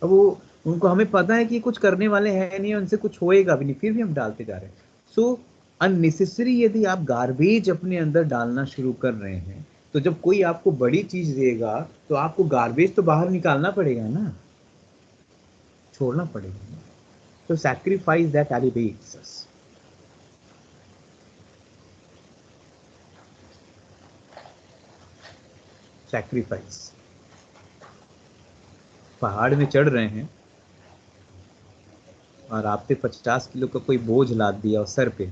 A: अब वो, उनको हमें पता है कि कुछ करने वाले हैं नहीं, उनसे कुछ होएगा भी नहीं, फिर भी हम डालते जा रहे हैं। सो अननेसेसरी यदि आप गार्बेज अपने अंदर डालना शुरू कर रहे हैं, तो जब कोई आपको बड़ी चीज देगा तो आपको गार्बेज तो बाहर निकालना पड़ेगा ना, छोड़ना पड़ेगा ना। तो sacrifice that elevates us. Sacrifice. पहाड़ में चढ़ रहे हैं और आप पे 50 किलो का कोई बोझ लाद दिया और सर पे,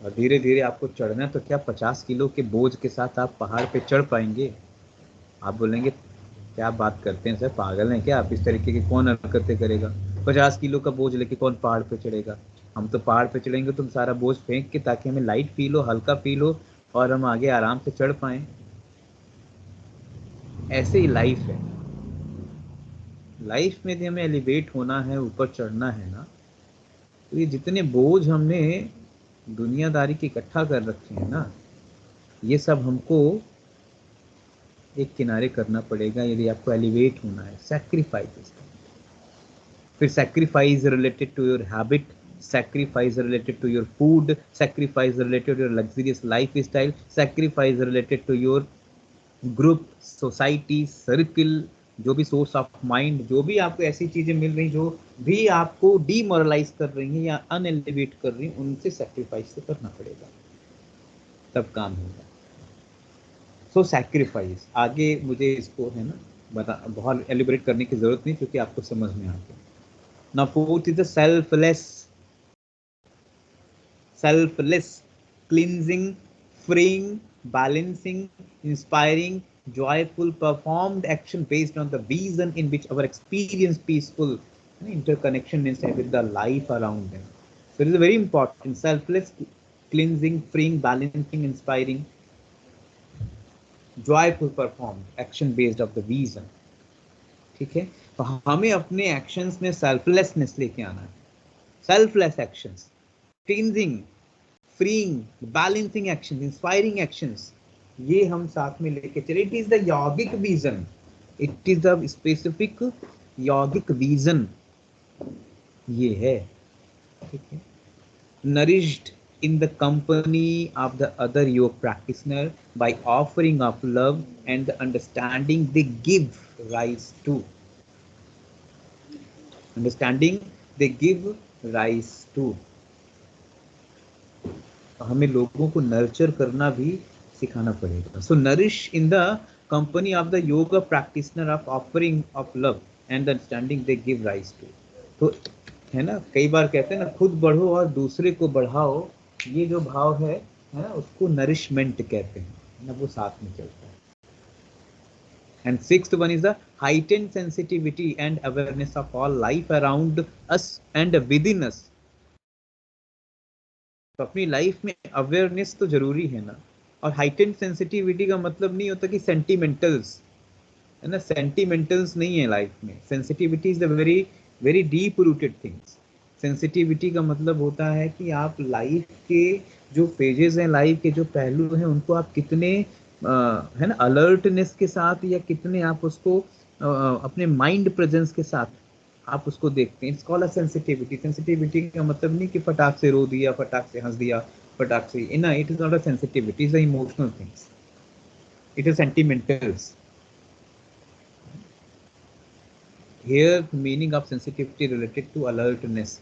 A: और धीरे धीरे आपको चढ़ना है, तो क्या 50 किलो के बोझ के साथ आप पहाड़ पे चढ़ पाएंगे? आप बोलेंगे क्या बात करते हैं सर, पागल हैं क्या आप, इस तरीके की कौन हरकतें करेगा, 50 किलो का बोझ लेके कौन पहाड़ पे चढ़ेगा? हम तो पहाड़ पे चढ़ेंगे तुम सारा बोझ फेंक के, ताकि हमें लाइट फील हो, हल्का फील हो और हम आगे आराम से चढ़ पाएं। ऐसे ही लाइफ है। लाइफ में यदि हमें एलिवेट होना है, ऊपर चढ़ना है ना, तो ये जितने बोझ हमने दुनियादारी के इकट्ठा कर रखे हैं ना, ये सब हमको एक किनारे करना पड़ेगा यदि आपको एलिवेट होना है। सैक्रिफाइस, फिर sacrifice related to your habit, sacrifice related to your food, sacrifice related to your luxurious lifestyle, sacrifice related to your group, society, circle, जो भी सोर्स ऑफ माइंड, जो भी आपको ऐसी चीजें मिल रही जो भी आपको डीमोरलाइज कर रही हैं या अनएलिवेट कर रही हैं, उनसे सैक्रिफाइस तो करना पड़ेगा, तब काम होगा। सो सैक्रिफाइस, आगे मुझे इसको है ना बता, बहुत एलिब्रेट करने की जरूरत नहीं, क्योंकि आपको समझ में आ गया। Now fourth is the selfless, cleansing, freeing, balancing, inspiring, joyful, performed action based on the vision in which our experience peaceful interconnection is with the life around them. So it is very important. Selfless, cleansing, freeing, balancing, inspiring, joyful, performed action based of the vision. ठीक है, तो हमें अपने actions में selflessness लेके आना है। Selfless actions, cleansing, freeing, balancing actions, inspiring actions, ये हम साथ में लेके चले। It is the yogic vision, it is the specific yogic vision, ये है। ठीक है, nourished in the company of the other yoga practitioner by offering of love and the understanding they give rise to. Understanding they give rise to. हमें लोगों को nurture करना भी सिखाना पड़ेगा. So nourish in the company of the yoga practitioner of offering of love and the understanding they give rise to. तो है ना, कई बार कहते हैं ना, खुद बढ़ो और दूसरे को बढ़ाओ, ये जो भाव है ना, उसको नरिशमेंट कहते हैं ना, वो साथ में चलता है. And sixth one is the heightened sensitivity and awareness of all life around us and within us. तो अपनी लाइफ में अवेयरनेस तो जरूरी है ना, और हाइटेंड सेंसिटिविटी का मतलब नहीं होता कि सेंटिमेंटल्स है ना, सेंटिमेंटल्स नहीं है लाइफ में. Sensitivity is the very very deep rooted things. Sensitivity का मतलब होता है कि आप लाइफ के जो फेजेस हैं, लाइफ के जो पहलू हैं, उनको आप कितने है ना अलर्टनेस के साथ, या कितने आप उसको अपने माइंड प्रेजेंस के साथ आप उसको देखते हैं. It's called a sensitivity. Sensitivity का मतलब नहीं कि फटाक से रो दिया, फटाक से हंस दिया, फटाक से ना. It is not a sensitivity, is a emotional things. It is sentimentals. Here the meaning of sensitivity related to alertness,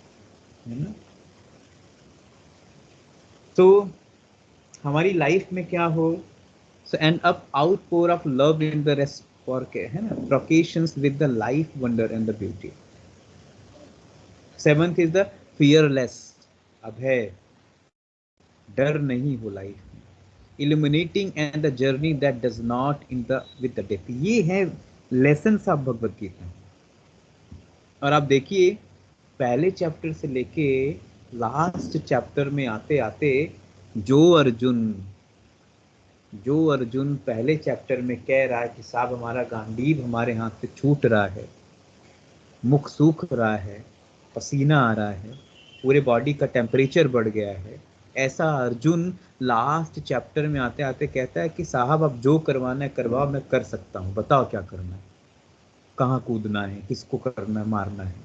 A: है ना. तो हमारी लाइफ में क्या हो, so and up outpour of love in the rest for के है ना, occasions with the life wonder and the beauty. Seventh is the fearless, अभय, डर नहीं हो लाइफ में. Illuminating and the journey that does not in the with the death. ये है lessons of Bhagavat Gita. और आप देखिए पहले चैप्टर से लेके लास्ट चैप्टर में आते आते जो अर्जुन पहले चैप्टर में कह रहा है कि साहब हमारा गांडीव हमारे हाथ से छूट रहा है, मुख सूख रहा है, पसीना आ रहा है, पूरे बॉडी का टेम्परेचर बढ़ गया है, ऐसा अर्जुन लास्ट चैप्टर में आते आते कहता है कि साहब अब जो करवाना है करवाओ, मैं कर सकता हूँ, बताओ क्या करना है, कहाँ कूदना है, किसको करना है, मारना है.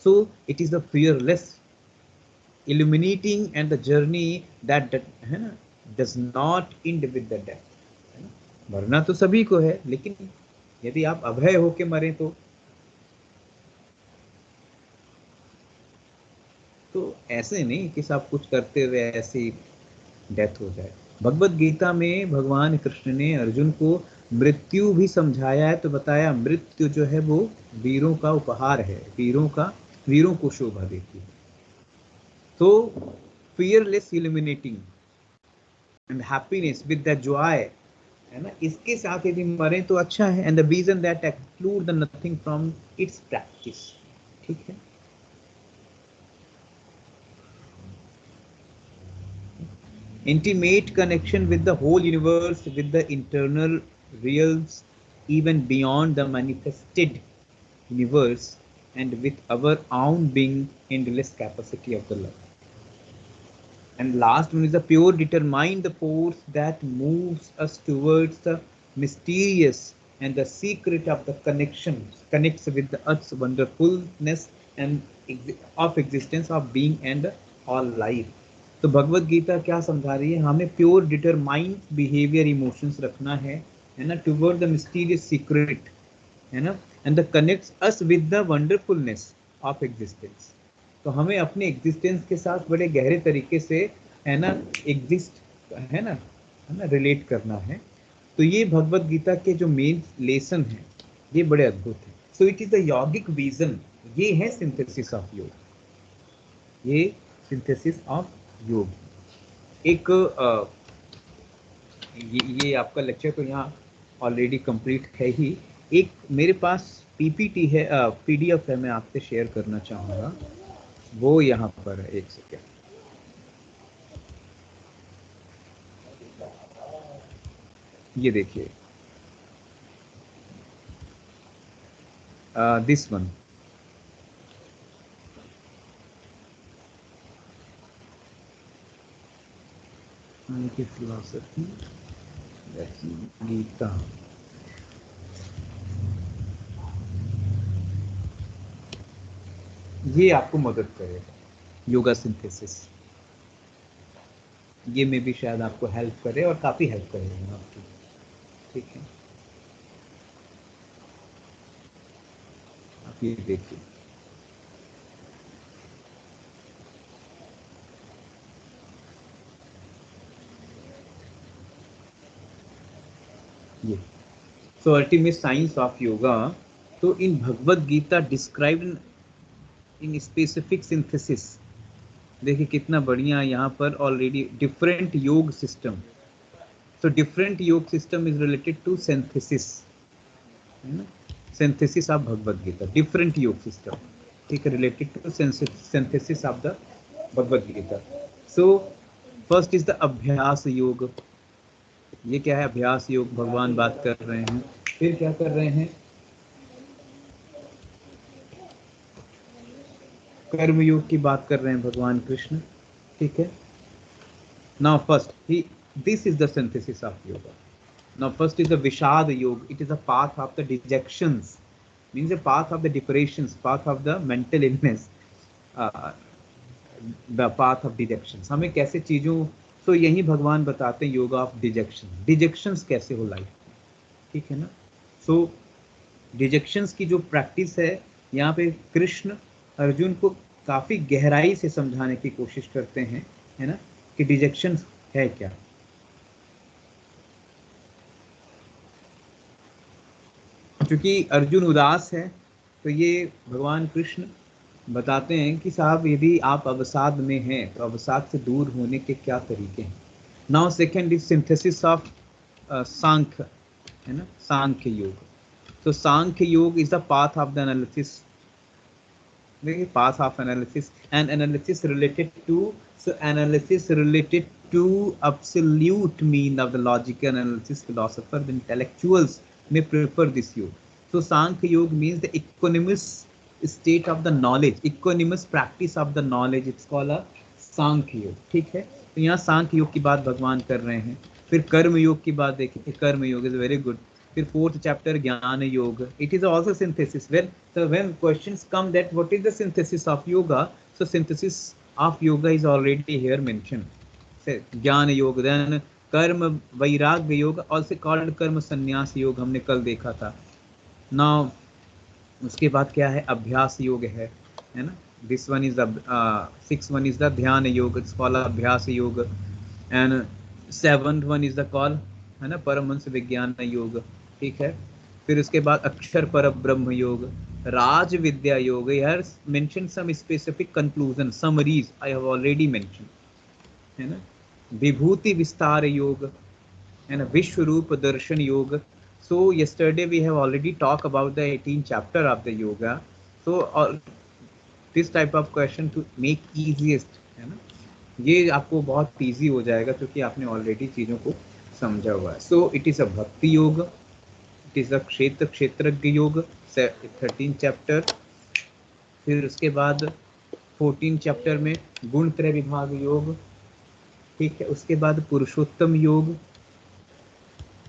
A: So it is the fearless, illuminating and the journey that है ना does not end with the death. मरना तो सभी को है, लेकिन यदि आप अभय होके मरे तो ऐसे नहीं कि सब कुछ करते हुए ऐसी डेथ हो जाए. भगवत गीता में भगवान कृष्ण ने अर्जुन को मृत्यु भी समझाया है. तो बताया मृत्यु जो है वो वीरों का उपहार है, वीरों को शोभा देती है. तो fearless, illuminating and happiness with the joy, है ना, इसके साथ यदि मरे तो अच्छा है. and the vision that exclude the nothing from its practice. ठीक है. Intimate connection with the whole universe, with the internal realms, even beyond the manifested universe, and with our own being, endless capacity of the love. And last one is the pure determined force that moves us towards the mysterious and the secret of the connects with the earth's wonderfulness and of existence of being and all life. तो भगवत गीता क्या समझा रही है, हमें pure determined behaviour emotions रखना है ना, toward the mysterious secret, है ना, and the connects us with the wonderfulness of existence. तो हमें अपने एग्जिस्टेंस के साथ बड़े गहरे तरीके से है ना है ना रिलेट करना है. तो ये भगवत गीता के जो मेन लेसन है ये बड़े अद्भुत है. So it is the yogic vision. ये है सिंथेसिस ऑफ योग. ये सिंथेसिस ऑफ योग. एक ये आपका लेक्चर तो यहाँ ऑलरेडी कंप्लीट है ही. एक मेरे पास पीपीटी है, पीडीएफ है, मैं आपसे शेयर करना चाहूँगा. वो यहाँ पर है. एक सेकेंड. ये देखिए, दिस वन. फिलोसफी गीता. ये आपको मदद करेगा योगा सिंथेसिस. ये में भी शायद आपको हेल्प करे और काफ़ी हेल्प करेगा आपकी, ठीक है। आप ये देखिए, ये so ultimate science of yoga. तो in Bhagavad Gita described in specific synthesis, देखिए कितना बढ़िया यहाँ पर already different yog system. So different yog system is related to synthesis, है ना, synthesis of Bhagavat Gita, different yog system, ठीक है, related to synthesis of the Bhagavad Gita. So first is the abhyas yog. ये क्या है? अभ्यास योग, भगवान बात कर रहे हैं। फिर क्या कर रहे हैं? कर्म योग की बात कर रहे हैं भगवान कृष्ण, ठीक है। नाउ फर्स्ट ही, this is the synthesis of yoga. Now first is the vishad yog. It is a path of the dejections, means a path of the depressions, path of the mental illness, the path of dejections. हमें कैसे चीजों, तो यही भगवान बताते हैं yoga of detection, डिजेक्शंस कैसे हो लाइफ, ठीक है ना। सो डिजेक्शंस की जो प्रैक्टिस है, यहाँ पे कृष्ण अर्जुन को काफी गहराई से समझाने की कोशिश करते हैं, है ना, कि डिजेक्शंस है क्या। क्योंकि अर्जुन उदास है, तो ये भगवान कृष्ण बताते हैं कि साहब यदि आप अवसाद में हैं तो अवसाद से दूर होने के क्या तरीके हैं। Now second is synthesis of Sankhya, है ना, सांख्य योग। तो Sankhya yog is the path of the analysis, देखिए path of analysis and analysis related to, so analysis related to absolute mean of the logical analysis. Philosophers and intellectuals may prefer this योग. So Sankhya Yoga means the equanimous state of the knowledge, equanimous practice of the knowledge. It's called a सांख्य योग, ठीक है। तो यहाँ सांख्य योग की बात भगवान कर रहे हैं। फिर कर्म योग की बात देखिए, कर्म योग इज वेरी गुड। फिर फोर्थ चैप्टर ज्ञान योग, it is also synthesis. When questions come that what is the synthesis of yoga, so synthesis of yoga is already here mentioned. ज्ञान योग, देन कर्म वैराग्य योग, also called कर्म संन्यास योग, हमने कल देखा था। नाउ उसके बाद क्या है? अभ्यास योग है ना। This one is the six one is the ध्यान योग, इट्स कॉल्ड अभ्यास योग। And seventh one is the call, है ना, परमहंस विज्ञान योग, ठीक है। फिर उसके बाद अक्षर पर ब्रह्म योग, Raja Vidya yoga. Here mention some specific conclusion, summaries I have already mention, है ना। विभूति विस्तार योग, है ना, विश्व रूप दर्शन योग। So yesterday we have already talked about the 18th chapter of the yoga. So this type of question to make easiest, है ना, ये आपको बहुत इजी हो जाएगा क्योंकि आपने ऑलरेडी चीजों को समझा हुआ है। So it is a भक्ति योग, it is a क्षेत्रज्ञ योग, 13th चैप्टर। फिर उसके बाद 14th चैप्टर में गुण त्रय विभाग योग, ठीक है। उसके बाद पुरुषोत्तम योग,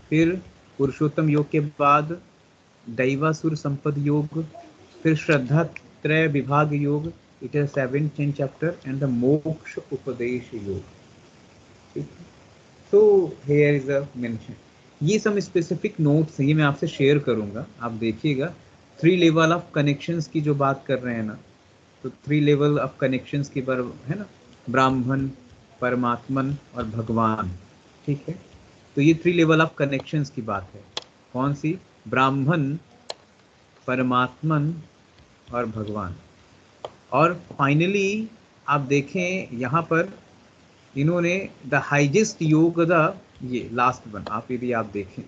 A: फिर पुरुषोत्तम योग के बाद दैवासुर संपद योग, फिर श्रद्धा त्रय विभाग योग, it is 17th chapter, and the मोक्ष उपदेश योग, ठीक है। तो हियर इज अ मेंशन, ये सब स्पेसिफिक नोट्स हैं, ये मैं आपसे शेयर करूंगा, आप देखिएगा। 3 लेवल ऑफ कनेक्शंस की जो बात कर रहे हैं ना, तो 3 लेवल ऑफ कनेक्शंस की बार, है ना, ब्राह्मण, परमात्मन और भगवान, ठीक है। तो ये 3 लेवल ऑफ कनेक्शंस की बात है। कौन सी? ब्राह्मण, परमात्मन और भगवान। और फाइनली आप देखें यहाँ पर इन्होंने द हाईएस्ट योग, द ये लास्ट वन, आप यदि आप देखें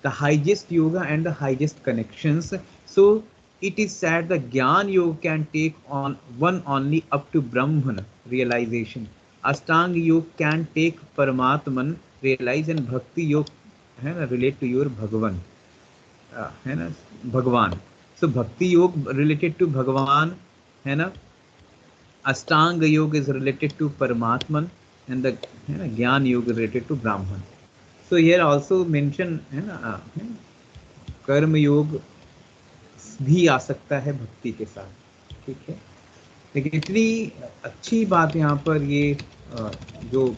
A: the highest yoga and the highest connections. So it is said the ज्ञान yoga can take on one only up to Brahman realization, ashtanga yoga can take Paramatman realize, and bhakti yoga, है ना, रिलेट टू योर भगवान, है ना, भगवान। सो भक्ति योग रिलेटेड टू भगवान, है ना, ashtang yog is related to paramatman, and the, है ना, ज्ञान योग रिलेटेड टू ब्राह्मण। सो हियर आल्सो मेंशन, है ना, कर्म योग भी आ सकता है भक्ति के साथ, ठीक है। लेकिन इतनी अच्छी बात यहाँ पर ये जो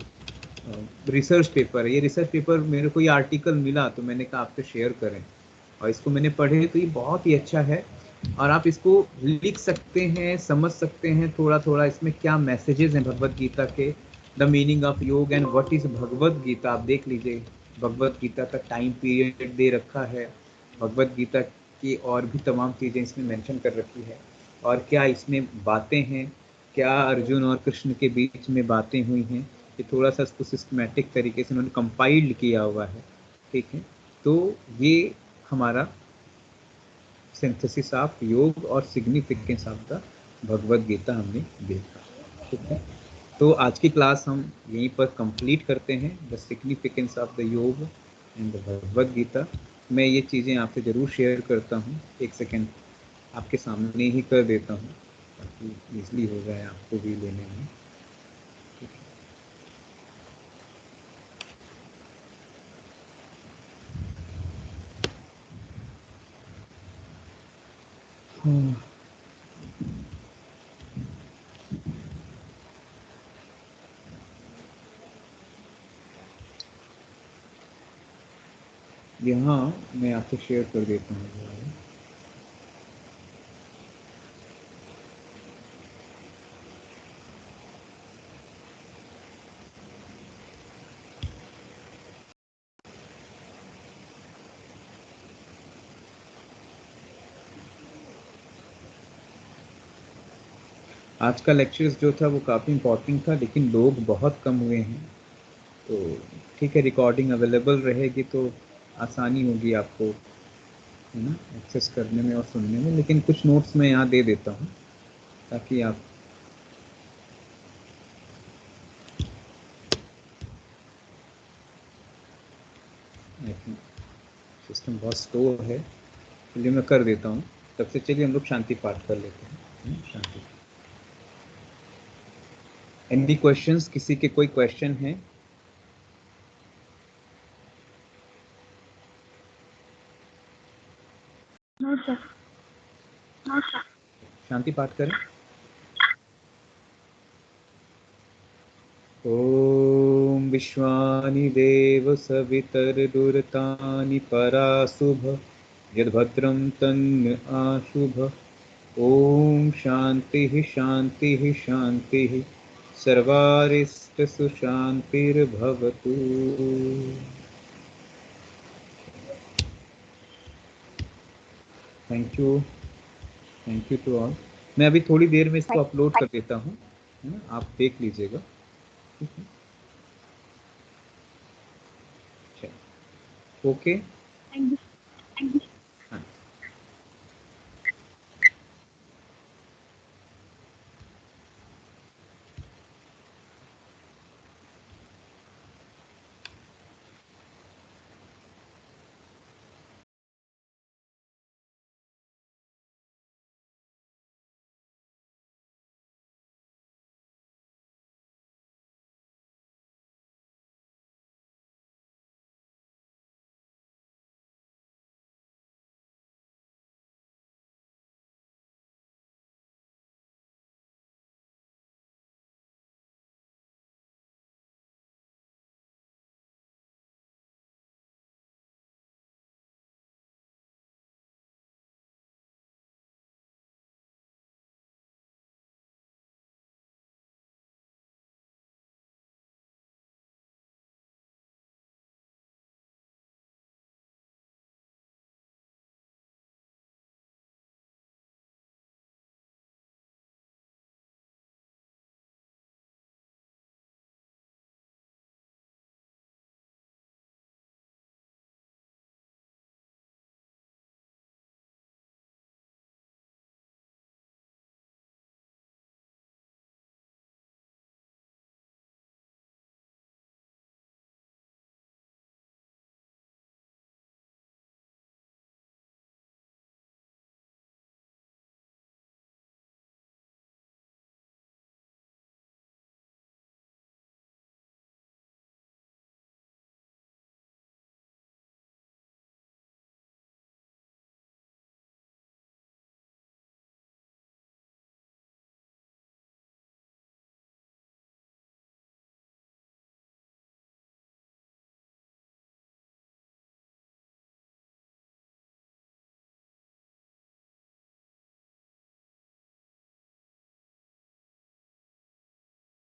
A: रिसर्च पेपर है। ये रिसर्च पेपर मेरे को ये आर्टिकल मिला तो मैंने कहा आपसे शेयर करें, और इसको मैंने पढ़े तो ये बहुत ही अच्छा है, और आप इसको लिख सकते हैं, समझ सकते हैं थोड़ा थोड़ा इसमें क्या मैसेजेस हैं भगवत गीता के, द मीनिंग ऑफ योग and what is Bhagavad Gita. आप देख लीजिए भगवत गीता का टाइम पीरियड दे रखा है, भगवत गीता की और भी तमाम चीज़ें इसमें मेंशन कर रखी है, और क्या इसमें बातें हैं, क्या अर्जुन और कृष्ण के बीच में बातें हुई हैं, ये थोड़ा सा इसको सिस्टमेटिक तरीके से उन्होंने कंपाइल्ड किया हुआ है। ठीक है, तो ये हमारा सिंथेसिस ऑफ योग और significance of the Bhagavad Gita हमने देखा। ठीक है, तो आज की क्लास हम यहीं पर कंप्लीट करते हैं, द सिग्निफिकेंस ऑफ द योग एंड द भगवत गीता। मैं ये चीज़ें आपसे ज़रूर शेयर करता हूँ, एक सेकेंड आपके सामने ही कर देता हूँ ताकि ईजली हो जाए आपको भी लेने में। ठीक है, यहाँ मैं आपसे शेयर कर देता हूँ। आज का लेक्चर्स जो था वो काफ़ी इम्पोर्टेंट था, लेकिन लोग बहुत कम हुए हैं, तो ठीक है रिकॉर्डिंग अवेलेबल रहेगी तो आसानी होगी आपको, है ना, एक्सेस करने में और सुनने में। लेकिन कुछ नोट्स मैं यहाँ दे देता हूँ ताकि आप सिस्टम बहुत स्लो है, चलिए मैं कर देता हूँ। तब से चलिए हम लोग शांति पाठ कर लेते हैं। शांति। एनी क्वेश्चंस, किसी के कोई क्वेश्चन है?
D: No sir.
A: शांति पाठ करें। ओम विश्वानि देव सवितर्दुरतानि पराशुभ यद्भद्रं तन्न आशुभ। ओम शांति शांति शांति सर्वारिष्टसु शांतिर्भवतु। Thank you to all. मैं अभी थोड़ी देर में इसको अपलोड कर देता हूँ, है ना, आप देख लीजिएगा। ठीक है, चलिए, ओके।
D: Thank you.